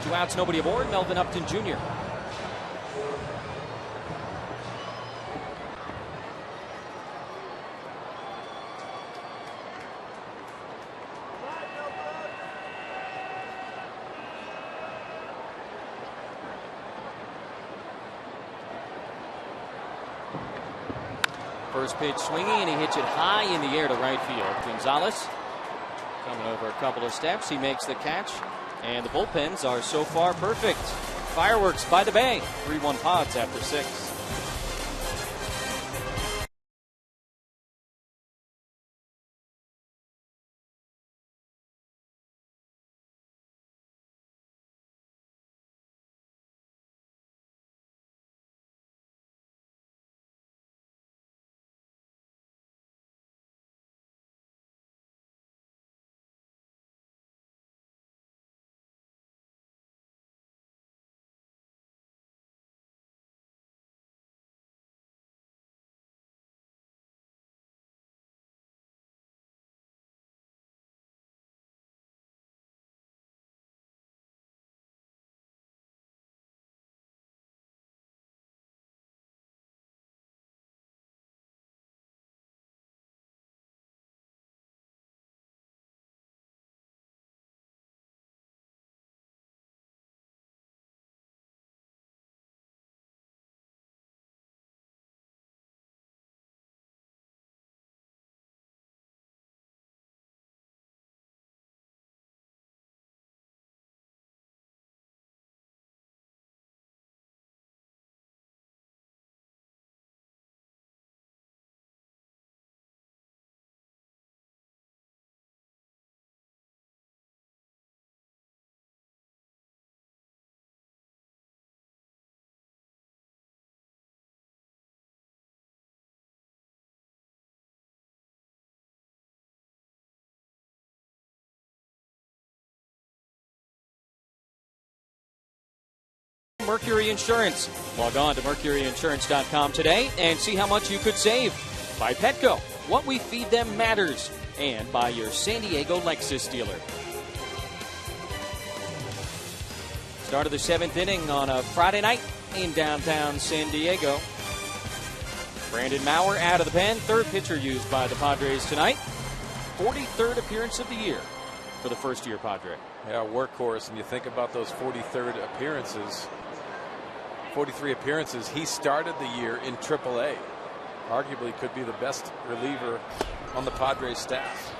Two outs, nobody aboard. Melvin Upton Jr. First pitch swinging, and he hits it high in the air to right field. Gonzalez coming over a couple of steps. He makes the catch, and the bullpens are so far perfect. Fireworks by the Bay. 3-1 Pods after 6. Mercury Insurance. Log on to mercuryinsurance.com today and see how much you could save. By Petco, what we feed them matters. And by your San Diego Lexus dealer. Start of the 7th inning on a Friday night in downtown San Diego. Brandon Maurer out of the pen, third pitcher used by the Padres tonight. 43rd appearance of the year for the first-year Padre. Yeah, workhorse, and you think about those 43rd appearances, 43 appearances. He started the year in AAA. Arguably could be the best reliever on the Padres staff.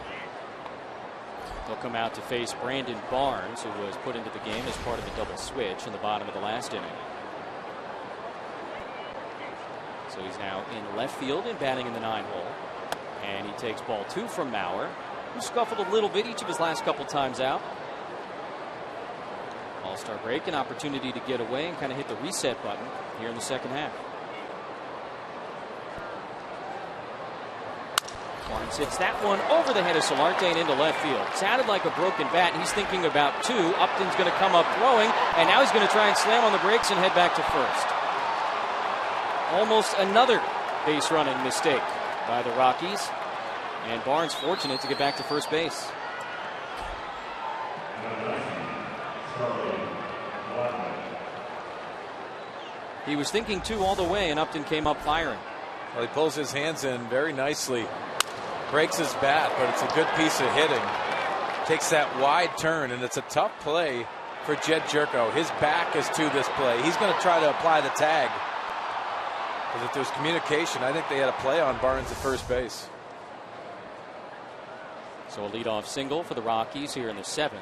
They'll come out to face Brandon Barnes, who was put into the game as part of a double switch in the bottom of the last inning. So he's now in left field and batting in the 9-hole. And he takes ball 2 from Maurer, who scuffled a little bit each of his last couple times out. All-Star break, an opportunity to get away and kind of hit the reset button here in the second half. Barnes hits that one over the head of Solarte and into left field. Sounded like a broken bat, and he's thinking about 2. Upton's going to come up throwing, and now he's going to try and slam on the brakes and head back to first. Almost another base running mistake by the Rockies, and Barnes fortunate to get back to first base. He was thinking 2 all the way, and Upton came up firing. Well, he pulls his hands in very nicely. Breaks his bat, but it's a good piece of hitting. Takes that wide turn, and it's a tough play for Jed Jerko. His back is to this play. He's going to try to apply the tag. Because if there's communication, I think they had a play on Barnes at first base. So a leadoff single for the Rockies here in the 7th.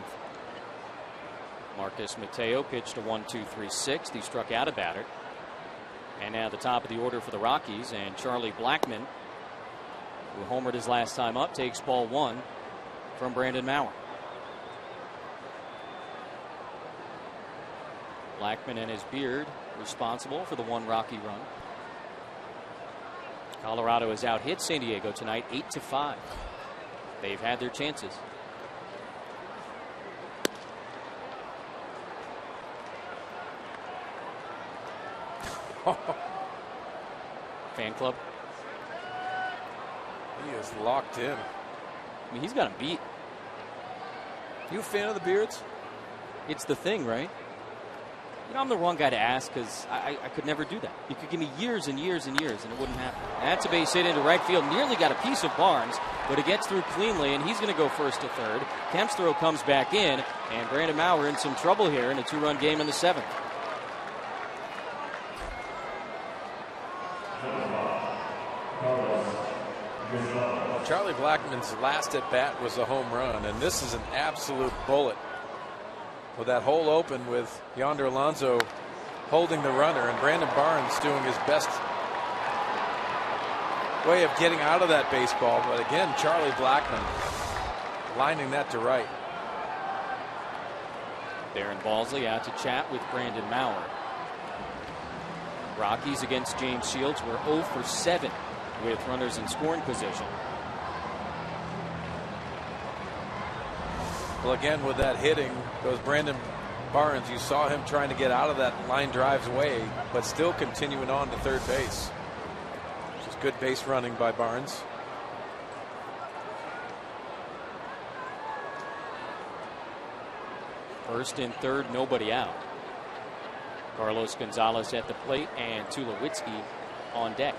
Marcus Mateo pitched a 1-2-3-6. He struck out a batter. And now the top of the order for the Rockies, and Charlie Blackmon, who homered his last time up, takes ball 1 from Brandon Maurer. Blackmon and his beard responsible for the 1 Rocky run. Colorado has out-hit San Diego tonight 8-5. They've had their chances. Fan club. He is locked in. I mean, he's got him beat. You a fan of the beards? It's the thing, right? You know, I'm the wrong guy to ask because I could never do that. You could give me years and years and years and it wouldn't happen. And that's a base hit into right field. Nearly got a piece of Barnes, but it gets through cleanly, and he's going to go first to third. Kemp's throw comes back in, and Brandon Maurer in some trouble here in a 2-run game in the 7th. Charlie Blackmon's last at bat was a home run, and this is an absolute bullet. With that hole open with Yonder Alonso holding the runner, and Brandon Barnes doing his best way of getting out of that baseball. But again, Charlie Blackmon lining that to right. Darren Balsley out to chat with Brandon Maurer. Rockies against James Shields were 0 for 7 with runners in scoring position. Well, again, with that hitting goes Brandon Barnes. You saw him trying to get out of that line drive's way, but still continuing on to third base. Which is good base running by Barnes. First and third, nobody out. Carlos Gonzalez at the plate and Tulowitzki on deck.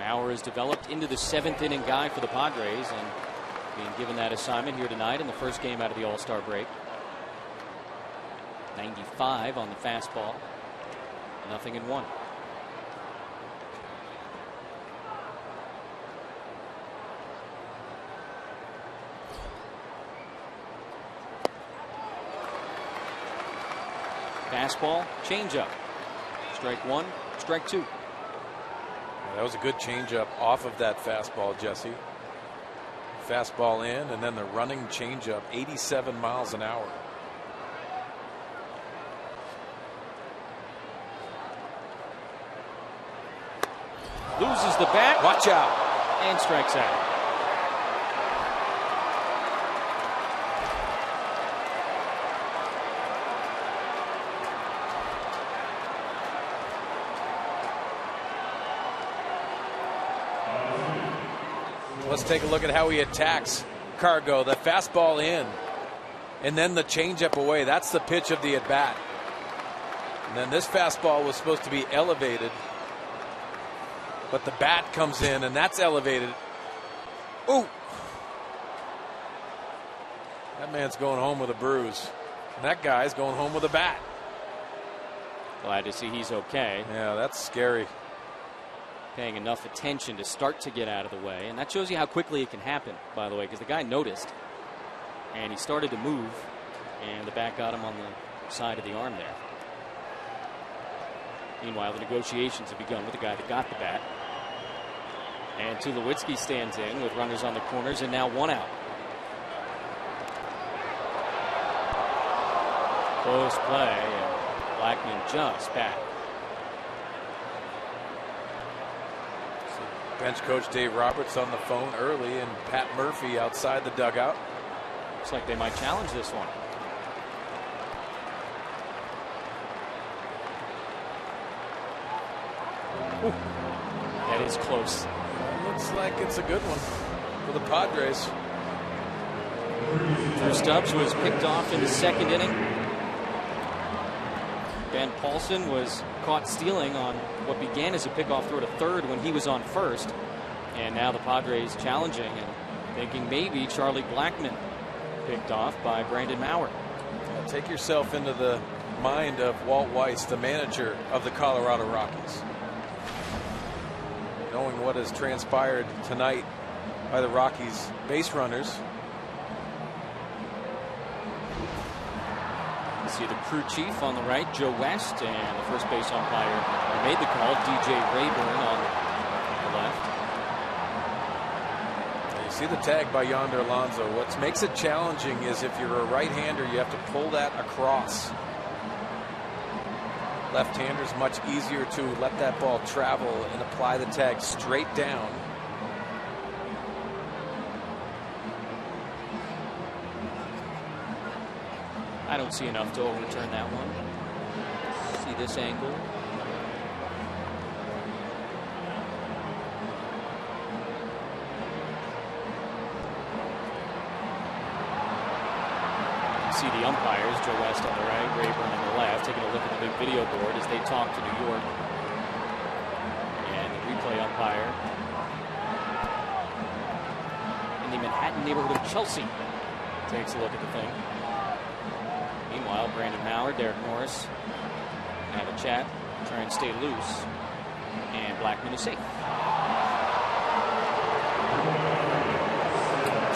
Maurer is developed into the 7th inning guy for the Padres and being given that assignment here tonight in the first game out of the All-Star break. 95 on the fastball. 0-1. Fastball, changeup. Strike 1, strike 2. That was a good changeup off of that fastball, Jesse. Fastball in, and then the running changeup, 87 miles an hour. Loses the bat. Watch out. And strikes out. Let's take a look at how he attacks Cargo. The fastball in, and then the changeup away. That's the pitch of the at-bat. And then this fastball was supposed to be elevated, but the bat comes in, and that's elevated. Ooh! That man's going home with a bruise. And that guy's going home with a bat. Glad to see he's okay. Yeah, that's scary. Paying enough attention to start to get out of the way. And that shows you how quickly it can happen, by the way, because the guy noticed. And he started to move. And the bat got him on the side of the arm there. Meanwhile, the negotiations have begun with the guy that got the bat. And Tulowitzki stands in with runners on the corners and now one out. Close play, and Blackman just back. Bench coach Dave Roberts on the phone early, and Pat Murphy outside the dugout. Looks like they might challenge this one. Ooh, that is close. Looks like it's a good one for the Padres. Drew Stubbs was picked off in the second inning. Ben Paulson was caught stealing on what began as a pickoff throw to third when he was on first. And now the Padres challenging and thinking maybe Charlie Blackman picked off by Brandon Maurer. Take yourself into the mind of Walt Weiss, the manager of the Colorado Rockies. Knowing what has transpired tonight by the Rockies base runners. You see the crew chief on the right, Joe West, and the first base umpire who made the call, DJ Rayburn, on the left. You see the tag by Yonder Alonso. What makes it challenging is if you're a right-hander, you have to pull that across. Left-handers much easier to let that ball travel and apply the tag straight down. I don't see enough to overturn that one. See this angle. See the umpires, Joe West on the right, Rayburn on the left, taking a look at the big video board as they talk to New York. And the replay umpire in the Manhattan neighborhood of Chelsea takes a look at the thing. Meanwhile, Brandon Maurer, Derek Morris have a chat, try and stay loose, and Blackman is safe.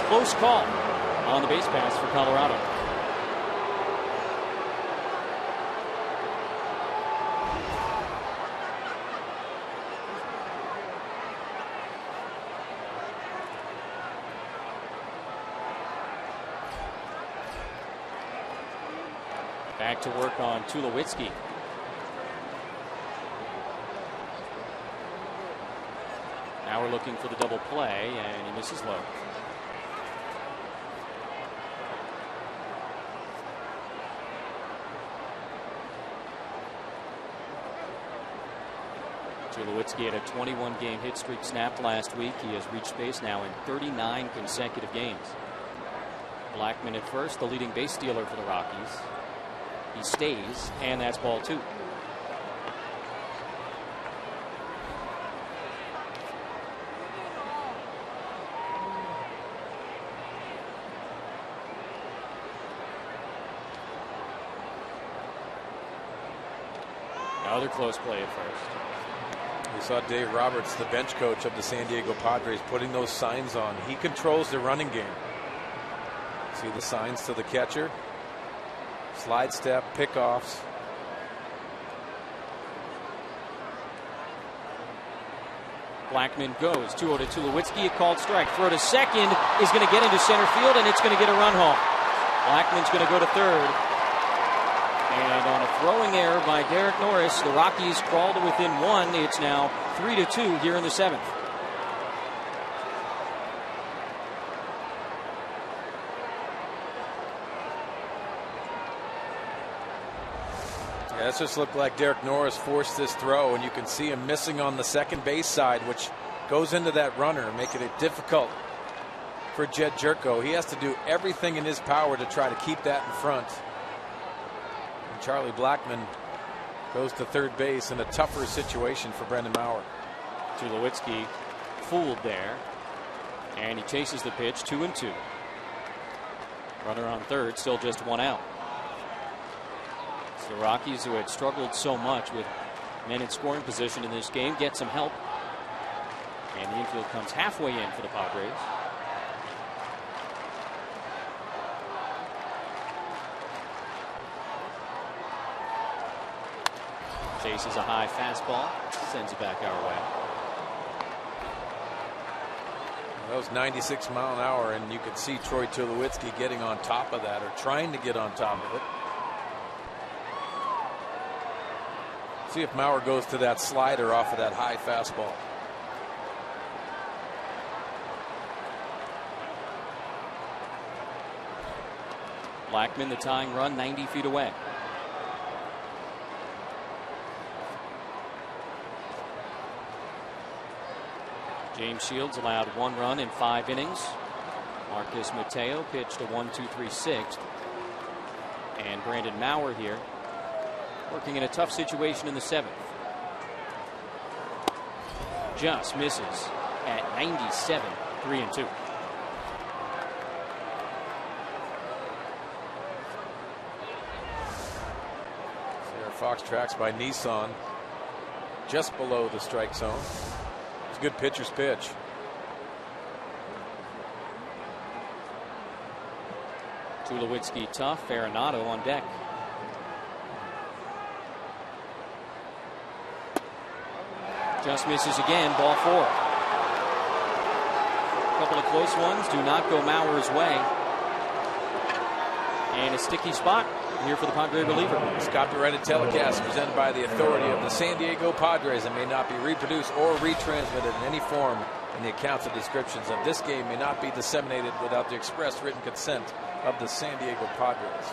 Close call on the base pass for Colorado. Back to work on Tulowitzki. Now we're looking for the double play, and he misses low. Tulowitzki had a 21-game hit streak snapped last week. He has reached base now in 39 consecutive games. Blackman at first, the leading base stealer for the Rockies. He stays, and that's ball two. Another close play at first. We saw Dave Roberts, the bench coach of the San Diego Padres, putting those signs on. He controls the running game. See the signs to the catcher. Slide step, pickoffs. Blackman goes 2-0 to Tulowitzki. A called strike. Throw to second is going to get into center field, and it's going to get a run home. Blackman's going to go to third. And on a throwing error by Derek Norris, the Rockies crawl to within 1. It's now 3-2 here in the 7th. Yeah, this just looked like Derek Norris forced this throw, and you can see him missing on the second base side, which goes into that runner, making it difficult for Jed Jerko. He has to do everything in his power to try to keep that in front. And Charlie Blackmon goes to third base in a tougher situation for Brendan Maurer. Tulowitzki fooled there, and he chases the pitch, 2-2. Runner on third, still just 1 out. So the Rockies, who had struggled so much with men in scoring position in this game, get some help. And the infield comes halfway in for the Padres. Chases a high fastball, sends it back our way. That was 96 mile an hour, and you could see Troy Tulowitzki getting on top of that, or trying to get on top of it. See if Maurer goes to that slider off of that high fastball. Blackmon, the tying run, 90 feet away. James Shields allowed 1 run in 5 innings. Marcus Mateo pitched a 1-2-3-6. And Brandon Maurer here working in a tough situation in the 7th. Just misses at 97, 3-2. Sarah Fox tracks by Nissan just below the strike zone. It's a good pitcher's pitch. Tulowitzki tough, Arenado on deck. Just misses again, ball 4. A couple of close ones do not go Maurer's way. And a sticky spot here for the Padre reliever. This copyrighted telecast presented by the authority of the San Diego Padres and may not be reproduced or retransmitted in any form, and the accounts and descriptions of this game may not be disseminated without the express written consent of the San Diego Padres.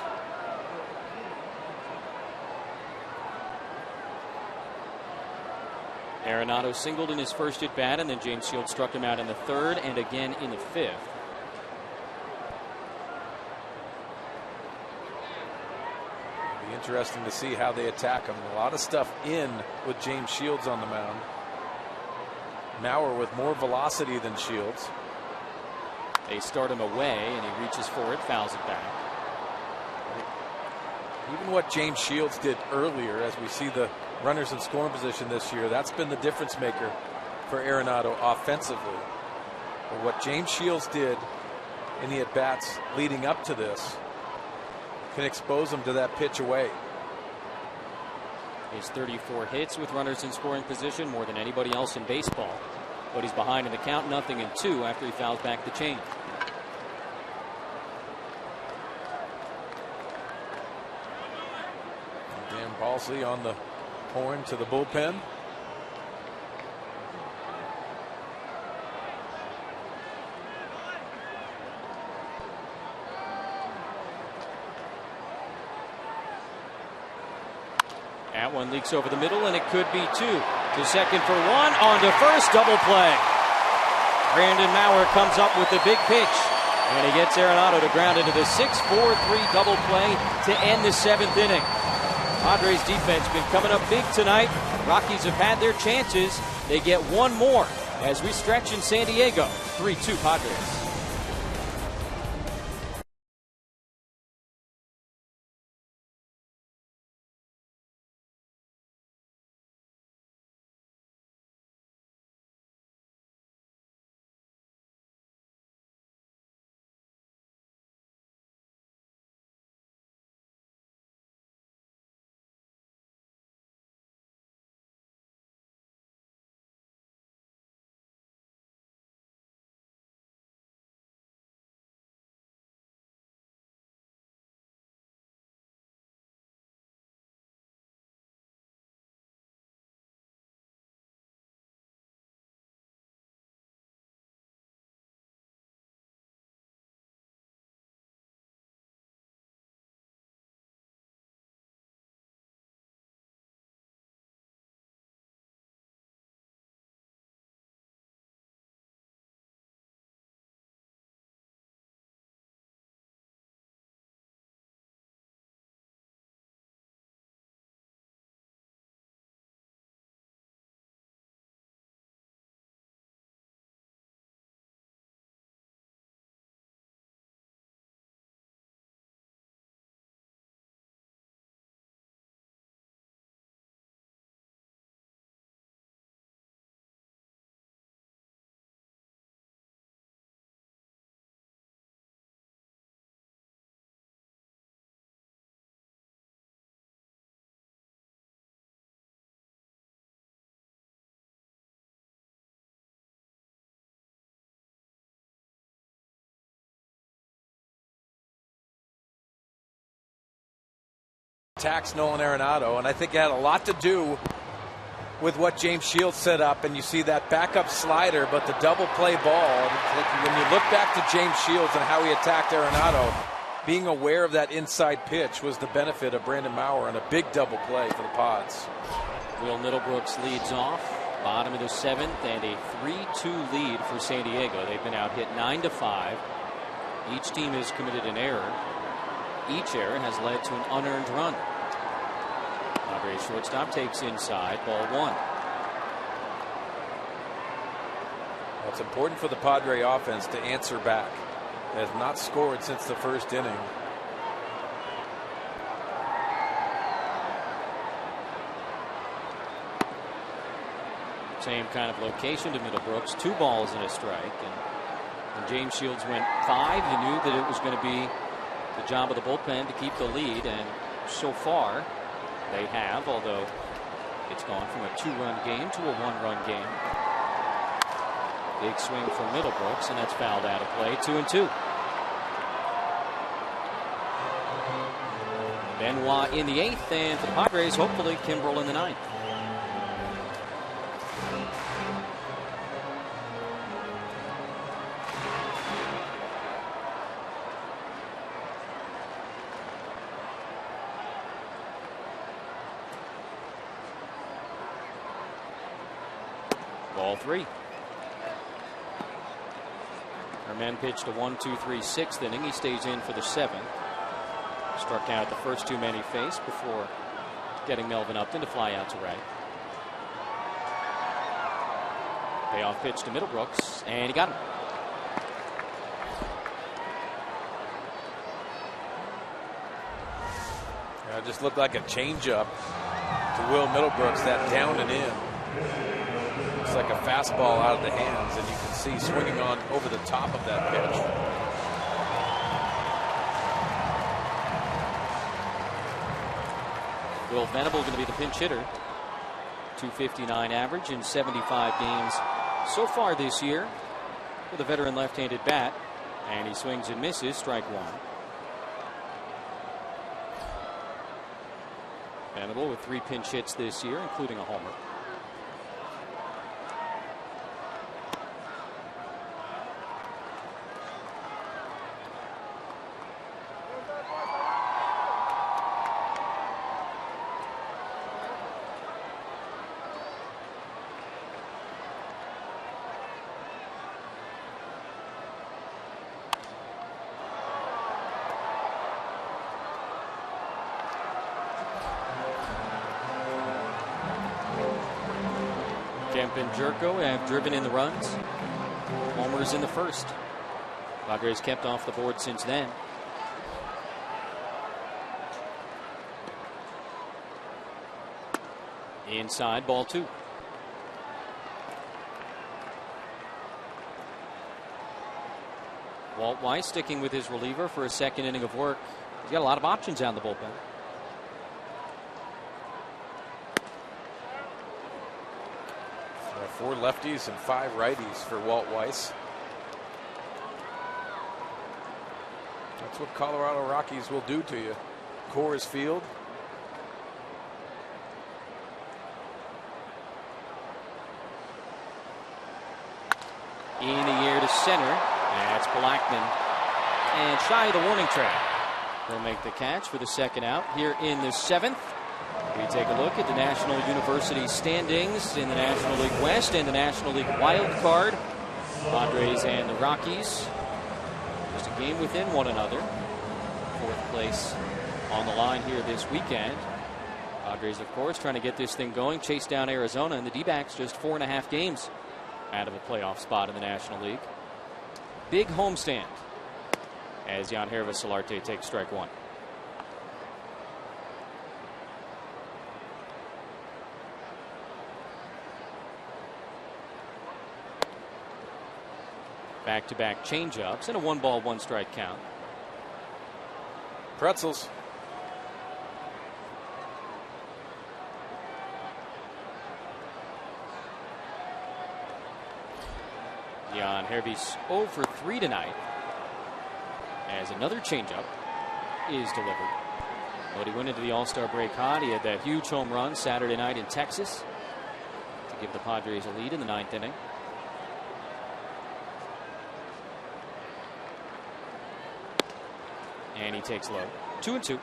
Arenado singled in his first at bat, and then James Shields struck him out in the 3rd and again in the 5th. It'll be interesting to see how they attack him. A lot of stuff in with James Shields on the mound. Maurer with more velocity than Shields. They start him away, and he reaches for it, fouls it back. Even what James Shields did earlier, as we see the runners in scoring position this year, that's been the difference maker for Arenado offensively. But what James Shields did in the at-bats leading up to this can expose him to that pitch away. His 34 hits with runners in scoring position, more than anybody else in baseball. But he's behind in the count, 0-2 after he fouls back the change. Dan Balsley on the horn to the bullpen. That one leaks over the middle, and it could be 2. To second for 1, on to first, double play. Brandon Maurer comes up with the big pitch, and he gets Arenado to ground into the 6-4-3 double play to end the 7th inning. Padres defense been coming up big tonight. Rockies have had their chances. They get one more as we stretch in San Diego. 3-2 Padres. attacks Nolan Arenado, and I think it had a lot to do with what James Shields set up, and you see that backup slider, but the double play ball. When you look back to James Shields and how he attacked Arenado, being aware of that inside pitch was the benefit of Brandon Maurer and a big double play for the Pods. Will Middlebrooks leads off, bottom of the 7th, and a 3-2 lead for San Diego. They've been out hit 9-5. Each team has committed an error. Each error has led to an unearned run. Padres shortstop takes inside, ball 1. Well, it's important for the Padre offense to answer back. They have not scored since the first inning. Same kind of location to Middlebrooks. 2 balls and a strike. And when James Shields went 5, you knew that it was going to be the job of the bullpen to keep the lead. And so far, they have, although it's gone from a 2-run game to a 1-run game. Big swing from Middlebrooks, and that's fouled out of play. 2-2. Benoit in the 8th, and for the Padres, hopefully Kimbrel in the 9th. Ball 3. Our men pitched a 1-2-3 6th inning. He stays in for the 7th. Struck out the first 2 men he faced before getting Melvin Upton to fly out to right. Payoff pitch to Middlebrooks, and he got him. It just looked like a changeup to Will Middlebrooks, that down and in. It's like a fastball out of the hands, and you can see swinging on over the top of that pitch. Will Venable going to be the pinch hitter. .259 average in 75 games so far this year with a veteran left-handed bat, and he swings and misses. Strike 1. Venable with 3 pinch hits this year, including a homer. Kemp and Jerko have driven in the runs. Homers in the first. Padres kept off the board since then. Inside, ball 2. Walt Weiss sticking with his reliever for a second inning of work. He's got a lot of options out in the bullpen. There are 4 lefties and 5 righties for Walt Weiss. That's what Colorado Rockies will do to you. Coors Field. In the air to center. That's Blackman. And shy of the warning track. He'll make the catch for the second out here in the 7th. We take a look at the National University standings in the National League West and the National League Wild Card. Padres and the Rockies just a game within one another. 4th place on the line here this weekend. Padres, of course, trying to get this thing going. Chase down Arizona, and the D-backs just 4.5 games out of a playoff spot in the National League. Big homestand as Yangervis Solarte takes strike 1. Back-to-back changeups and a 1-ball, 1-strike count. Pretzels. Yangervis 0 for 3 tonight as another changeup is delivered. But he went into the All-Star break hot. He had that huge home run Saturday night in Texas to give the Padres a lead in the 9th inning. And he takes low. 2-2.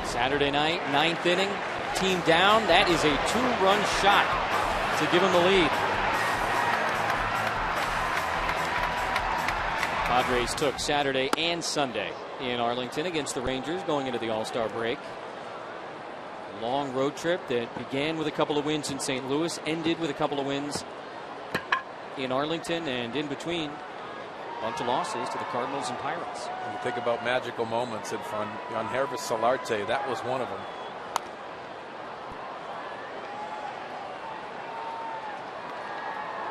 Saturday night, 9th inning, team down. That is a 2-run shot to give him the lead. Padres took Saturday and Sunday in Arlington against the Rangers going into the All-Star break. A long road trip that began with a couple of wins in St. Louis, ended with a couple of wins in Arlington, and in between, a bunch of losses to the Cardinals and Pirates. When you think about magical moments and fun, on Hervis Solarte, that was one of them.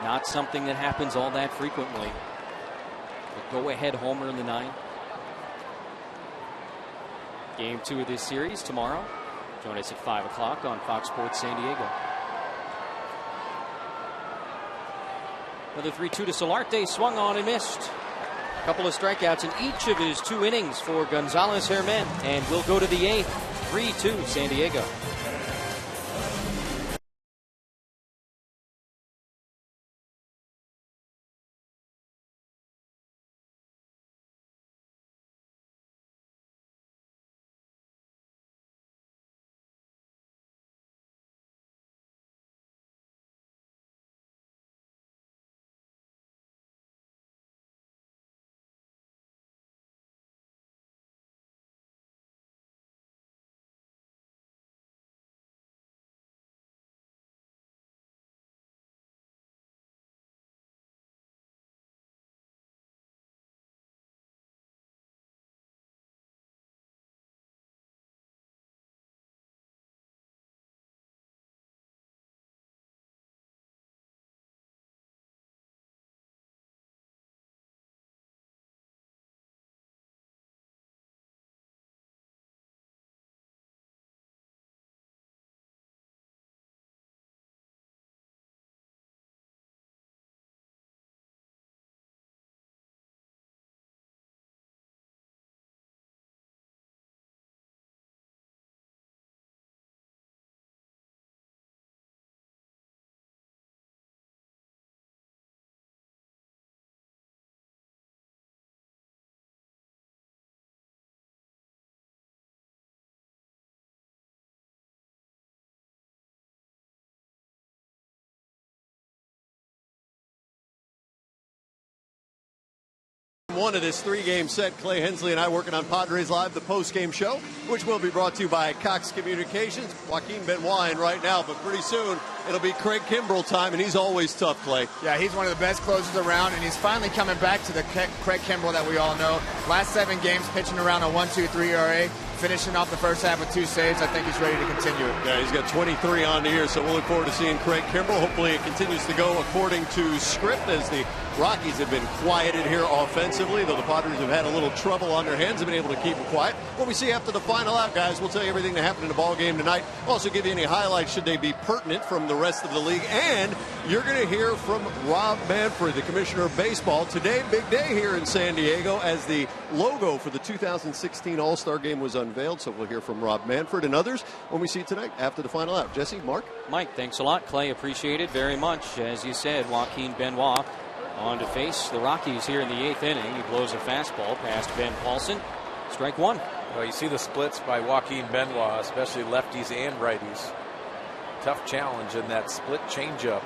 Not something that happens all that frequently. The go-ahead homer in the 9th. Game 2 of this series tomorrow. Join us at 5 o'clock on Fox Sports San Diego. Another 3-2 to Solarte, swung on and missed. A couple of strikeouts in each of his 2 innings for Gonzalez Herman, and we'll go to the 8th. 3-2 San Diego. One of this 3-game set. Clay Hensley and I working on Padres Live, the post-game show, which will be brought to you by Cox Communications. Joaquin Benoit in right now, but pretty soon it'll be Craig Kimbrell time, and he's always tough, Clay. Yeah, he's one of the best closers around, and he's finally coming back to the Craig Kimbrell that we all know. Last 7 games, pitching around a 1.23 ERA, finishing off the first half with 2 saves. I think he's ready to continue it. Yeah, he's got 23 on the year, so we'll look forward to seeing Craig Kimbrell. Hopefully it continues to go according to script as the Rockies have been quieted here offensively, though the Padres have had a little trouble on their hands, have been able to keep them quiet. What we see after the final out, guys, we'll tell you everything that happened in the ball game tonight. We'll also give you any highlights should they be pertinent from the rest of the league. And you're going to hear from Rob Manfred, the commissioner of baseball. Today, big day here in San Diego as the logo for the 2016 All-Star Game was unveiled. So we'll hear from Rob Manfred and others when we see you tonight after the final out. Jesse, Mark? Mike, thanks a lot. Clay, appreciate it very much. As you said, Joaquin Benoit on to face the Rockies here in the 8th inning. He blows a fastball past Ben Paulson. Strike 1. Well, you see the splits by Joaquin Benoit, especially lefties and righties. Tough challenge, and that split changeup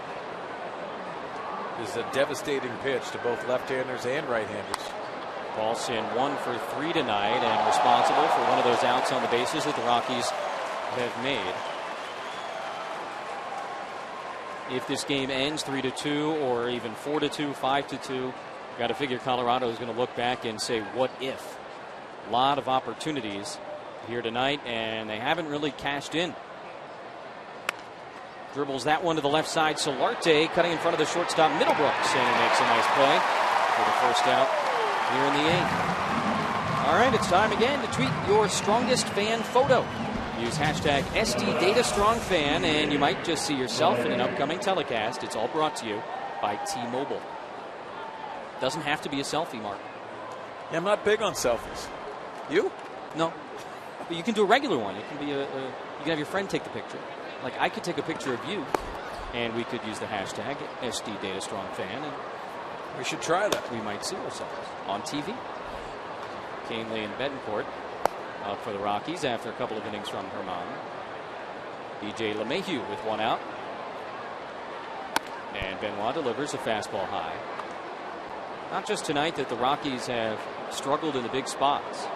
is a devastating pitch to both left-handers and right-handers. Paulson 1 for 3 tonight and responsible for one of those outs on the bases that the Rockies have made. If this game ends 3-2 or even 4-2, 5-2, got to figure Colorado is going to look back and say, what if? A lot of opportunities here tonight, and they haven't really cashed in. Dribbles that one to the left side. Solarte cutting in front of the shortstop Middlebrooks, and he makes a nice play for the first out here in the 8th. All right, it's time again to tweet your strongest fan photo. Use hashtag SDDataStrongFan, and you might just see yourself in an upcoming telecast. It's all brought to you by T-Mobile. Doesn't have to be a selfie, Mark. Yeah, I'm not big on selfies. You? No. But you can do a regular one. It can be you can have your friend take the picture. Like I could take a picture of you, and we could use the hashtag SDDataStrongFan, and we should try that. We might see ourselves on TV. Canely and Betancourt up for the Rockies after a couple of innings from Herman. DJ LeMahieu with one out. And Benoit delivers a fastball high. Not just tonight that the Rockies have struggled in the big spots.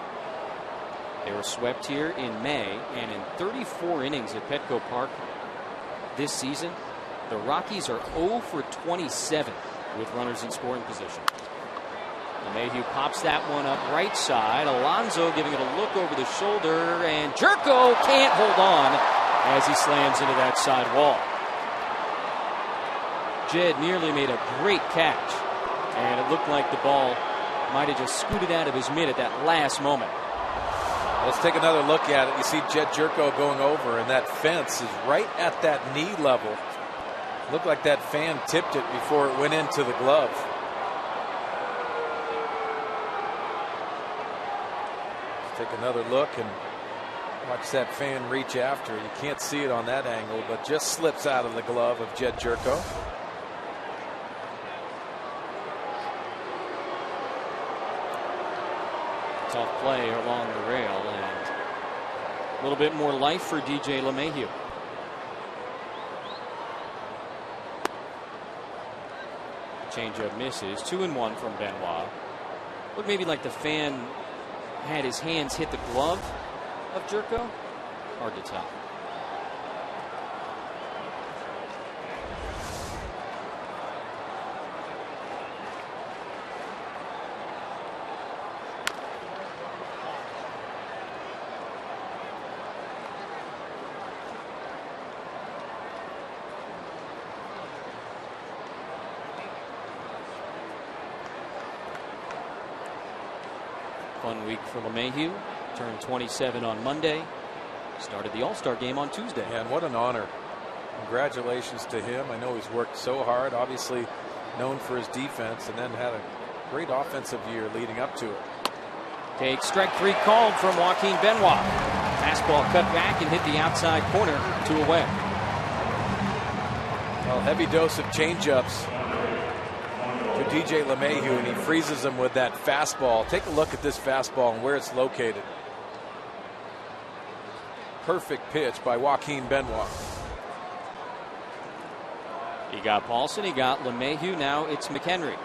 They were swept here in May, and in 34 innings at Petco Park this season, the Rockies are 0 for 27 with runners in scoring position. LeMahieu pops that one up right side. Alonso giving it a look over the shoulder, and Jerko can't hold on as he slams into that side wall. Jed nearly made a great catch, and it looked like the ball might have just scooted out of his mitt at that last moment. Let's take another look at it. You see Jed Jerko going over, and that fence is right at that knee level. Looked like that fan tipped it before it went into the glove. Let's take another look and watch that fan reach after. You can't see it on that angle, but just slips out of the glove of Jed Jerko. Tough play along the rail, and a little bit more life for DJ LeMahieu. Changeup misses. 2-1 from Benoit. Looked maybe like the fan had his hands hit the glove of Jerko. Hard to tell. Fun week for LeMahieu. Turned 27 on Monday. Started the All-Star game on Tuesday. Yeah, and what an honor. Congratulations to him. I know he's worked so hard, obviously known for his defense, and then had a great offensive year leading up to it. Take strike 3 called from Joaquin Benoit. Fastball cut back and hit the outside corner, 2 away. Well, heavy dose of changeups to DJ LeMahieu, and he freezes him with that fastball. Take a look at this fastball and where it's located. Perfect pitch by Joaquin Benoit. He got Paulson, he got LeMahieu, now it's McHenry.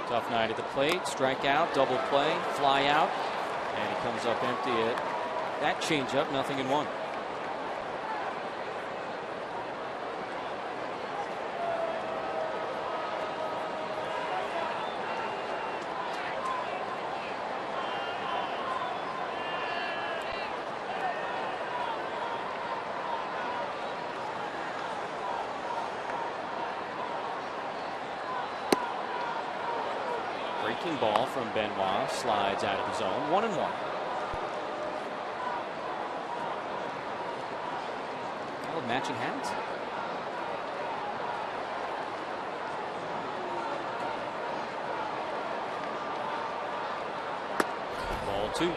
Tough night at the plate, strikeout, double play, fly out, and he comes up empty at that changeup, 0-1. Breaking ball from Benoit, slides out of the zone, 1-1. Oh, matching hats. Ball 2.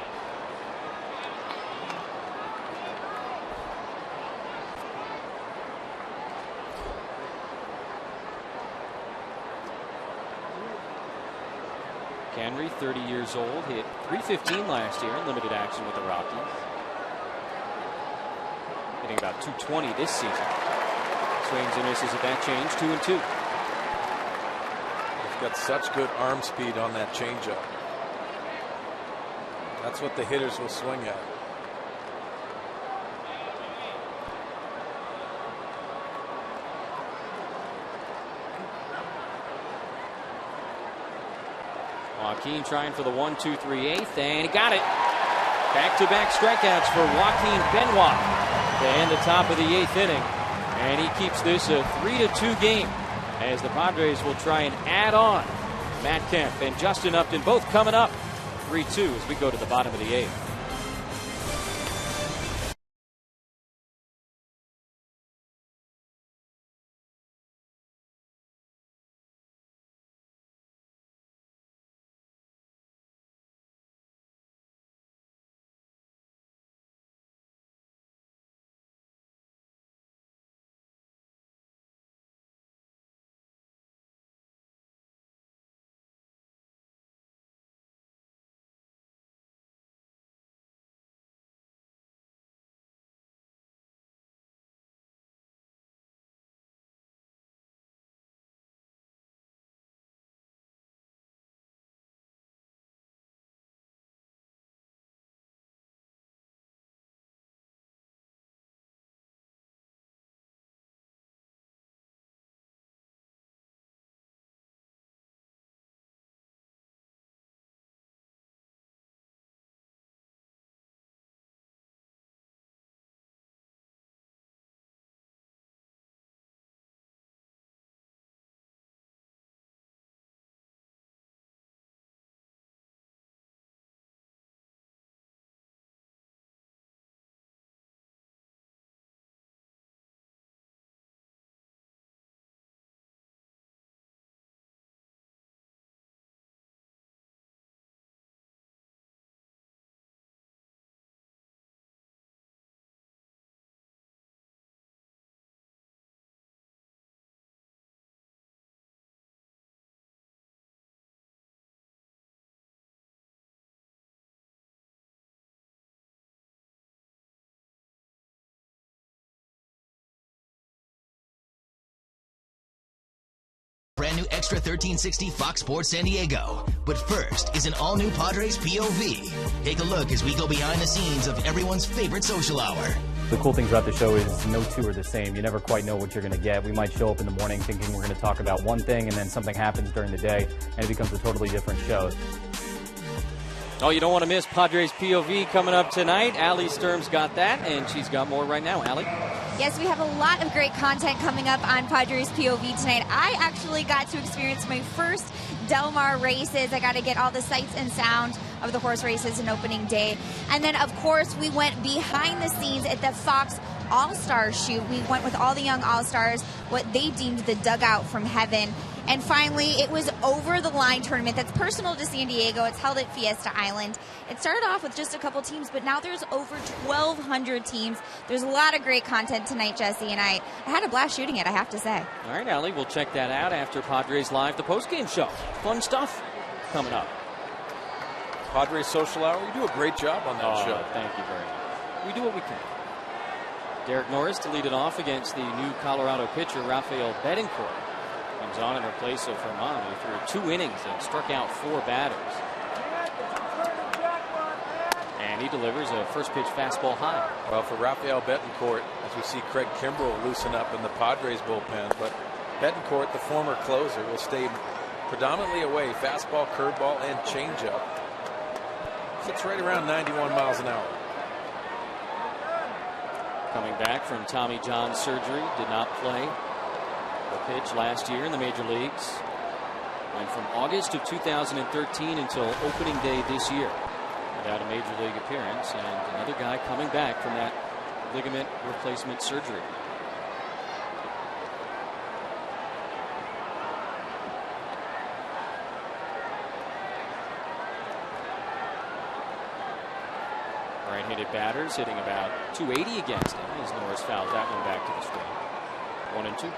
Henry, 30 years old, hit .315 last year in limited action with the Rockies. Hitting about .220 this season. Swings and misses at that change, 2-2. He's got such good arm speed on that changeup. That's what the hitters will swing at. Joaquin trying for the 1-2-3-8, and he got it. Back-to-back strikeouts for Joaquin Benoit to end the top of the 8th inning. And he keeps this a 3-2 game as the Padres will try and add on. Matt Kemp and Justin Upton both coming up 3-2 as we go to the bottom of the 8th. brand new Extra 1360 Fox Sports San Diego. But first is an all-new Padres POV. Take a look as we go behind the scenes of everyone's favorite social hour. The cool thing about the show is no two are the same. You never quite know what you're going to get. We might show up in the morning thinking we're going to talk about one thing, and then something happens during the day, and it becomes a totally different show. Oh, you don't want to miss Padres POV coming up tonight. Allie Sturm's got that, and she's got more right now. Allie? Yes, we have a lot of great content coming up on Padres POV tonight. I actually got to experience my first Del Mar races. I got to get all the sights and sounds of the horse races in opening day. And then, of course, we went behind the scenes at the Fox All-Star shoot. We went with all the young All-Stars, what they deemed the dugout from heaven. And finally, it was Over the Line tournament that's personal to San Diego. It's held at Fiesta Island. It started off with just a couple teams, but now there's over 1,200 teams. There's a lot of great content tonight, Jesse, and I had a blast shooting it, I have to say. All right, Allie, we'll check that out after Padres Live, the postgame show. Fun stuff coming up. Padres Social Hour, you do a great job on that show. Thank you very much. We do what we can. Derek Norris to lead it off against the new Colorado pitcher, Rafael Betancourt. Comes on in place of Herman, who threw 2 innings and struck out 4 batters. And he delivers a first pitch fastball high. Well, for Rafael Betancourt, as we see Craig Kimbrell loosen up in the Padres bullpen, but Betancourt, the former closer, will stay predominantly away. Fastball, curveball, and changeup. Sits right around 91 miles an hour. Coming back from Tommy John surgery, did not play the pitch last year in the major leagues. Went from August of 2013 until opening day this year without a major league appearance, and another guy coming back from that ligament replacement surgery. Right-handed batters hitting about 280 against him as Norris fouls that one back to the screen. 1-2.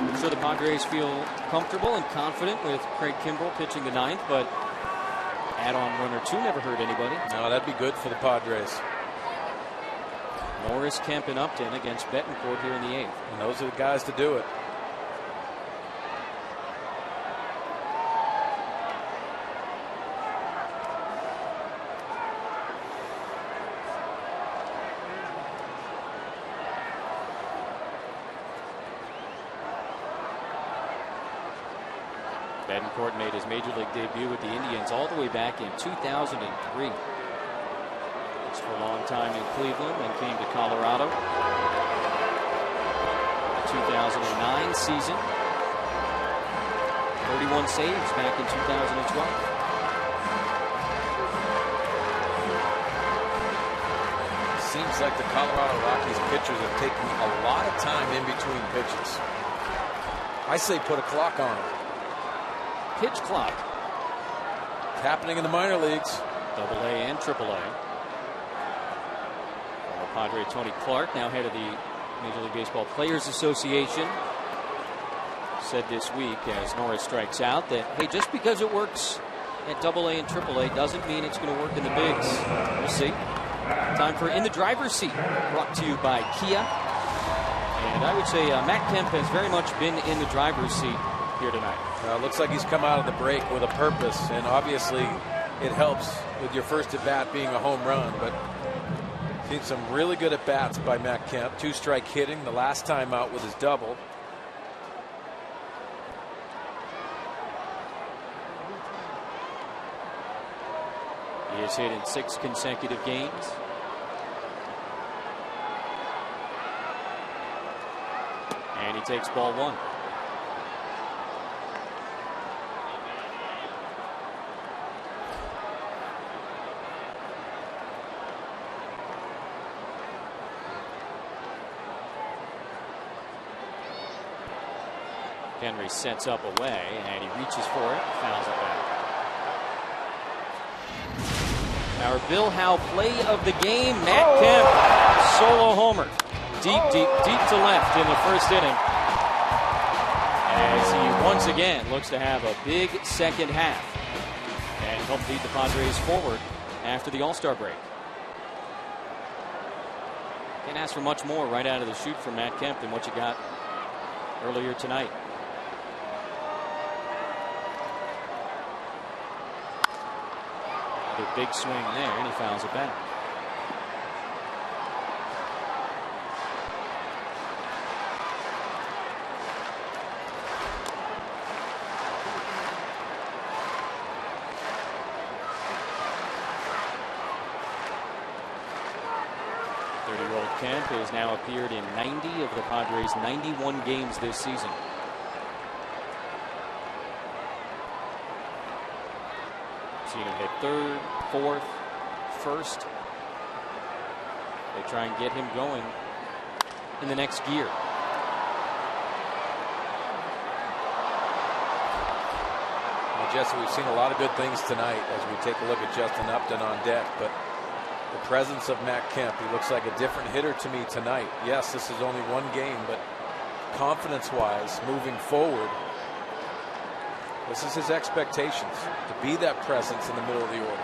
I'm sure the Padres feel comfortable and confident with Craig Kimbrell pitching the 9th, but add-on run or 2 never hurt anybody. No, that'd be good for the Padres. Norris, Kemp, and Upton against Betancourt here in the 8th. And those are the guys to do it. Betancourt made his major league debut with the Indians all the way back in 2003. Was for a long time in Cleveland, then came to Colorado. The 2009 season, 31 saves back in 2012. Seems like the Colorado Rockies pitchers are taking a lot of time in between pitches. I say put a clock on them. Pitch clock. It's happening in the minor leagues. AA and AAA. Former Padre Tony Clark, now head of the Major League Baseball Players Association, said this week as Norris strikes out that, hey, just because it works at AA and AAA doesn't mean it's going to work in the bigs. We'll see. Time for In the Driver's Seat, brought to you by Kia. And I would say Matt Kemp has very much been in the driver's seat here tonight. Looks like he's come out of the break with a purpose, and obviously it helps with your first at bat being a home run, but seen some really good at bats by Matt Kemp. 2-strike hitting the last time out with his double. He has hit in 6 consecutive games. And he takes ball 1. Henry sets up away, and he reaches for it, fouls it back. Our Bill Howe play of the game, Matt Kemp, solo homer. Deep to left in the first inning. As he once again looks to have a big second half and help lead the Padres forward after the All-Star break. Can't ask for much more right out of the chute from Matt Kemp than what you got earlier tonight. Another big swing there, and he fouls it back. Kemp has now appeared in 90 of the Padres' 91 games this season. Seen him hit third, fourth, first. They try and get him going in the next gear. Well, Jesse, we've seen a lot of good things tonight as we take a look at Justin Upton on deck, but the presence of Matt Kemp, he looks like a different hitter to me tonight. Yes, this is only one game, but confidence-wise, moving forward, this is his expectations, to be that presence in the middle of the order.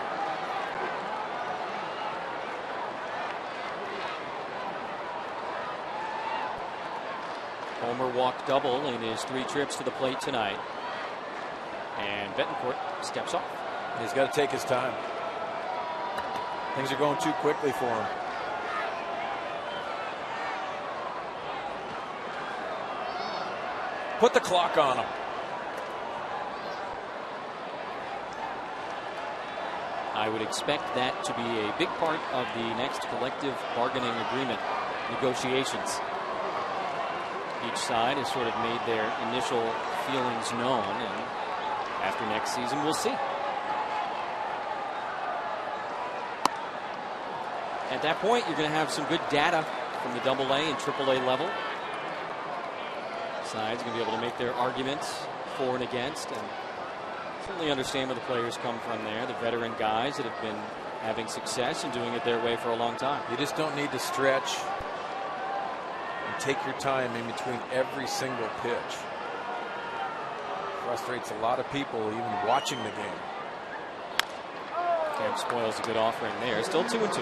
Homer walk double in his 3 trips to the plate tonight. And Betancourt steps off. He's got to take his time. Things are going too quickly for him. Put the clock on him. I would expect that to be a big part of the next collective bargaining agreement negotiations. Each side has sort of made their initial feelings known, and after next season, we'll see. At that point, you're going to have some good data from the AA and AAA level. Sides are going to be able to make their arguments for and against, and certainly understand where the players come from there. The veteran guys that have been having success and doing it their way for a long time. You just don't need to stretch and take your time in between every single pitch. Frustrates a lot of people even watching the game. Kemp spoils a good offering there. Still 2-2.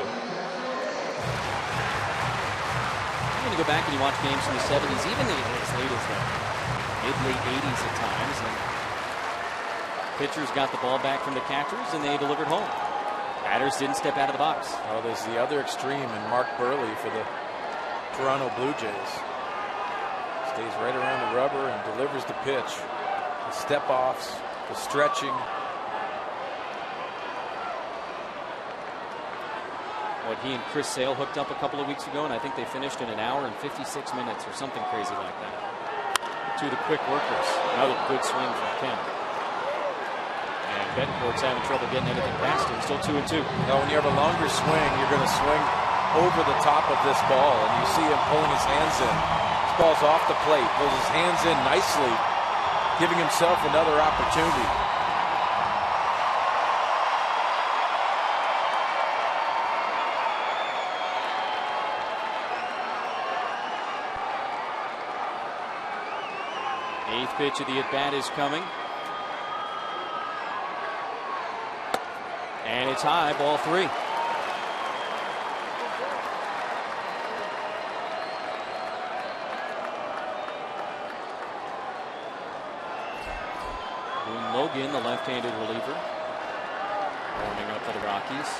You're going to go back and you watch games from the 70s, even as late as the mid-late 80s at times. And pitchers got the ball back from the catchers and they delivered home. Batters didn't step out of the box. Oh, there's the other extreme in Mark Burley for the Toronto Blue Jays. Stays right around the rubber and delivers the pitch. The step-offs, the stretching. What he and Chris Sale hooked up a couple of weeks ago, and I think they finished in 1 hour and 56 minutes or something crazy like that. To the quick workers. Another good swing from Kemp. And Betancourt's having trouble getting anything past him. Still 2-2. Now, when you have a longer swing, you're going to swing over the top of this ball, and you see him pulling his hands in. This ball's off the plate, pulls his hands in nicely, giving himself another opportunity. Eighth pitch of the at-bat is coming. And it's high, ball 3. Boone Logan, the left-handed reliever, warming up for the Rockies.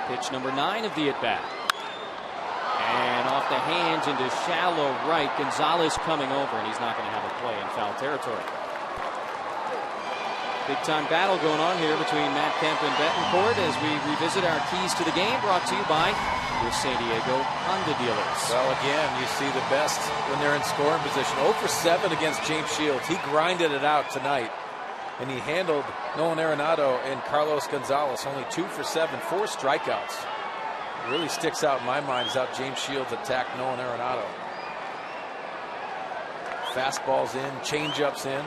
Pitch number 9 of the at-bat. And off the hands into shallow right. Gonzalez coming over, and he's not going to have a play in foul territory. Big-time battle going on here between Matt Kemp and Betancourt as we revisit our keys to the game, brought to you by your San Diego Honda dealers. Well, again, you see the best when they're in scoring position. 0 for 7 against James Shields. He grinded it out tonight. And he handled Nolan Arenado and Carlos Gonzalez. Only 2 for 7, 4 strikeouts. What really sticks out in my mind is how James Shields attacked Nolan Arenado. Fastballs in, changeups in.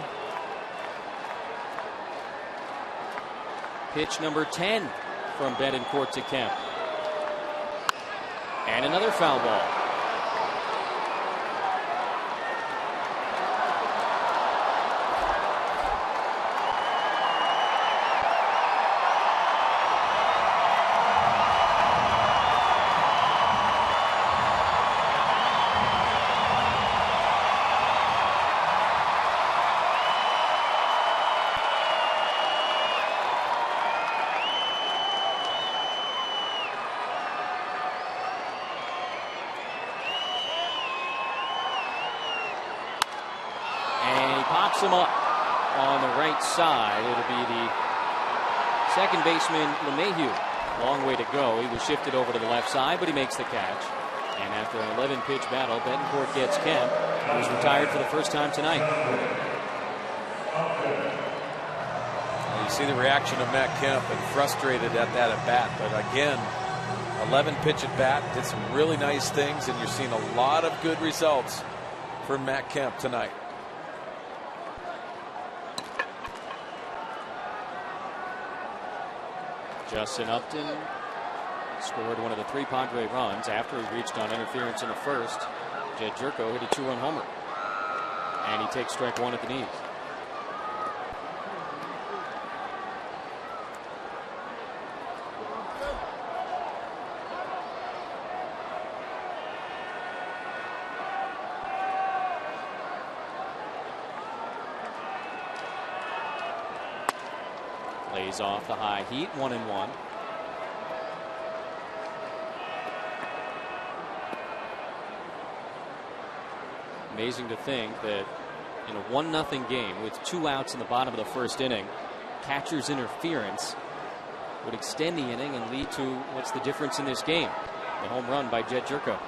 Pitch number 10 from Betancourt to Kemp. And another foul ball. picks him up on the right side. It'll be the second baseman, LeMahieu. Long way to go. He was shifted over to the left side, but he makes the catch. And after an 11-pitch battle, Betancourt gets Kemp, who's retired for the first time tonight. You see the reaction of Matt Kemp and frustrated at that at bat. But again, 11-pitch at bat, did some really nice things, and you're seeing a lot of good results for Matt Kemp tonight. Justin Upton scored one of the 3 Padre runs after he reached on interference in the first. Jed Jerko hit a 2-run homer. And he takes strike 1 at the knees. Lays off the high heat, 1-1. Amazing to think that in a 1-0 game with 2 outs in the bottom of the first inning, catcher's interference would extend the inning and lead to what's the difference in this game? The home run by Jed Jerko.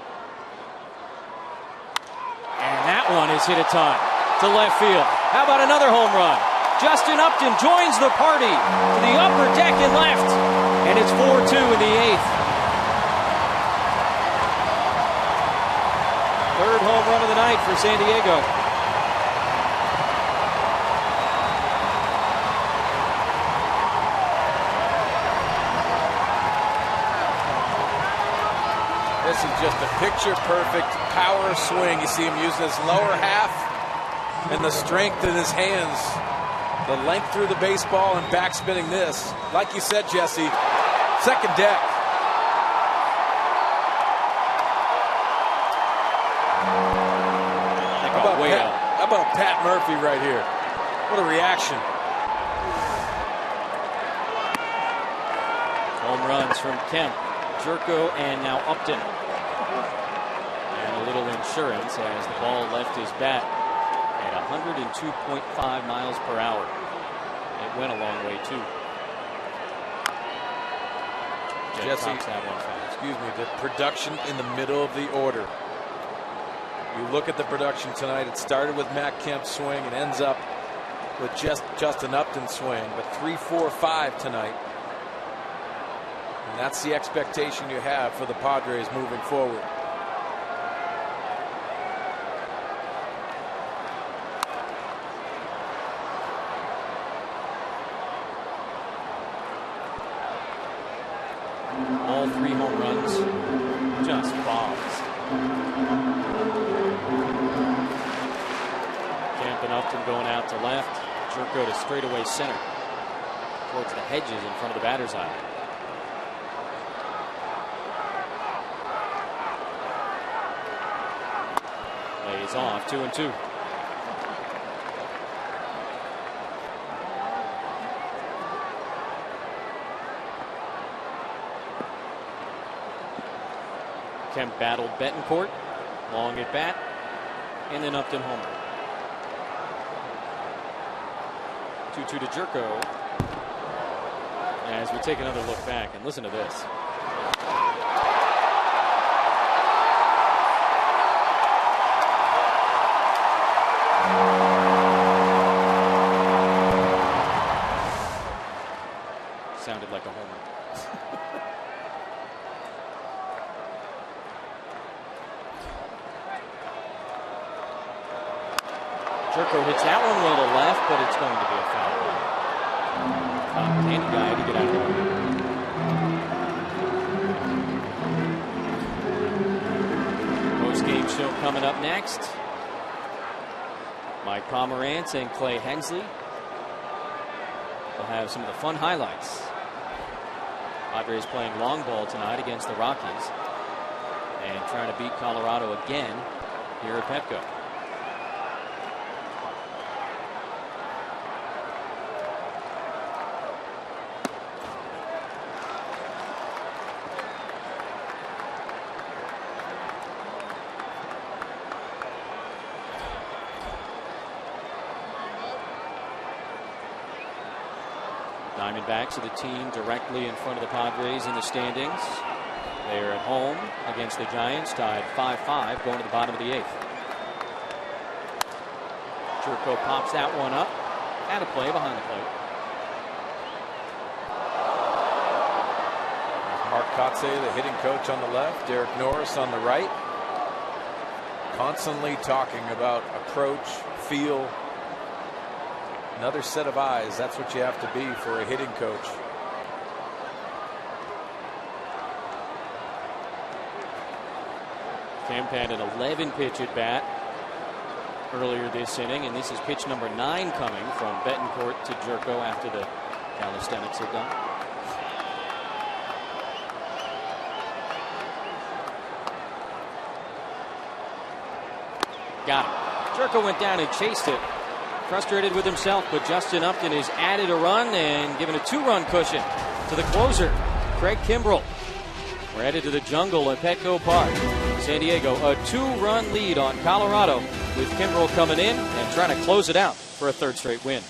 And that one is hit a ton to left field. How about another home run? Justin Upton joins the party to the upper deck and left. And it's 4-2 in the 8th. Third home run of the night for San Diego. This is just a picture-perfect power swing. You see him using his lower half and the strength in his hands. The length through the baseball and backspinning this. Like you said, Jesse, second deck. How about Pat Murphy right here? What a reaction. Home runs from Kemp, Jerko, and now Upton. And a little insurance as the ball left his bat at 102.5 miles per hour. It went a long way, too. Jesse, excuse me, the production in the middle of the order. You look at the production tonight, it started with Matt Kemp's swing and ends up with Justin Upton's swing, but 3, 4, 5 tonight. And that's the expectation you have for the Padres moving forward. All 3 home runs, just bombs. Kemp and Upton going out to left. Jerko to straightaway center towards the hedges in front of the batter's eye. Lays off, 2-2. Kemp battled Betancourt, long at bat, and then Upton homer. 2-2 to Jerko. As we take another look back and listen to this. Sounded like a homer. Jerko hits that one well to left, but it's going to be a foul. Handy guy to get out of there. Post-game show coming up next. Mike Pomerantz and Clay Hensley will have some of the fun highlights. Padres playing long ball tonight against the Rockies and trying to beat Colorado again here at Petco. Diamondbacks are the team directly in front of the Padres in the standings. They're at home against the Giants, tied 5-5, going to the bottom of the 8th. Jerko pops that one up. Had a play behind the plate. Mark Kotze, the hitting coach, on the left. Derek Norris on the right. Constantly talking about approach, feel. Another set of eyes. That's what you have to be for a hitting coach. Kemp had an 11-pitch at bat earlier this inning, and this is pitch number 9 coming from Betancourt to Jerko after the calisthenics are done. Got him. Jerko went down and chased it. Frustrated with himself, but Justin Upton has added a run and given a 2-run cushion to the closer, Craig Kimbrell. We're headed to the jungle at Petco Park. San Diego, a 2-run lead on Colorado, with Kimbrell coming in and trying to close it out for a 3rd straight win.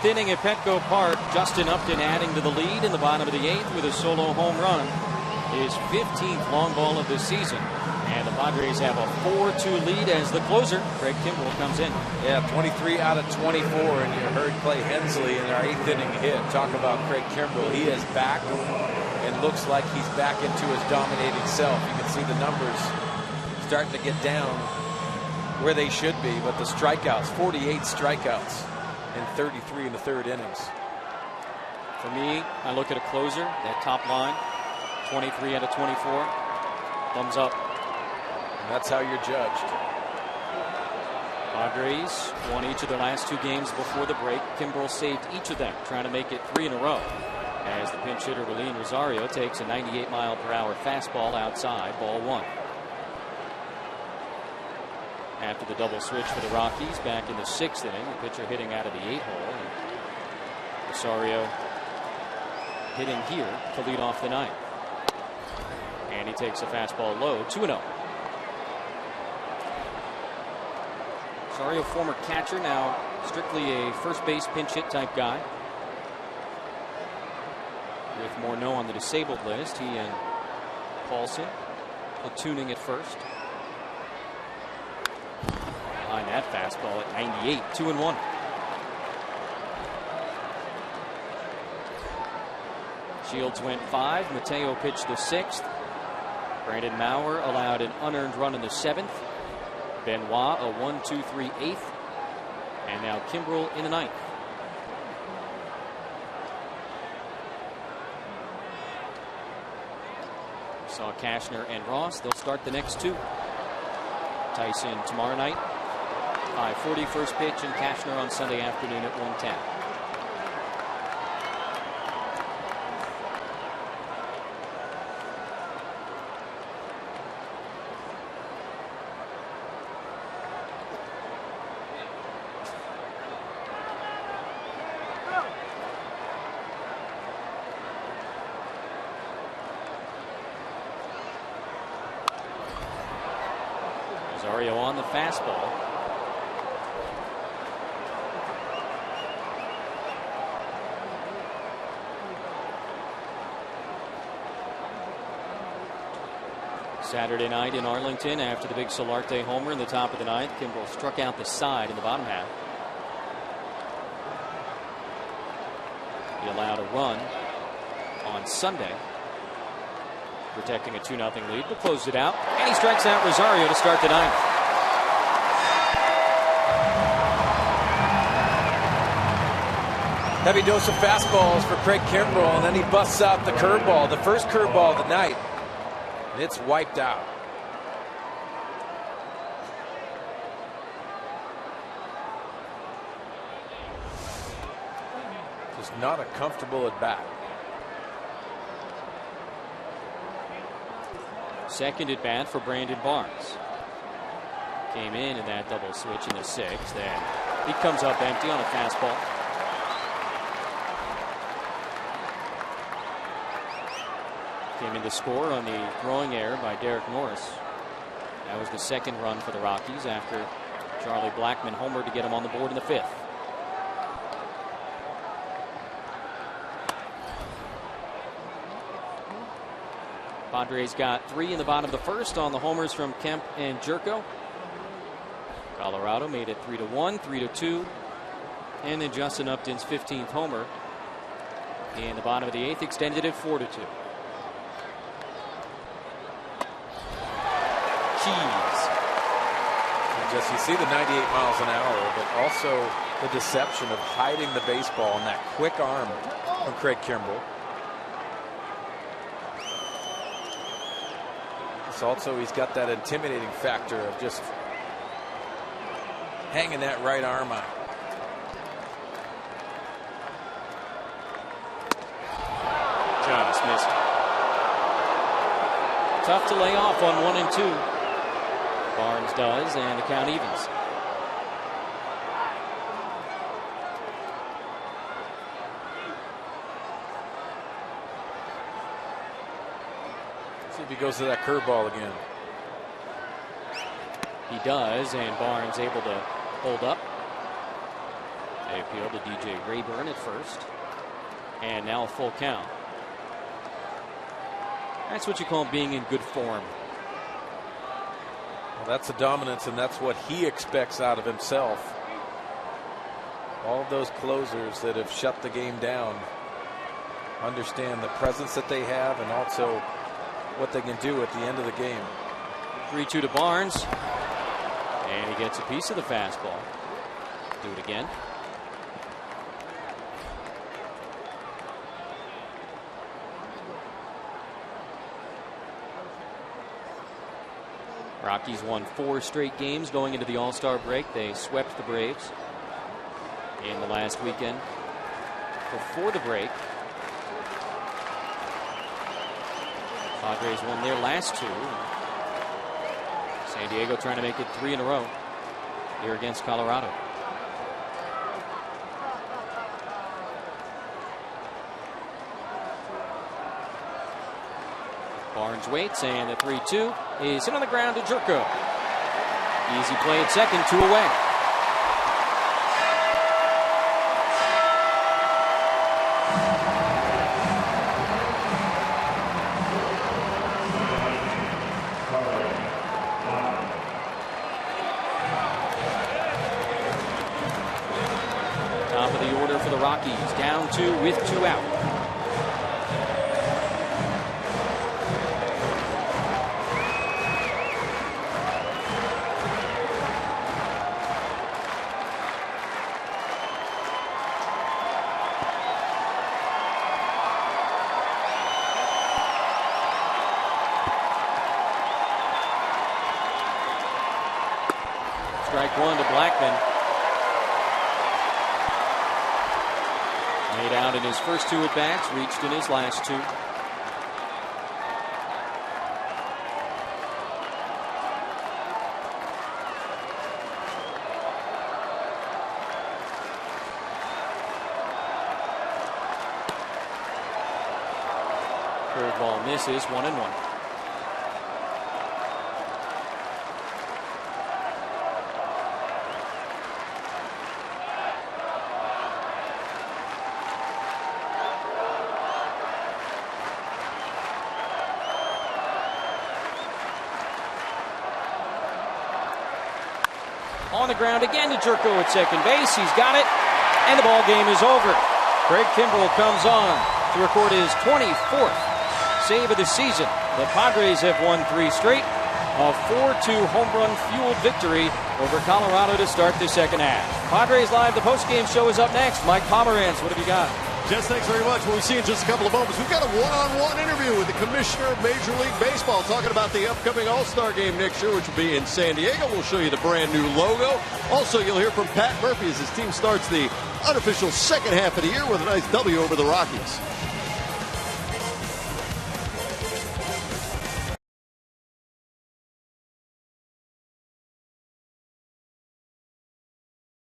Inning at Petco Park. Justin Upton adding to the lead in the bottom of the 8th with a solo home run. His 15th long ball of the season. And the Padres have a 4-2 lead as the closer, Craig Kimbrell, comes in. Yeah, 23 out of 24. And you heard Clay Hensley in our 8th inning hit talk about Craig Kimbrell. He is back and looks like he's back into his dominating self. You can see the numbers starting to get down where they should be. But the strikeouts, 48 strikeouts. And 33 in the 3rd innings. For me, I look at a closer, that top line, 23 out of 24, thumbs up. And that's how you're judged. Padres won each of their last 2 games before the break. Kimbrell saved each of them, trying to make it 3 in a row. As the pinch hitter, Willeen Rosario, takes a 98-mile-per-hour fastball outside, ball 1. After the double switch for the Rockies back in the 6th inning, the pitcher hitting out of the 8-hole. Rosario hitting here to lead off the 9th. And he takes a fastball low, 2-0. Rosario, former catcher, now strictly a first base pinch hit type guy. With Morneau on the disabled list, he and Paulson platooning at first. Behind that fastball at 98, 2-1. Shields went 5. Mateo pitched the 6th. Brandon Maurer allowed an unearned run in the 7th. Benoit a 1-2-3 8th. And now Kimbrell in the 9th. Saw Cashner and Ross. They'll start the next 2. Tyson tomorrow night. 5:40 first pitch in Cashner on Sunday afternoon at 1:10. Rosario on the fastball. Saturday night in Arlington, after the big Solarte homer in the top of the ninth, Kimbrel struck out the side in the bottom half. He allowed a run on Sunday, protecting a 2-0 lead, but closed it out. And he strikes out Rosario to start the ninth. Heavy dose of fastballs for Craig Kimbrel, and then he busts out the curveball, the first curveball of the night. And it's wiped out. Just not a comfortable at bat. Second at bat for Brandon Barnes. Came in that double switch in the sixth. Then he comes up empty on a fastball. Came in to score on the throwing error by Derek Norris. That was the second run for the Rockies after Charlie Blackmon homered to get him on the board in the fifth. Padres got 3 in the bottom of the first on the homers from Kemp and Jerko. Colorado made it 3-1, 3-2, and then Justin Upton's 15th homer in the bottom of the eighth extended it 4-2. Keys. Just you see the 98 miles an hour, but also the deception of hiding the baseball and that quick arm from Craig Kimbrel. Also, he's got that intimidating factor of just hanging that right arm out. Just missed. Tough to lay off on 1 and 2. Barnes does, and the count evens. See if he goes to that curveball again. He does, and Barnes able to hold up. They appeal to DJ Rayburn at first. And now a full count. That's what you call being in good form. Well, that's the dominance, and that's what he expects out of himself. All of those closers that have shut the game down understand the presence that they have and also what they can do at the end of the game. 3-2 to Barnes. And he gets a piece of the fastball. Do it again. Rockies won 4 straight games going into the All-Star break. They swept the Braves in the last weekend. Before the break, Padres won their last 2. San Diego trying to make it 3 in a row here against Colorado. Barnes waits, and the 3-2 is hit on the ground to Jerko. Easy play at second, 2 away. Top of the order for the Rockies, down 2 with 2 out. Strike one to Blackman. Made out in his first 2 at-bats, reached in his last 2. Curveball misses, 1-1. On the ground again to Jerko at second base. He's got it, and the ball game is over. Craig Kimbrell comes on to record his 24th save of the season. The Padres have won 3 straight. A 4-2 home run fueled victory over Colorado to start the second half. Padres Live, the postgame show is up next. Mike Pomerantz, what have you got? Jess, thanks very much. We'll see in just a couple of moments. We've got a one-on-one interview with the commissioner of Major League Baseball talking about the upcoming All-Star Game next year, which will be in San Diego. We'll show you the brand new logo. Also, you'll hear from Pat Murphy as his team starts the unofficial second half of the year with a nice W over the Rockies.